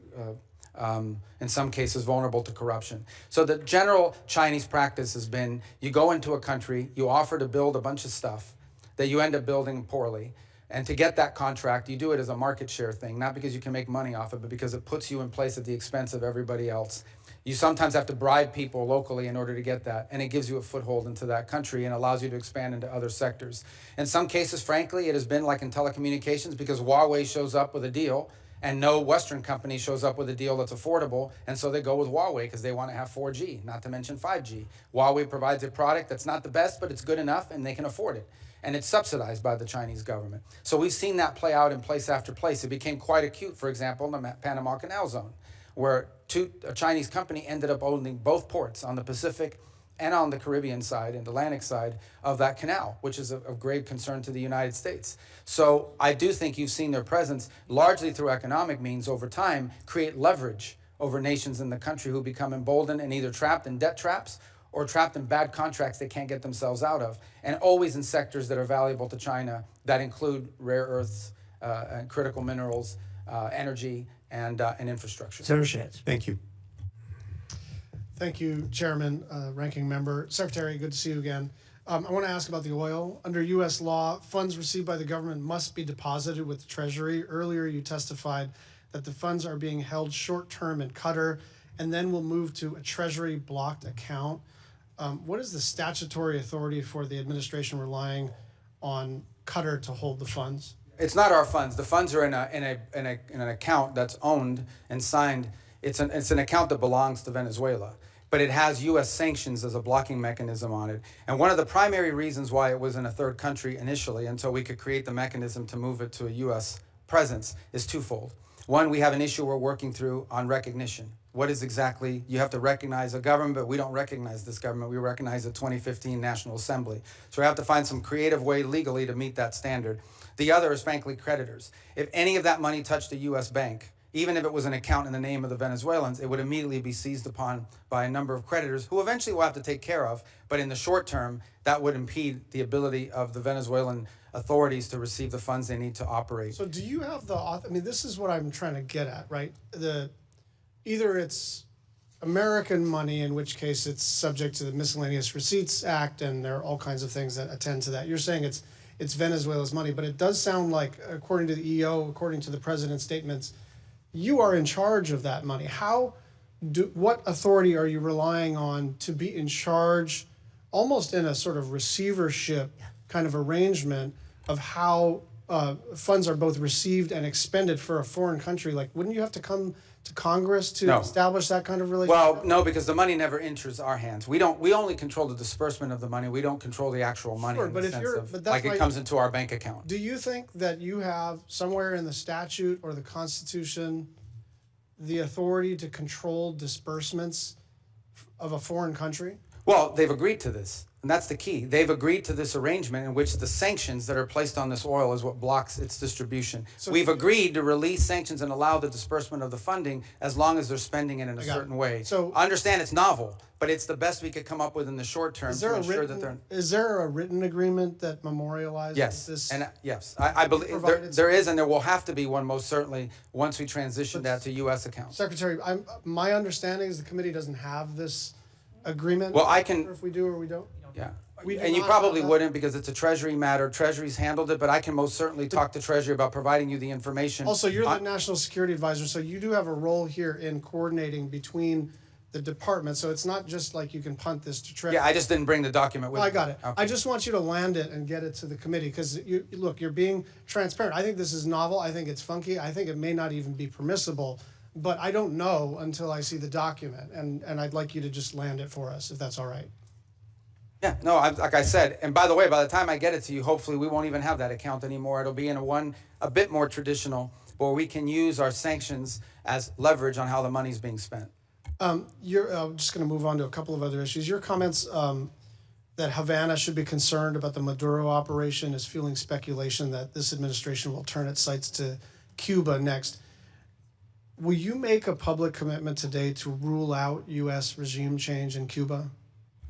S1: in some cases, vulnerable to corruption. So the general Chinese practice has been, you go into a country, you offer to build a bunch of stuff that you end up building poorly. And to get that contract, you do it as a market share thing, not because you can make money off it, but because it puts you in place at the expense of everybody else. You sometimes have to bribe people locally in order to get that, and it gives you a foothold into that country and allows you to expand into other sectors. In some cases, frankly, it has been like in telecommunications, because Huawei shows up with a deal and no Western company shows up with a deal that's affordable, and so they go with Huawei because they want to have 4G, not to mention 5G. Huawei provides a product that's not the best, but it's good enough and they can afford it. And it's subsidized by the Chinese government. So we've seen that play out in place after place. It became quite acute, for example, in the Panama Canal Zone, where a Chinese company ended up owning both ports on the Pacific and on the Caribbean side and Atlantic side of that canal, which is of grave concern to the United States. So I do think you've seen their presence, largely through economic means over time, create leverage over nations in the country who become emboldened and either trapped in debt traps or trapped in bad contracts they can't get themselves out of, and always in sectors that are valuable to China that include rare earths, and critical minerals, energy, and infrastructure.
S2: Senator Schatz.
S16: Thank you.
S17: Thank you, Chairman, Ranking Member. Secretary, good to see you again. I want to ask about the oil. Under U.S. law, funds received by the government must be deposited with the Treasury. Earlier, you testified that the funds are being held short-term in Qatar and then will move to a Treasury-blocked account. What is the statutory authority for the administration relying on Qatar to hold the funds?
S1: It's not our funds. The funds are in an account that's owned and signed. It's an account that belongs to Venezuela, but it has U.S. sanctions as a blocking mechanism on it. And one of the primary reasons why it was in a third country initially, until we could create the mechanism to move it to a U.S. presence, is twofold. One, we have an issue we're working through on recognition. What is exactly, you have to recognize a government, but we don't recognize this government. We recognize the 2015 National Assembly. So we have to find some creative way legally to meet that standard. The other is, frankly, creditors. If any of that money touched a U.S. bank, even if it was an account in the name of the Venezuelans, it would immediately be seized upon by a number of creditors who eventually will have to take care of. But in the short term, that would impede the ability of the Venezuelan authorities to receive the funds they need to operate.
S17: So do you have the, I mean, this is what I'm trying to get at, right? either it's American money, in which case it's subject to the Miscellaneous Receipts Act, and there are all kinds of things that attend to that. You're saying it's Venezuela's money, but it does sound like, according to the EO, according to the president's statements, you are in charge of that money. What authority are you relying on to be in charge, almost in a sort of receivership kind of arrangement of how funds are both received and expended for a foreign country? Like, wouldn't you have to come to Congress to establish that kind of relationship?
S1: Well, no, because the money never enters our hands. We only control the disbursement of the money. We don't control the actual money in the sense of, like, it comes into our bank account.
S17: Do you think that you have somewhere in the statute or the Constitution the authority to control disbursements of a foreign country?
S1: Well, they've agreed to this, and that's the key. They've agreed to this arrangement in which the sanctions that are placed on this oil is what blocks its distribution. So we've agreed to release sanctions and allow the disbursement of the funding as long as they're spending it in a certain way. So I understand it's novel, but it's the best we could come up with in the short term to ensure that they're...
S17: Is there a written agreement that memorializes this?
S1: Yes, I believe there is, and there will have to be one most certainly once we transition that to U.S. accounts.
S17: Secretary, my understanding is the committee doesn't have this agreement.
S1: Well, I can...
S17: If we do or we don't?
S1: Yeah. And you probably wouldn't because it's a Treasury matter. Treasury's handled it, but I can most certainly talk to Treasury about providing you the information.
S17: Also, you're the National Security Advisor, so you do have a role here in coordinating between the department. So it's not just like you can punt this to Treasury.
S1: Yeah, I just didn't bring the document with me.
S17: I got it.
S1: Okay.
S17: I just want you to land it and get it to the committee because, look, you're being transparent. I think this is novel. I think it's funky. I think it may not even be permissible. But I don't know until I see the document, and I'd like you to just land it for us, if that's all right.
S1: Yeah, no, like I said, and by the way, by the time I get it to you, hopefully we won't even have that account anymore. It'll be in a bit more traditional, where we can use our sanctions as leverage on how the money's being spent. I'm
S17: just going to move on to a couple of other issues. Your comments that Havana should be concerned about the Maduro operation is fueling speculation that this administration will turn its sights to Cuba next. Will you make a public commitment today to rule out U.S. regime change in Cuba?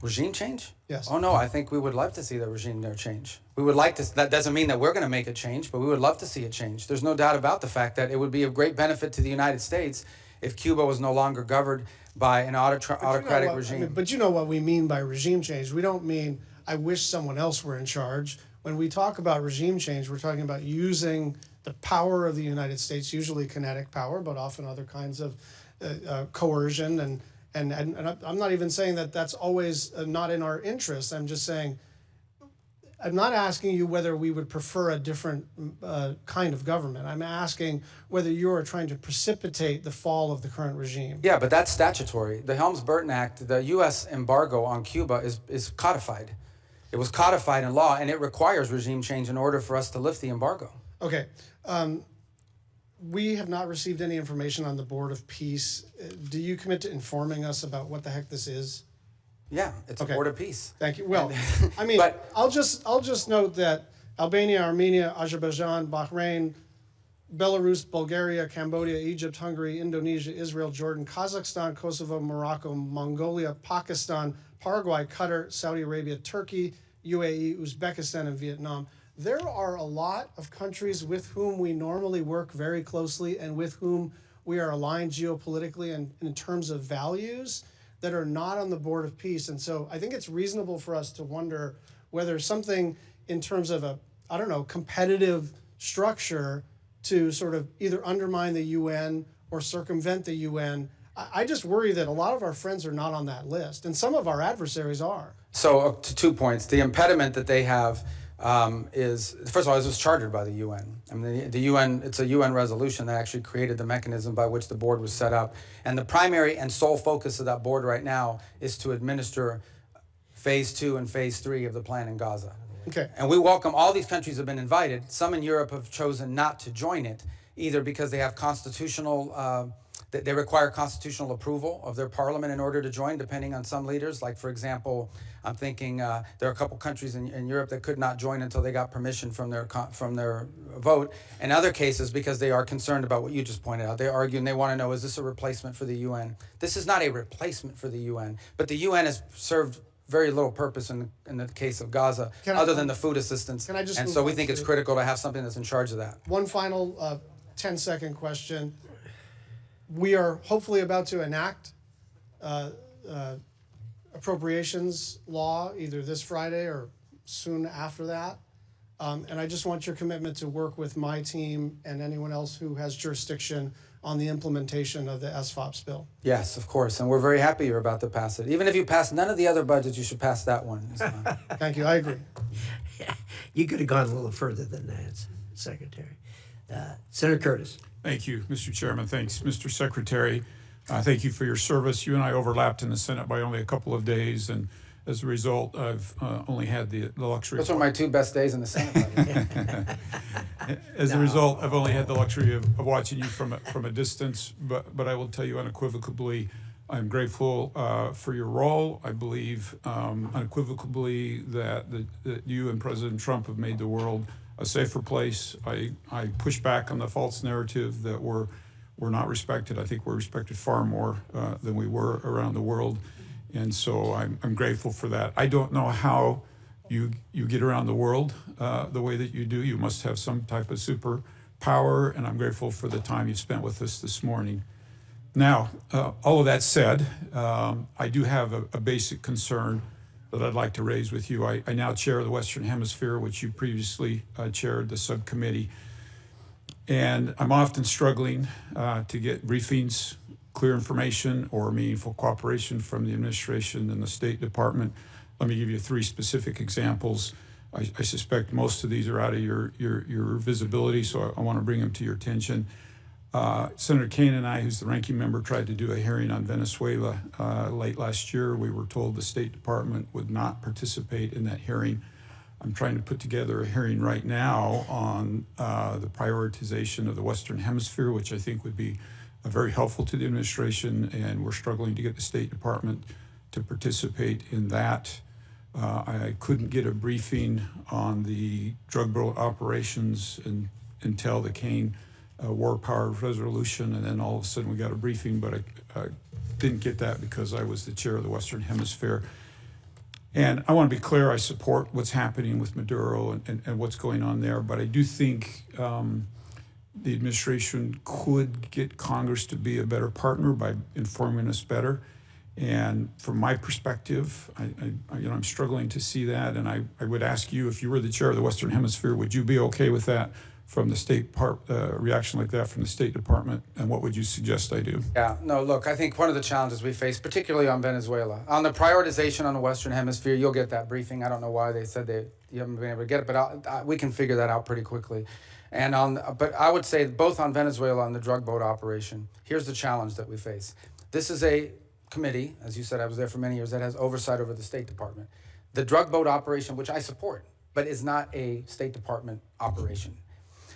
S1: Regime change?
S17: Yes.
S1: Oh, no, I think we would love to see the regime there change. We would like to, that doesn't mean that we're going to make a change, but we would love to see it change. There's no doubt about the fact that it would be of great benefit to the United States if Cuba was no longer governed by an autocratic regime.
S17: But you know what we mean by regime change. We don't mean, I wish someone else were in charge. When we talk about regime change, we're talking about using the power of the United States, usually kinetic power, but often other kinds of coercion. And I'm not even saying that that's always not in our interest. I'm just saying, I'm not asking you whether we would prefer a different kind of government. I'm asking whether you are trying to precipitate the fall of the current regime.
S1: Yeah, but that's statutory. The Helms-Burton Act, the U.S. embargo on Cuba is codified. It was codified in law, and it requires regime change in order for us to lift the embargo.
S17: Okay. We have not received any information on the Board of Peace. Do you commit to informing us about what the heck this is?
S1: Yeah, it's a Board of Peace.
S17: Thank you. Well, I mean, I'll just note that Albania, Armenia, Azerbaijan, Bahrain, Belarus, Bulgaria, Cambodia, Egypt, Hungary, Indonesia, Israel, Jordan, Kazakhstan, Kosovo, Morocco, Mongolia, Pakistan, Paraguay, Qatar, Saudi Arabia, Turkey, UAE, Uzbekistan, and Vietnam. There are a lot of countries with whom we normally work very closely and with whom we are aligned geopolitically and in terms of values that are not on the Board of Peace. And so I think it's reasonable for us to wonder whether something in terms of a, I don't know, competitive structure to sort of either undermine the UN or circumvent the UN. I just worry that a lot of our friends are not on that list, and some of our adversaries are.
S1: So to 2 points, the impediment that they have is, first of all, it was chartered by the UN. I mean, the UN, it's a UN resolution that actually created the mechanism by which the board was set up. And the primary and sole focus of that board right now is to administer phase 2 and phase 3 of the plan in Gaza.
S17: Okay.
S1: And we welcome, all these countries have been invited. Some in Europe have chosen not to join it, either because they have constitutional, they require constitutional approval of their parliament in order to join, depending on some leaders. Like, for example, I'm thinking there are a couple countries in Europe that could not join until they got permission from their vote. In other cases, because they are concerned about what you just pointed out, they argue and they want to know, is this a replacement for the UN? This is not a replacement for the UN, but the UN has served very little purpose in the case of Gaza, other than the food assistance.
S17: Can I just
S1: and so we think it's critical to have something that's in charge of that.
S17: One final 10-second question. We are hopefully about to enact appropriations law either this Friday or soon after that. And I just want your commitment to work with my team and anyone else who has jurisdiction on the implementation of the SFOPS bill.
S1: Yes, of course, and we're very happy you're about to pass it. Even if you pass none of the other budgets, you should pass that one.
S17: Thank you, I agree.
S2: You could have gone a little further than that, Secretary. Senator Curtis.
S7: Thank you, Mr. Chairman. Thanks, Mr. Secretary. Thank you for your service. You and I overlapped in the Senate by only a couple of days, and as a result, I've only had the luxury.
S1: Those were my 2 best days in the Senate.
S7: As a result, I've only had the luxury of watching you from a distance, but I will tell you unequivocally, I'm grateful for your role. I believe unequivocally that you and President Trump have made the world a safer place. I push back on the false narrative that we're not respected. I think we're respected far more than we were around the world. And so I'm grateful for that. I don't know how you get around the world the way that you do. You must have some type of superpower, and I'm grateful for the time you spent with us this morning. Now, all of that said, I do have a basic concern that I'd like to raise with you. I now chair the Western Hemisphere, which you previously chaired the subcommittee. And I'm often struggling to get briefings, clear information, or meaningful cooperation from the administration and the State Department. Let me give you 3 specific examples. I suspect most of these are out of your visibility, so I want to bring them to your attention. Senator Kaine and I, who's the ranking member, tried to do a hearing on Venezuela late last year. We were told the State Department would not participate in that hearing. I'm trying to put together a hearing right now on the prioritization of the Western Hemisphere, which I think would be very helpful to the administration, and we're struggling to get the State Department to participate in that. I couldn't get a briefing on the drug boat operations until the Kaine War Powers Resolution, and then all of a sudden we got a briefing, but I didn't get that because I was the chair of the Western Hemisphere. And I want to be clear, I support what's happening with Maduro and what's going on there, but I do think the administration could get Congress to be a better partner by informing us better. And from my perspective, I'm struggling to see that, and I would ask you, if you were the chair of the Western Hemisphere, would you be okay with that from the state reaction like that from the State Department, and what would you suggest I do?
S1: Yeah, no, look, I think one of the challenges we face, particularly on Venezuela, on the prioritization on the Western Hemisphere, you'll get that briefing. I don't know why they said you haven't been able to get it, but we can figure that out pretty quickly. And but I would say both on Venezuela and the drug boat operation, here's the challenge that we face. This is a committee, as you said, I was there for many years, that has oversight over the State Department. The drug boat operation, which I support, but is not a State Department operation.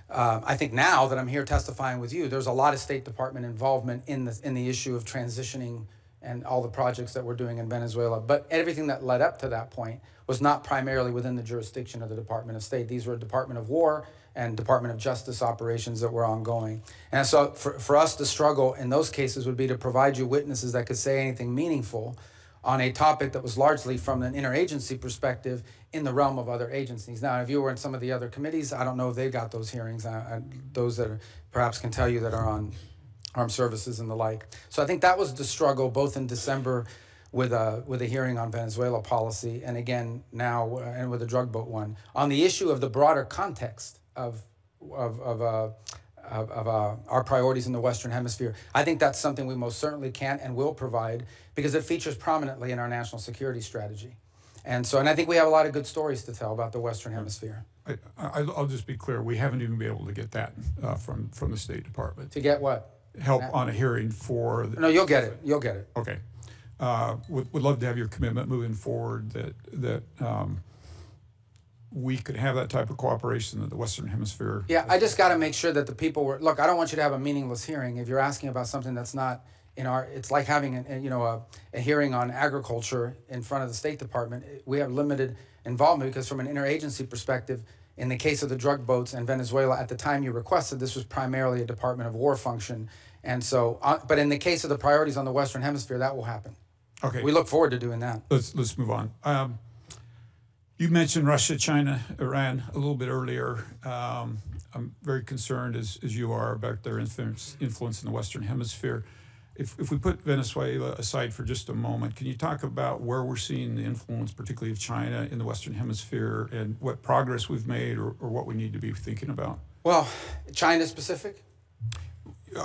S1: I think now that I'm here testifying with you, there's a lot of State Department involvement in the issue of transitioning and all the projects that we're doing in Venezuela. But everything that led up to that point was not primarily within the jurisdiction of the Department of State. These were Department of War and Department of Justice operations that were ongoing. And so for us, the struggle in those cases would be to provide you witnesses that could say anything meaningful on a topic that was largely from an interagency perspective in the realm of other agencies. Now, if you were in some of the other committees, I don't know if they got those hearings, those that perhaps can tell you that are on armed services and the like. So I think that was the struggle both in December with a hearing on Venezuela policy, and again now and with the drug boat one. On the issue of the broader context of our priorities in the Western Hemisphere, I think that's something we most certainly can and will provide because it features prominently in our national security strategy. And I think we have a lot of good stories to tell about the Western Hemisphere.
S7: I'll just be clear, we haven't even been able to get that from the State Department.
S1: To get what?
S7: Help on a hearing for...
S1: No, you'll get it. You'll get it.
S7: Okay. Would love to have your commitment moving forward that we could have that type of cooperation in the Western Hemisphere.
S1: Yeah, I just got to make sure that the people were... Look, I don't want you to have a meaningless hearing if you're asking about something that's not in our... It's like having a hearing on agriculture in front of the State Department. We have limited involvement because from an interagency perspective, in the case of the drug boats and Venezuela, at the time you requested, this was primarily a Department of War function. And so, but in the case of the priorities on the Western Hemisphere, that will happen.
S7: Okay.
S1: We look forward to doing that.
S7: Let's move on. You mentioned Russia, China, Iran a little bit earlier.
S13: I'm very concerned, as you are, about their influence in the Western Hemisphere. If we put Venezuela aside for just a moment, can you talk about where we're seeing the influence, particularly of China, in the Western Hemisphere, and what progress we've made or what we need to be thinking about?
S1: Well, China specific?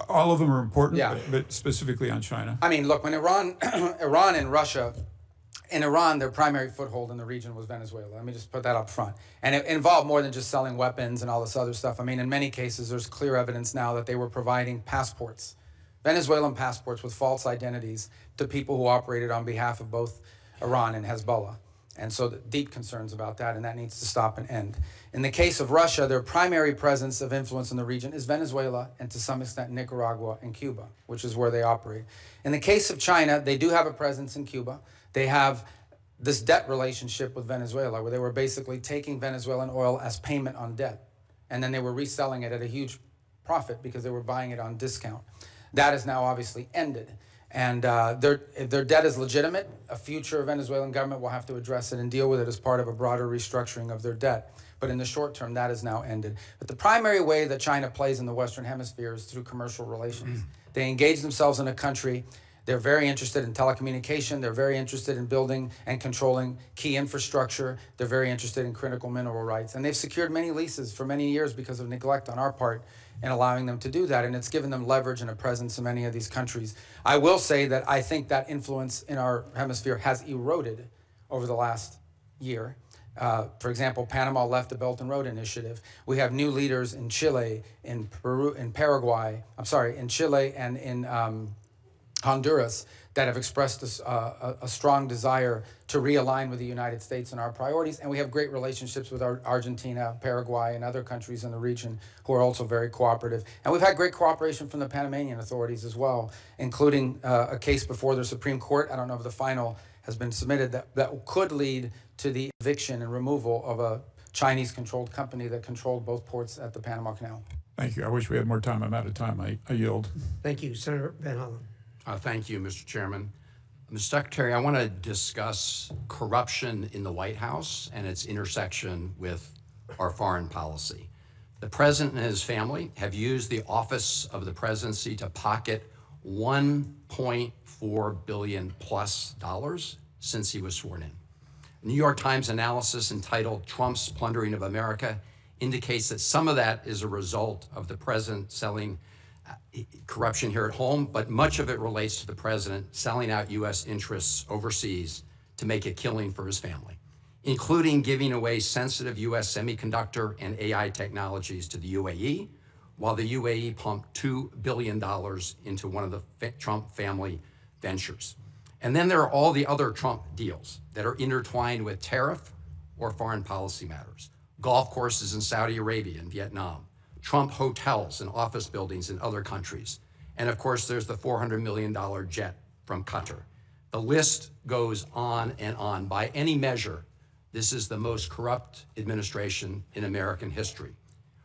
S13: All of them are important,
S1: Yeah.
S13: but specifically on China.
S1: I mean, look, when Iran and Russia, in Iran, their primary foothold in the region was Venezuela. Let me just put that up front. And it involved more than just selling weapons and all this other stuff. I mean, in many cases, there's clear evidence now that they were providing passports, Venezuelan passports with false identities to people who operated on behalf of both Iran and Hezbollah. And so deep concerns about that, and that needs to stop and end. In the case of Russia, their primary presence of influence in the region is Venezuela and to some extent Nicaragua and Cuba, which is where they operate. In the case of China, they do have a presence in Cuba. They have this debt relationship with Venezuela where they were basically taking Venezuelan oil as payment on debt. And then they were reselling it at a huge profit because they were buying it on discount. That is now obviously ended. And their debt is legitimate. A future Venezuelan government will have to address it and deal with it as part of a broader restructuring of their debt. But in the short term, that is now ended. But the primary way that China plays in the Western Hemisphere is through commercial relations. They engage themselves in a country. They're very interested in telecommunication. They're very interested in building and controlling key infrastructure. They're very interested in critical mineral rights. And they've secured many leases for many years because of neglect on our part in allowing them to do that. And it's given them leverage and a presence in many of these countries. I will say that I think that influence in our hemisphere has eroded over the last year. For example, Panama left the Belt and Road Initiative. We have new leaders in Chile, in Peru, in Paraguay, in Chile and in Honduras that have expressed a strong desire to realign with the United States and our priorities. And we have great relationships with Argentina, Paraguay, and other countries in the region who are also very cooperative. And we've had great cooperation from the Panamanian authorities as well, including a case before the Supreme Court. I don't know if the final has been submitted that could lead to the eviction and removal of a Chinese-controlled company that controlled both ports at the Panama Canal.
S13: Thank you. I wish we had more time. I'm out of time. I yield.
S2: Thank you, Senator Van Hollen.
S18: Thank you, Mr. Chairman. Mr. Secretary, I want to discuss corruption in the White House and its intersection with our foreign policy. The president and his family have used the office of the presidency to pocket $1.4 billion plus since he was sworn in. New York Times analysis entitled "Trump's Plundering of America" indicates that some of that is a result of the president selling corruption here at home, but much of it relates to the president selling out U.S. interests overseas to make a killing for his family, including giving away sensitive U.S. semiconductor and AI technologies to the UAE, while the UAE pumped $2 billion into one of the Trump family ventures. And then there are all the other Trump deals that are intertwined with tariff or foreign policy matters. Golf courses in Saudi Arabia and Vietnam, Trump hotels and office buildings in other countries. And of course, there's the $400 million jet from Qatar. The list goes on and on. By any measure, this is the most corrupt administration in American history.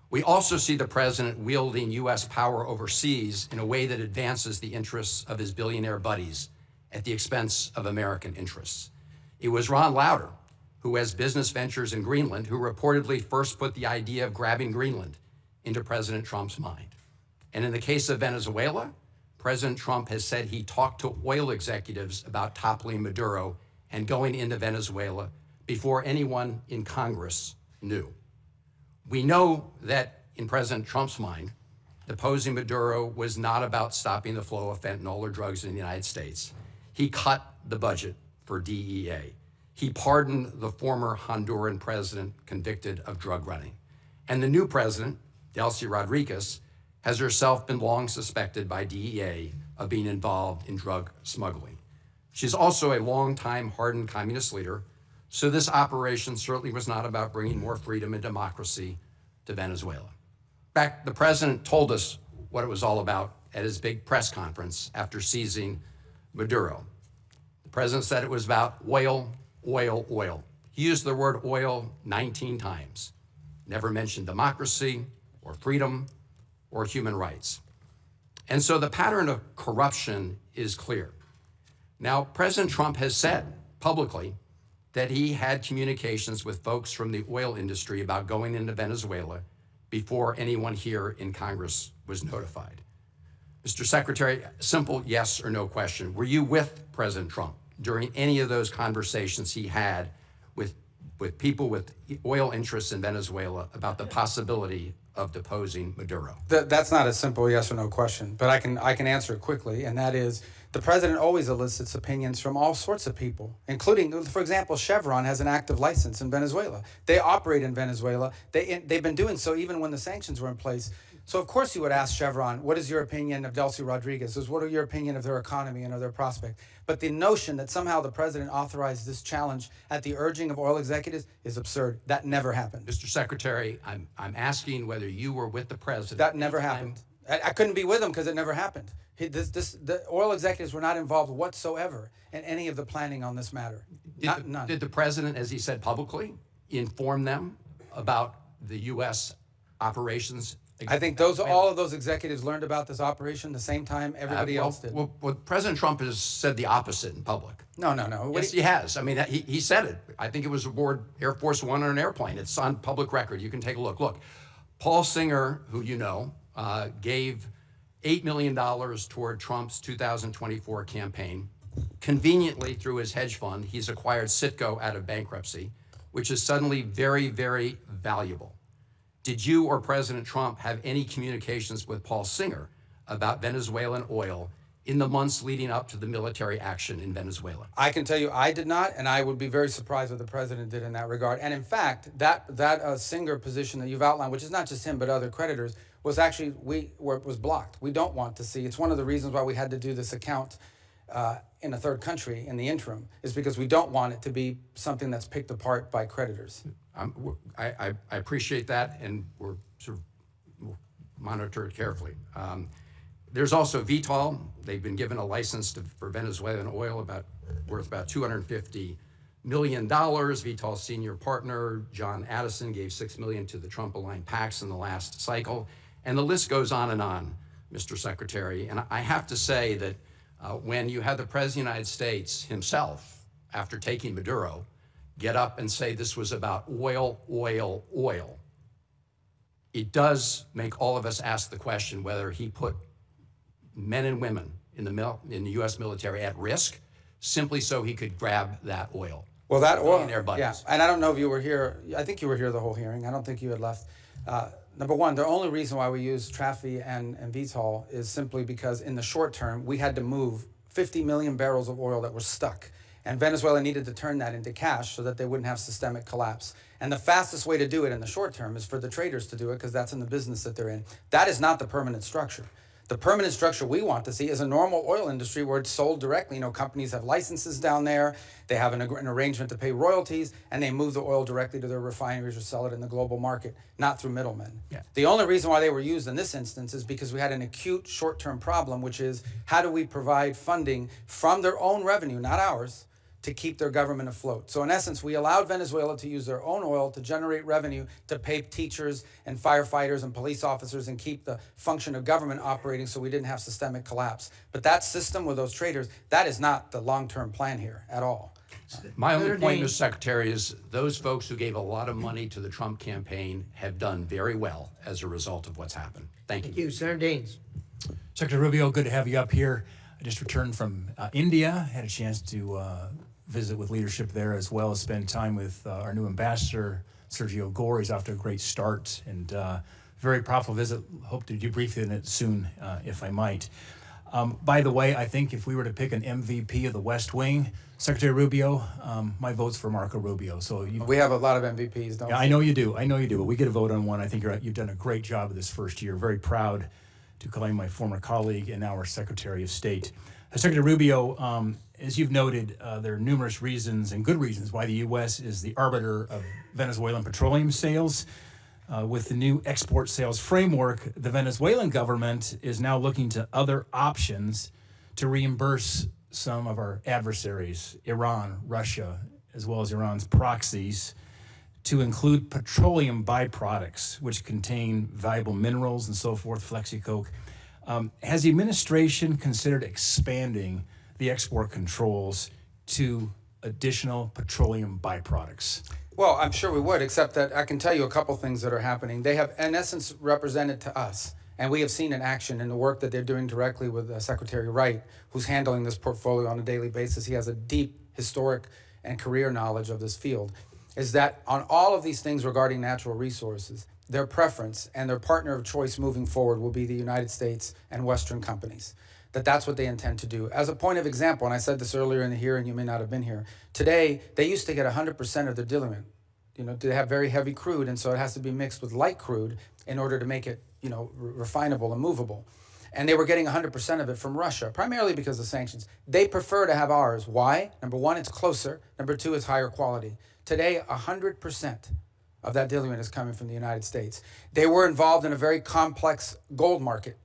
S18: We also see the president wielding U.S. power overseas in a way that advances the interests of his billionaire buddies at the expense of American interests. It was Ron Lauder, who has business ventures in Greenland, who reportedly first put the idea of grabbing Greenland into President Trump's mind. And in the case of Venezuela, President Trump has said he talked to oil executives about toppling Maduro and going into Venezuela before anyone in Congress knew. We know that in President Trump's mind, deposing Maduro was not about stopping the flow of fentanyl or drugs in the United States. He cut the budget for DEA. He pardoned the former Honduran president convicted of drug running. And the new president, Delcy Rodriguez, has herself been long suspected by DEA of being involved in drug smuggling. She's also a longtime hardened communist leader, so this operation certainly was not about bringing more freedom and democracy to Venezuela. In fact, the president told us what it was all about at his big press conference after seizing Maduro. The president said it was about oil, oil, oil. He used the word oil 19 times, never mentioned democracy or freedom or human rights. And so the pattern of corruption is clear. Now, President Trump has said publicly that he had communications with folks from the oil industry about going into Venezuela before anyone here in Congress was notified. Mr. Secretary, simple yes or no question. Were you with President Trump during any of those conversations he had with people with oil interests in Venezuela about the possibility of deposing Maduro?
S1: That's not a simple yes or no question, but I can answer it quickly, and that is the president always elicits opinions from all sorts of people, including, for example, Chevron has an active license in Venezuela. They operate in Venezuela. They've been doing so even when the sanctions were in place. So of course you would ask Chevron, what is your opinion of Delcy Rodriguez? What are your opinion of their economy and of their prospect? But the notion that somehow the president authorized this challenge at the urging of oil executives is absurd. That never happened.
S18: Mr. Secretary, I'm asking whether you were with the president.
S1: That never happened. I couldn't be with him because it never happened. The oil executives were not involved whatsoever in any of the planning on this matter. None.
S18: Did the president, as he said publicly, inform them about the U.S. operations?
S1: I think all of those executives learned about this operation the same time everybody else did.
S18: Well, President Trump has said the opposite in public.
S1: No.
S18: Yes, he has. I mean, he said it. I think it was aboard Air Force One on an airplane. It's on public record. You can take a look. Look, Paul Singer, who you know, gave $8 million toward Trump's 2024 campaign. Conveniently, through his hedge fund, he's acquired Citgo out of bankruptcy, which is suddenly very, very valuable. Did you or President Trump have any communications with Paul Singer about Venezuelan oil in the months leading up to the military action in Venezuela?
S1: I can tell you I did not, and I would be very surprised what the president did in that regard. And in fact, that Singer position that you've outlined, which is not just him but other creditors, was actually was blocked. We don't want to see. It's one of the reasons why we had to do this account in a third country in the interim, is because we don't want it to be something that's picked apart by creditors.
S18: I appreciate that, and we'll monitor it carefully. There's also Vitol. They've been given a license for Venezuelan oil worth about $250 million. Vitol's senior partner, John Addison, gave $6 million to the Trump-aligned PACs in the last cycle. And the list goes on, Mr. Secretary. And I have to say that when you had the President of the United States himself, after taking Maduro, get up and say this was about oil, oil, oil, it does make all of us ask the question whether he put men and women in the U.S. military at risk simply so he could grab that oil.
S1: Well, that oil, yeah, and I don't know if you were here. I think you were here the whole hearing. I don't think you had left. Number one, the only reason why we use Traffi and Vitol is simply because in the short term, we had to move 50 million barrels of oil that were stuck. And Venezuela needed to turn that into cash so that they wouldn't have systemic collapse. And the fastest way to do it in the short term is for the traders to do it because that's in the business that they're in. That is not the permanent structure. The permanent structure we want to see is a normal oil industry where it's sold directly. You know, companies have licenses down there, they have an arrangement to pay royalties, and they move the oil directly to their refineries or sell it in the global market, not through middlemen. Yeah. The only reason why they were used in this instance is because we had an acute short-term problem, which is how do we provide funding from their own revenue, not ours, to keep their government afloat. So in essence, we allowed Venezuela to use their own oil to generate revenue to pay teachers and firefighters and police officers and keep the function of government operating so we didn't have systemic collapse. But that system with those traders, that is not the long-term plan here at all.
S18: My only point, Mr. Secretary, is those folks who gave a lot of money to the Trump campaign have done very well as a result of what's happened. Thank you.
S2: Thank you. Senator Daines.
S19: Secretary Rubio, good to have you up here. I just returned from India, had a chance to visit with leadership there, as well as spend time with our new ambassador, Sergio Gore. He's off to a great start, and very profitable visit. Hope to debrief in it soon, if I might. By the way, I think if we were to pick an MVP of the West Wing, Secretary Rubio, my vote's for Marco Rubio. So
S1: we have a lot of MVPs, don't we?
S19: Yeah, I know you do. I know you do. But we get a vote on one. I think you've done a great job of this first year. Very proud to claim my former colleague and now our Secretary of State. Secretary Rubio, as you've noted, there are numerous reasons and good reasons why the U.S. is the arbiter of Venezuelan petroleum sales. With the new export sales framework, the Venezuelan government is now looking to other options to reimburse some of our adversaries, Iran, Russia, as well as Iran's proxies, to include petroleum byproducts, which contain valuable minerals and so forth, Flexicoke. Has the administration considered expanding the export controls to additional petroleum byproducts?
S1: Well, I'm sure we would, except that I can tell you a couple things that are happening. They have, in essence, represented to us, and we have seen in action in the work that they're doing directly with Secretary Wright, who's handling this portfolio on a daily basis. He has a deep historic and career knowledge of this field, is that on all of these things regarding natural resources, their preference and their partner of choice moving forward will be the United States and Western companies. That's what they intend to do. As a point of example, and I said this earlier in the hearing, you may not have been here, today they used to get 100% of their diluent. They have very heavy crude, and so it has to be mixed with light crude in order to make it, refinable and movable. And they were getting 100% of it from Russia, primarily because of sanctions. They prefer to have ours. Why? Number one, it's closer. Number two, it's higher quality. Today, 100% of that diluent is coming from the United States. They were involved in a very complex gold market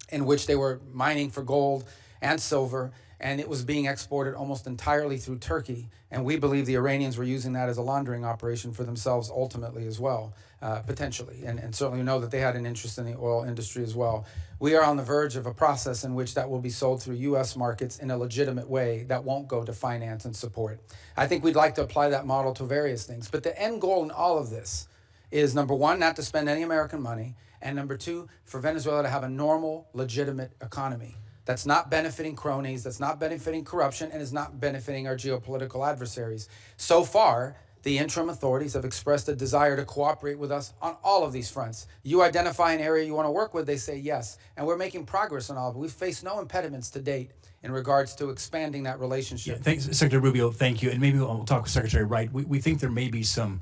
S1: in which they were mining for gold and silver, and it was being exported almost entirely through Turkey. And we believe the Iranians were using that as a laundering operation for themselves ultimately as well, potentially. And certainly know that they had an interest in the oil industry as well. We are on the verge of a process in which that will be sold through U.S. markets in a legitimate way that won't go to finance and support. I think we'd like to apply that model to various things. But the end goal in all of this is, number one, not to spend any American money, and number two, for Venezuela to have a normal, legitimate economy that's not benefiting cronies, that's not benefiting corruption, and is not benefiting our geopolitical adversaries. So far, the interim authorities have expressed a desire to cooperate with us on all of these fronts. You identify an area you want to work with, they say yes. And we're making progress on all of it. We've faced no impediments to date in regards to expanding that relationship.
S19: Yeah, thanks, Secretary Rubio, thank you. And maybe we'll talk with Secretary Wright. We think there may be some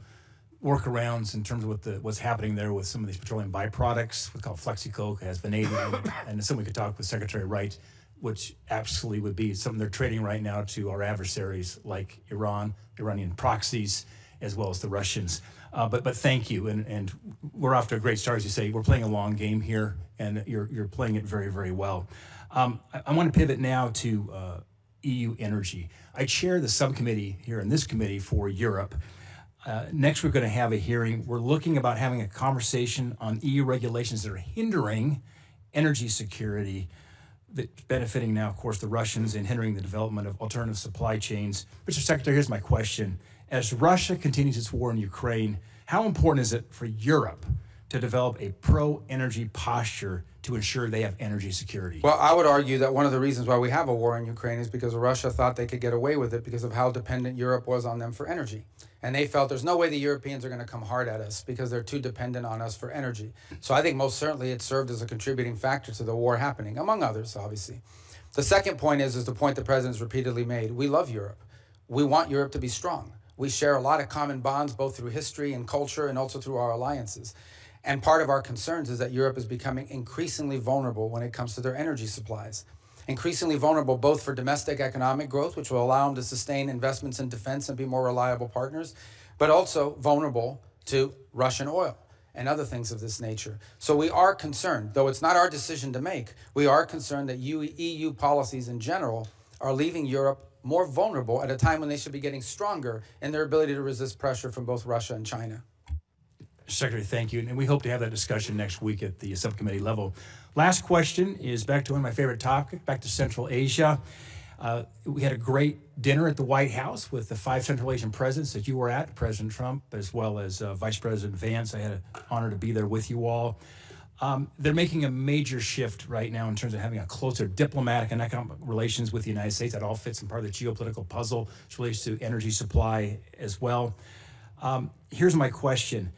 S19: workarounds in terms of what's happening there with some of these petroleum byproducts. We call FlexiCoke, has vanadium, and something we could talk with Secretary Wright, which absolutely would be something they're trading right now to our adversaries like Iran, Iranian proxies, as well as the Russians. But thank you, and we're off to a great start, as you say. We're playing a long game here, and you're playing it very, very well. I want to pivot now to EU energy. I chair the subcommittee here in this committee for Europe. Next, we're going to have a hearing. We're looking about having a conversation on EU regulations that are hindering energy security, that's benefiting now, of course, the Russians and hindering the development of alternative supply chains. Mr. Secretary, here's my question. As Russia continues its war in Ukraine, how important is it for Europe to develop a pro-energy posture to ensure they have energy security?
S1: Well, I would argue that one of the reasons why we have a war in Ukraine is because Russia thought they could get away with it because of how dependent Europe was on them for energy. And they felt there's no way the Europeans are going to come hard at us because they're too dependent on us for energy. So I think most certainly it served as a contributing factor to the war happening, among others, obviously. The second point is the point the President's repeatedly made. We love Europe. We want Europe to be strong. We share a lot of common bonds, both through history and culture and also through our alliances. And part of our concerns is that Europe is becoming increasingly vulnerable when it comes to their energy supplies. Increasingly vulnerable both for domestic economic growth, which will allow them to sustain investments in defense and be more reliable partners, but also vulnerable to Russian oil and other things of this nature. So we are concerned, though it's not our decision to make, we are concerned that EU policies in general are leaving Europe more vulnerable at a time when they should be getting stronger in their ability to resist pressure from both Russia and China.
S19: Secretary, thank you. And we hope to have that discussion next week at the subcommittee level. Last question is back to one of my favorite topics, back to Central Asia. We had a great dinner at the White House with the 5 Central Asian presidents that you were at, President Trump, as well as Vice President Vance. I had an honor to be there with you all. They're making a major shift right now in terms of having a closer diplomatic and economic relations with the United States. That all fits in part of the geopolitical puzzle, which relates to energy supply as well. Here's my question.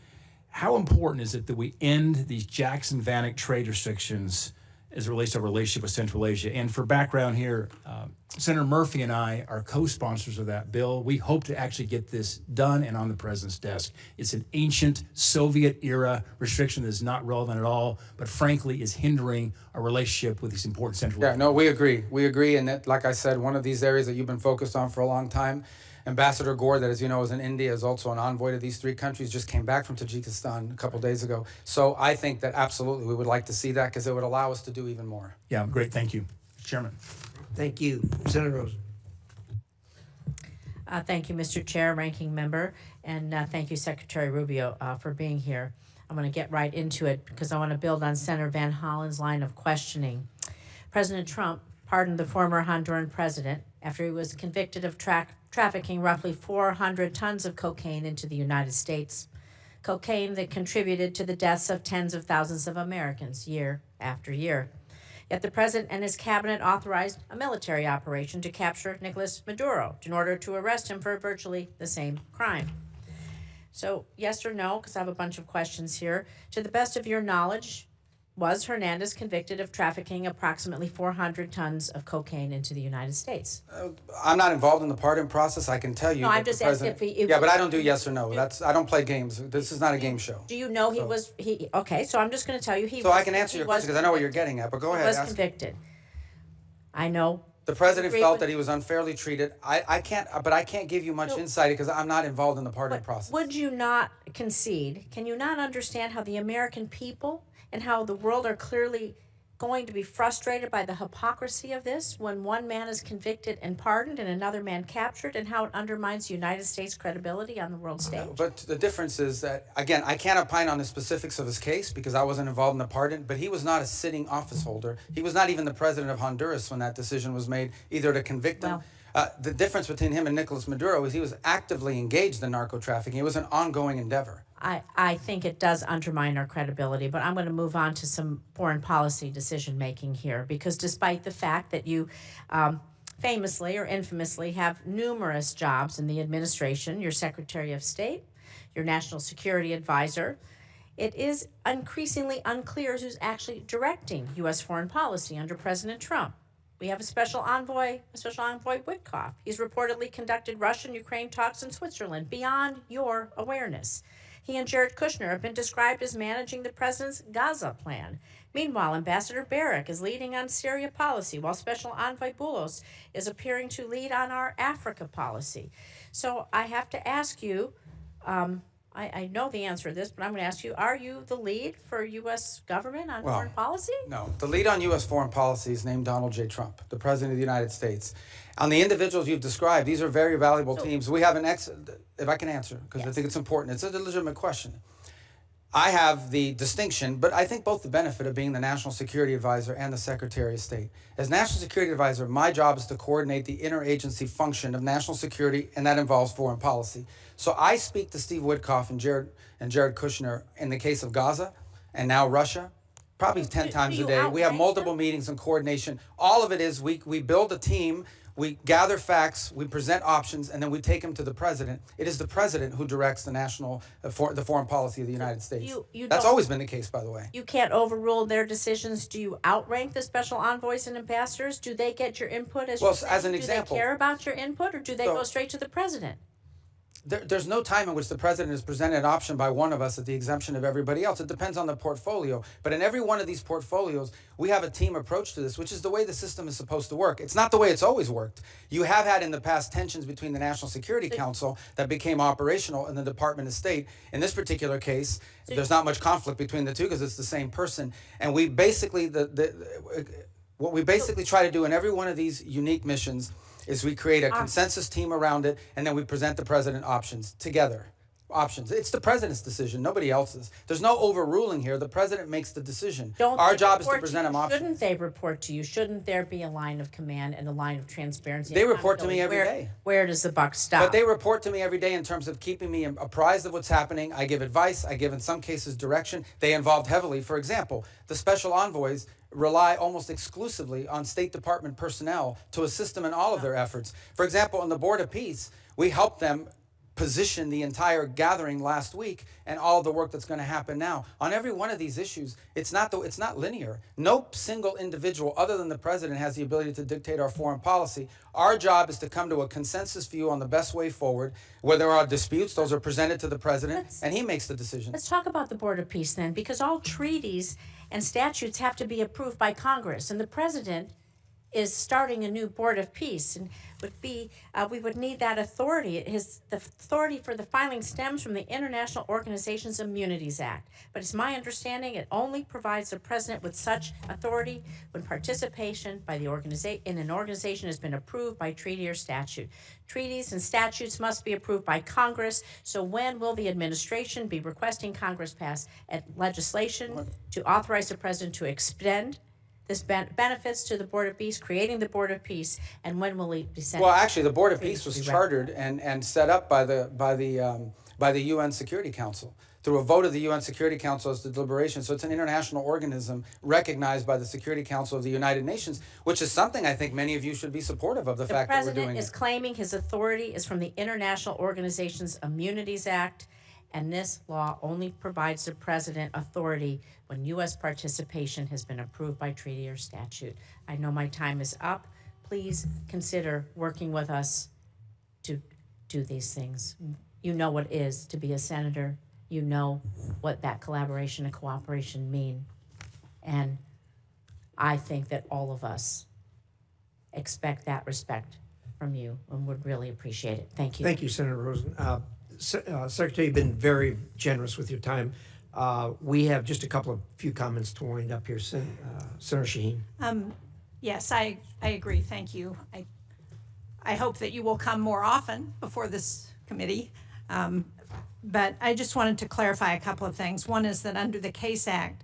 S19: How important is it that we end these Jackson-Vanik trade restrictions as it relates to our relationship with Central Asia? And for background here, Senator Murphy and I are co-sponsors of that bill. We hope to actually get this done and on the president's desk. It's an ancient Soviet-era restriction that is not relevant at all, but frankly is hindering our relationship with these important Central Asian.
S1: Yeah, no, we agree. We agree, and that, like I said, one of these areas that you've been focused on for a long time. Ambassador Gore, that, as you know, is in India, is also an envoy to these 3 countries, just came back from Tajikistan a couple days ago. So I think that absolutely we would like to see that because it would allow us to do even more.
S19: Yeah, great. Thank you. Chairman.
S2: Thank you. Senator Rose.
S20: Thank you, Mr. Chair, Ranking Member, and thank you, Secretary Rubio, for being here. I'm going to get right into it because I want to build on Senator Van Hollen's line of questioning. President Trump pardoned the former Honduran president after he was convicted of trafficking roughly 400 tons of cocaine into the United States. Cocaine that contributed to the deaths of tens of thousands of Americans year after year. Yet the president and his cabinet authorized a military operation to capture Nicolas Maduro in order to arrest him for virtually the same crime. So, yes or no, because I have a bunch of questions here. To the best of your knowledge, was Hernandez convicted of trafficking approximately 400 tons of cocaine into the United States?
S1: I'm not involved in the pardon process. I can tell you.
S20: No,
S1: that
S20: I'm just
S1: the
S20: asking
S1: president,
S20: if
S1: yeah, but I don't do yes or no. I don't play games. This is not a game show.
S20: Do you know okay, so I'm just going to tell you
S1: I can answer your question because I know what you're getting at, but go ahead.
S20: He was convicted. I know.
S1: The president felt that he was unfairly treated. I can't give you much insight because I'm not involved in the pardon process.
S20: Would you not concede? Can you not understand how the American people and how the world are clearly going to be frustrated by the hypocrisy of this when one man is convicted and pardoned and another man captured, and how it undermines the United States' credibility on the world stage?
S1: But the difference is that, again, I can't opine on the specifics of his case because I wasn't involved in the pardon, but he was not a sitting office holder. He was not even the president of Honduras when that decision was made, either to convict him. The difference between him and Nicolas Maduro is he was actively engaged in narco trafficking. It was an ongoing endeavor.
S20: I think it does undermine our credibility, but I'm going to move on to some foreign policy decision making here, because despite the fact that you famously or infamously have numerous jobs in the administration, your Secretary of State, your National Security Advisor, it is increasingly unclear who's actually directing U.S. foreign policy under President Trump. We have a special envoy Witkoff. He's reportedly conducted Russian-Ukraine talks in Switzerland beyond your awareness. He and Jared Kushner have been described as managing the president's Gaza plan. Meanwhile, Ambassador Barrack is leading on Syria policy, while Special Envoy Boulos is appearing to lead on our Africa policy. So I have to ask you, I know the answer to this, but I'm going to ask you, are you the lead for U.S. government on foreign policy?
S1: No. The lead on U.S. foreign policy is named Donald J. Trump, the President of the United States. On the individuals you've described, these are very valuable teams. We have if I can answer, because I think it's important. It's a legitimate question. I have the distinction, but I think both the benefit of being the National Security Advisor and the Secretary of State. As National Security Advisor, my job is to coordinate the interagency function of national security, and that involves foreign policy. So I speak to Steve Witkoff and Jared Kushner in the case of Gaza and now Russia, probably 10 times a day. We have multiple meetings and coordination. All of it is we build a team. We gather facts, we present options, and then we take them to the president. It is the president who directs the foreign policy of the United States. That's always been the case, by the way.
S20: You can't overrule their decisions. Do you outrank the special envoys and ambassadors? Do they get your input as an example? Do they care about your input, or do they go straight to the president?
S1: There's no time in which the president is presented an option by one of us at the exemption of everybody else. It depends on the portfolio. But in every one of these portfolios, we have a team approach to this, which is the way the system is supposed to work. It's not the way it's always worked. You have had in the past tensions between the National Security Council that became operational in the Department of State. In this particular case, there's not much conflict between the two because it's the same person. And we basically, what we basically try to do in every one of these unique missions is we create a consensus team around it, and then we present the president options together. It's the president's decision, nobody else's. There's no overruling here. The president makes the decision. Our job is to present him options.
S20: Shouldn't they report to you? Shouldn't there be a line of command and a line of transparency?
S1: They report to me every day.
S20: Where does the buck stop?
S1: But they report to me every day in terms of keeping me apprised of what's happening. I give advice. I give, in some cases, direction. They involved heavily. For example, the special envoys rely almost exclusively on State Department personnel to assist them in all of their efforts. For example, on the Board of Peace, we helped them position the entire gathering last week and all the work that's going to happen now. On every one of these issues, it's not linear. No single individual other than the president has the ability to dictate our foreign policy. Our job is to come to a consensus view on the best way forward. Where there are disputes, those are presented to the president, and he makes the decision.
S20: Let's talk about the Board of Peace then, because all treaties and statutes have to be approved by Congress, and the president is starting a new Board of Peace, and we would need that authority. The authority for the filing stems from the International Organizations Immunities Act, but it's my understanding it only provides the president with such authority when participation by the in an organization has been approved by treaty or statute. Treaties and statutes must be approved by Congress. So when will the administration be requesting Congress pass legislation to authorize the president to extend this benefits to the Board of Peace, creating the Board of Peace, and when will it be sent?
S1: Well, actually, the Board of
S20: treaties
S1: Peace was
S20: to be
S1: chartered and set up by the UN Security Council through a vote of the UN Security Council as the deliberation. So it's an international organism recognized by the Security Council of the United Nations, which is something I think many of you should be supportive of, the fact that we're doing
S20: The President is
S1: it.
S20: claiming his authority is from the International Organizations Immunities Act, and this law only provides the President authority when U.S. participation has been approved by treaty or statute. I know my time is up. Please consider working with us to do these things. You know what it is to be a senator. You know what that collaboration and cooperation mean. And I think that all of us expect that respect from you and would really appreciate it. Thank you.
S2: Thank you, Senator Rosen. Secretary, you've been very generous with your time. We have just a few comments to wind up here. Senator Shaheen.
S3: Yes, I agree. Thank you. I hope that you will come more often before this committee. But I just wanted to clarify a couple of things. One is that under the CASE Act,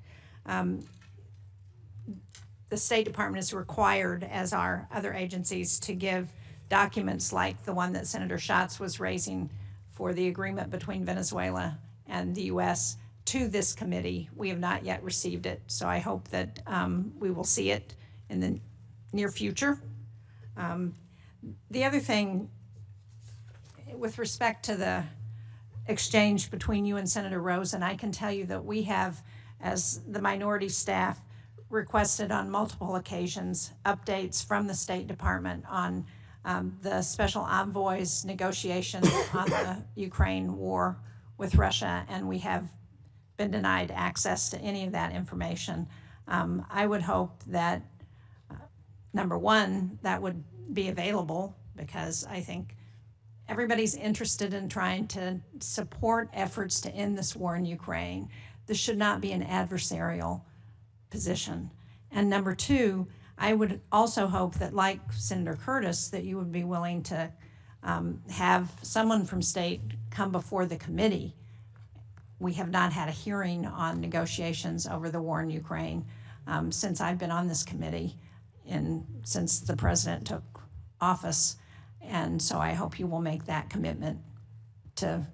S3: the State Department is required, as are other agencies, to give documents like the one that Senator Schatz was raising for the agreement between Venezuela and the U.S. to this committee. We have not yet received it, so I hope that we will see it in the near future. The other thing, with respect to the exchange between you and Senator Rosen, I can tell you that we have, as the minority staff, requested on multiple occasions updates from the State Department on the special envoy's negotiations on the Ukraine war with Russia, and we have been denied access to any of that information. I would hope that, number one, that would be available, because I think everybody's interested in trying to support efforts to end this war in Ukraine. This should not be an adversarial position. And number two, I would also hope that, like Senator Curtis, that you would be willing to have someone from state come before the committee. We have not had a hearing on negotiations over the war in Ukraine since I've been on this committee since the president took office. And so I hope you will make that commitment to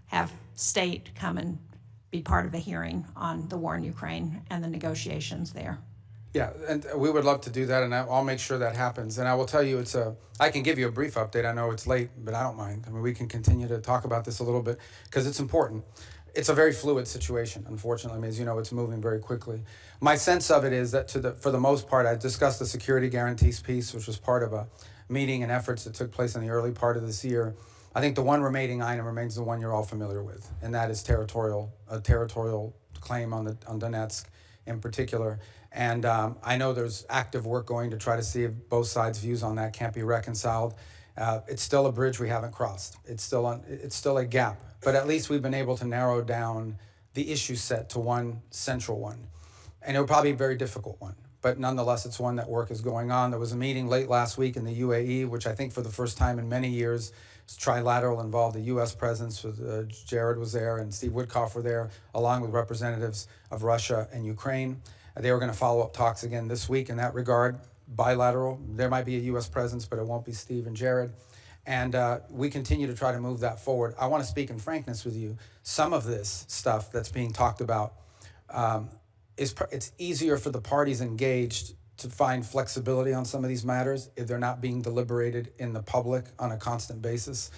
S3: have state come and be part of the hearing on the war in Ukraine and the negotiations there.
S1: Yeah, and we would love to do that, and I'll make sure that happens. And I will tell you, I can give you a brief update. I know it's late, but I don't mind. I mean, we can continue to talk about this a little bit because it's important. It's a very fluid situation, unfortunately. I mean, as you know, it's moving very quickly. My sense of it is that for the most part, I discussed the security guarantees piece, which was part of a meeting and efforts that took place in the early part of this year. I think the one remaining item remains the one you're all familiar with, and that is a territorial claim on Donetsk in particular. And I know there's active work going to try to see if both sides' views on that can't be reconciled. It's still a bridge we haven't crossed. It's still a gap, but at least we've been able to narrow down the issue set to one central one. And it'll probably be a very difficult one, but nonetheless, it's one that work is going on. There was a meeting late last week in the UAE, which I think for the first time in many years, trilateral, involved the U.S. presence. Jared was there and Steve Witkoff were there, along with representatives of Russia and Ukraine. They were going to follow up talks again this week in that regard, bilateral. There might be a U.S. presence, but it won't be Steve and Jared. And we continue to try to move that forward. I want to speak in frankness with you. Some of this stuff that's being talked about, it's easier for the parties engaged to find flexibility on some of these matters if they're not being deliberated in the public on a constant basis,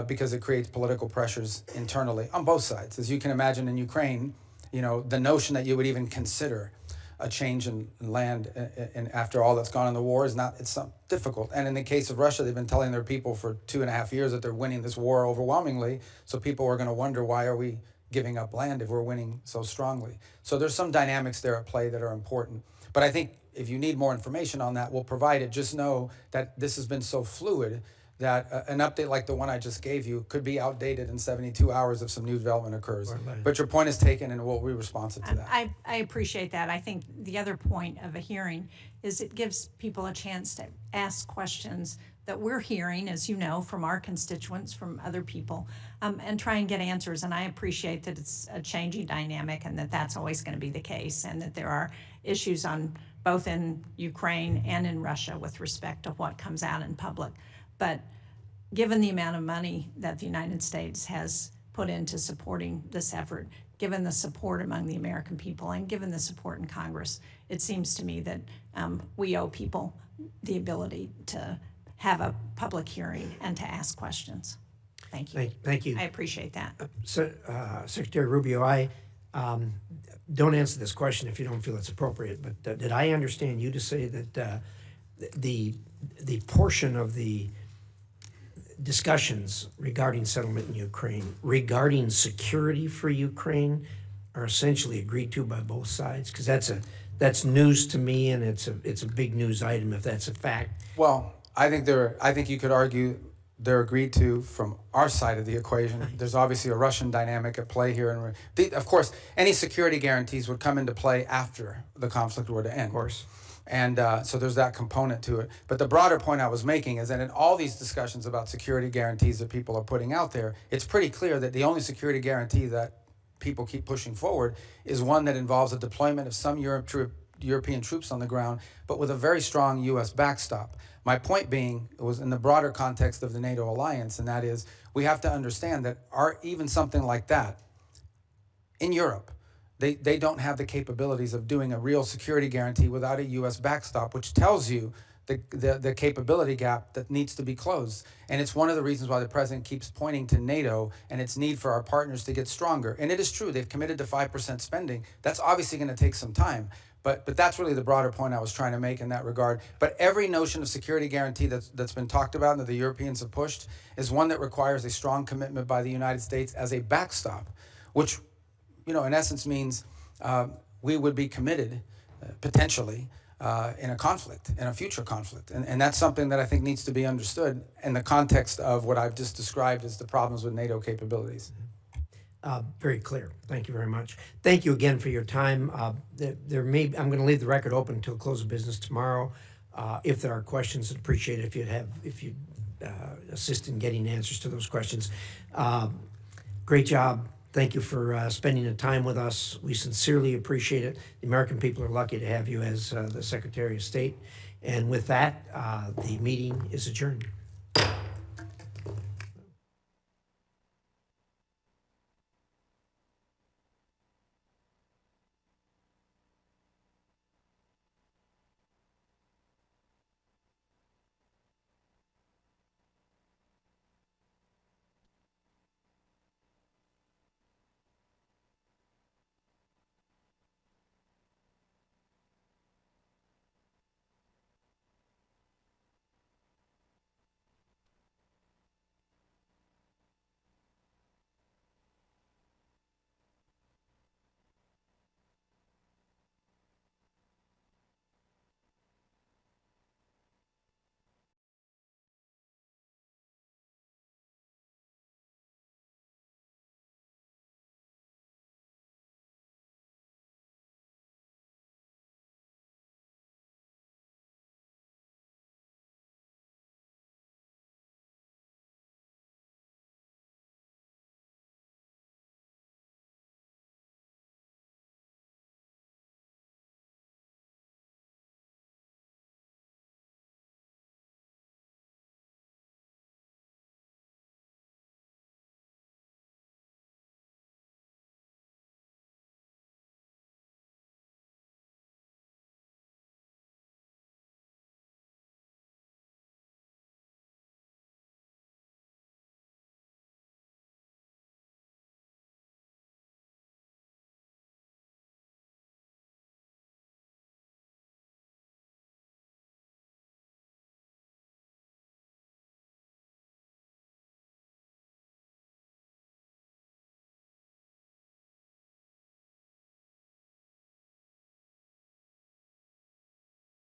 S1: because it creates political pressures internally on both sides. As you can imagine in Ukraine, the notion that you would even consider a change in land and after all that's gone in the war it's difficult. And in the case of Russia, they've been telling their people for 2.5 years that they're winning this war overwhelmingly. So people are going to wonder, why are we giving up land if we're winning so strongly? So there's some dynamics there at play that are important. But I think if you need more information on that, we'll provide it. Just know that this has been so fluid that an update like the one I just gave you could be outdated in 72 hours if some new development occurs. But your point is taken, and we'll be responsive to that.
S3: I appreciate that. I think the other point of a hearing is it gives people a chance to ask questions that we're hearing, as you know, from our constituents, from other people, and try and get answers. And I appreciate that it's a changing dynamic and that that's always going to be the case, and that there are issues on both in Ukraine and in Russia with respect to what comes out in public. But given the amount of money that the United States has put into supporting this effort, given the support among the American people, and given the support in Congress, it seems to me that we owe people the ability to have a public hearing and to ask questions. Thank you.
S2: Thank you.
S3: I appreciate that.
S2: Secretary Rubio, I don't answer this question if you don't feel it's appropriate, but did I understand you to say that the portion of the discussions regarding settlement in Ukraine, regarding security for Ukraine, are essentially agreed to by both sides? Because that's news to me, and it's a big news item if that's a fact.
S1: Well, I think you could argue they're agreed to from our side of the equation. There's obviously a Russian dynamic at play here, and of course, any security guarantees would come into play after the conflict were to end. Of
S2: course.
S1: And so there's that component to it. But the broader point I was making is that in all these discussions about security guarantees that people are putting out there, it's pretty clear that the only security guarantee that people keep pushing forward is one that involves a deployment of some European troops on the ground, but with a very strong U.S. backstop. My point being, it was in the broader context of the NATO alliance, and that is we have to understand that even something like that in Europe, they don't have the capabilities of doing a real security guarantee without a U.S. backstop, which tells you the capability gap that needs to be closed. And it's one of the reasons why the president keeps pointing to NATO and its need for our partners to get stronger. And it is true, they've committed to 5% spending. That's obviously going to take some time. But that's really the broader point I was trying to make in that regard. But every notion of security guarantee that's been talked about and that the Europeans have pushed is one that requires a strong commitment by the United States as a backstop, which, in essence means we would be committed, potentially, in a conflict, in a future conflict. And that's something that I think needs to be understood in the context of what I've just described as the problems with NATO capabilities.
S2: Very clear. Thank you very much. Thank you again for your time. I'm going to leave the record open until close of business tomorrow. If there are questions, I'd appreciate it if you assist in getting answers to those questions. Great job. Thank you for spending the time with us. We sincerely appreciate it. The American people are lucky to have you as the Secretary of State. And with that, the meeting is adjourned.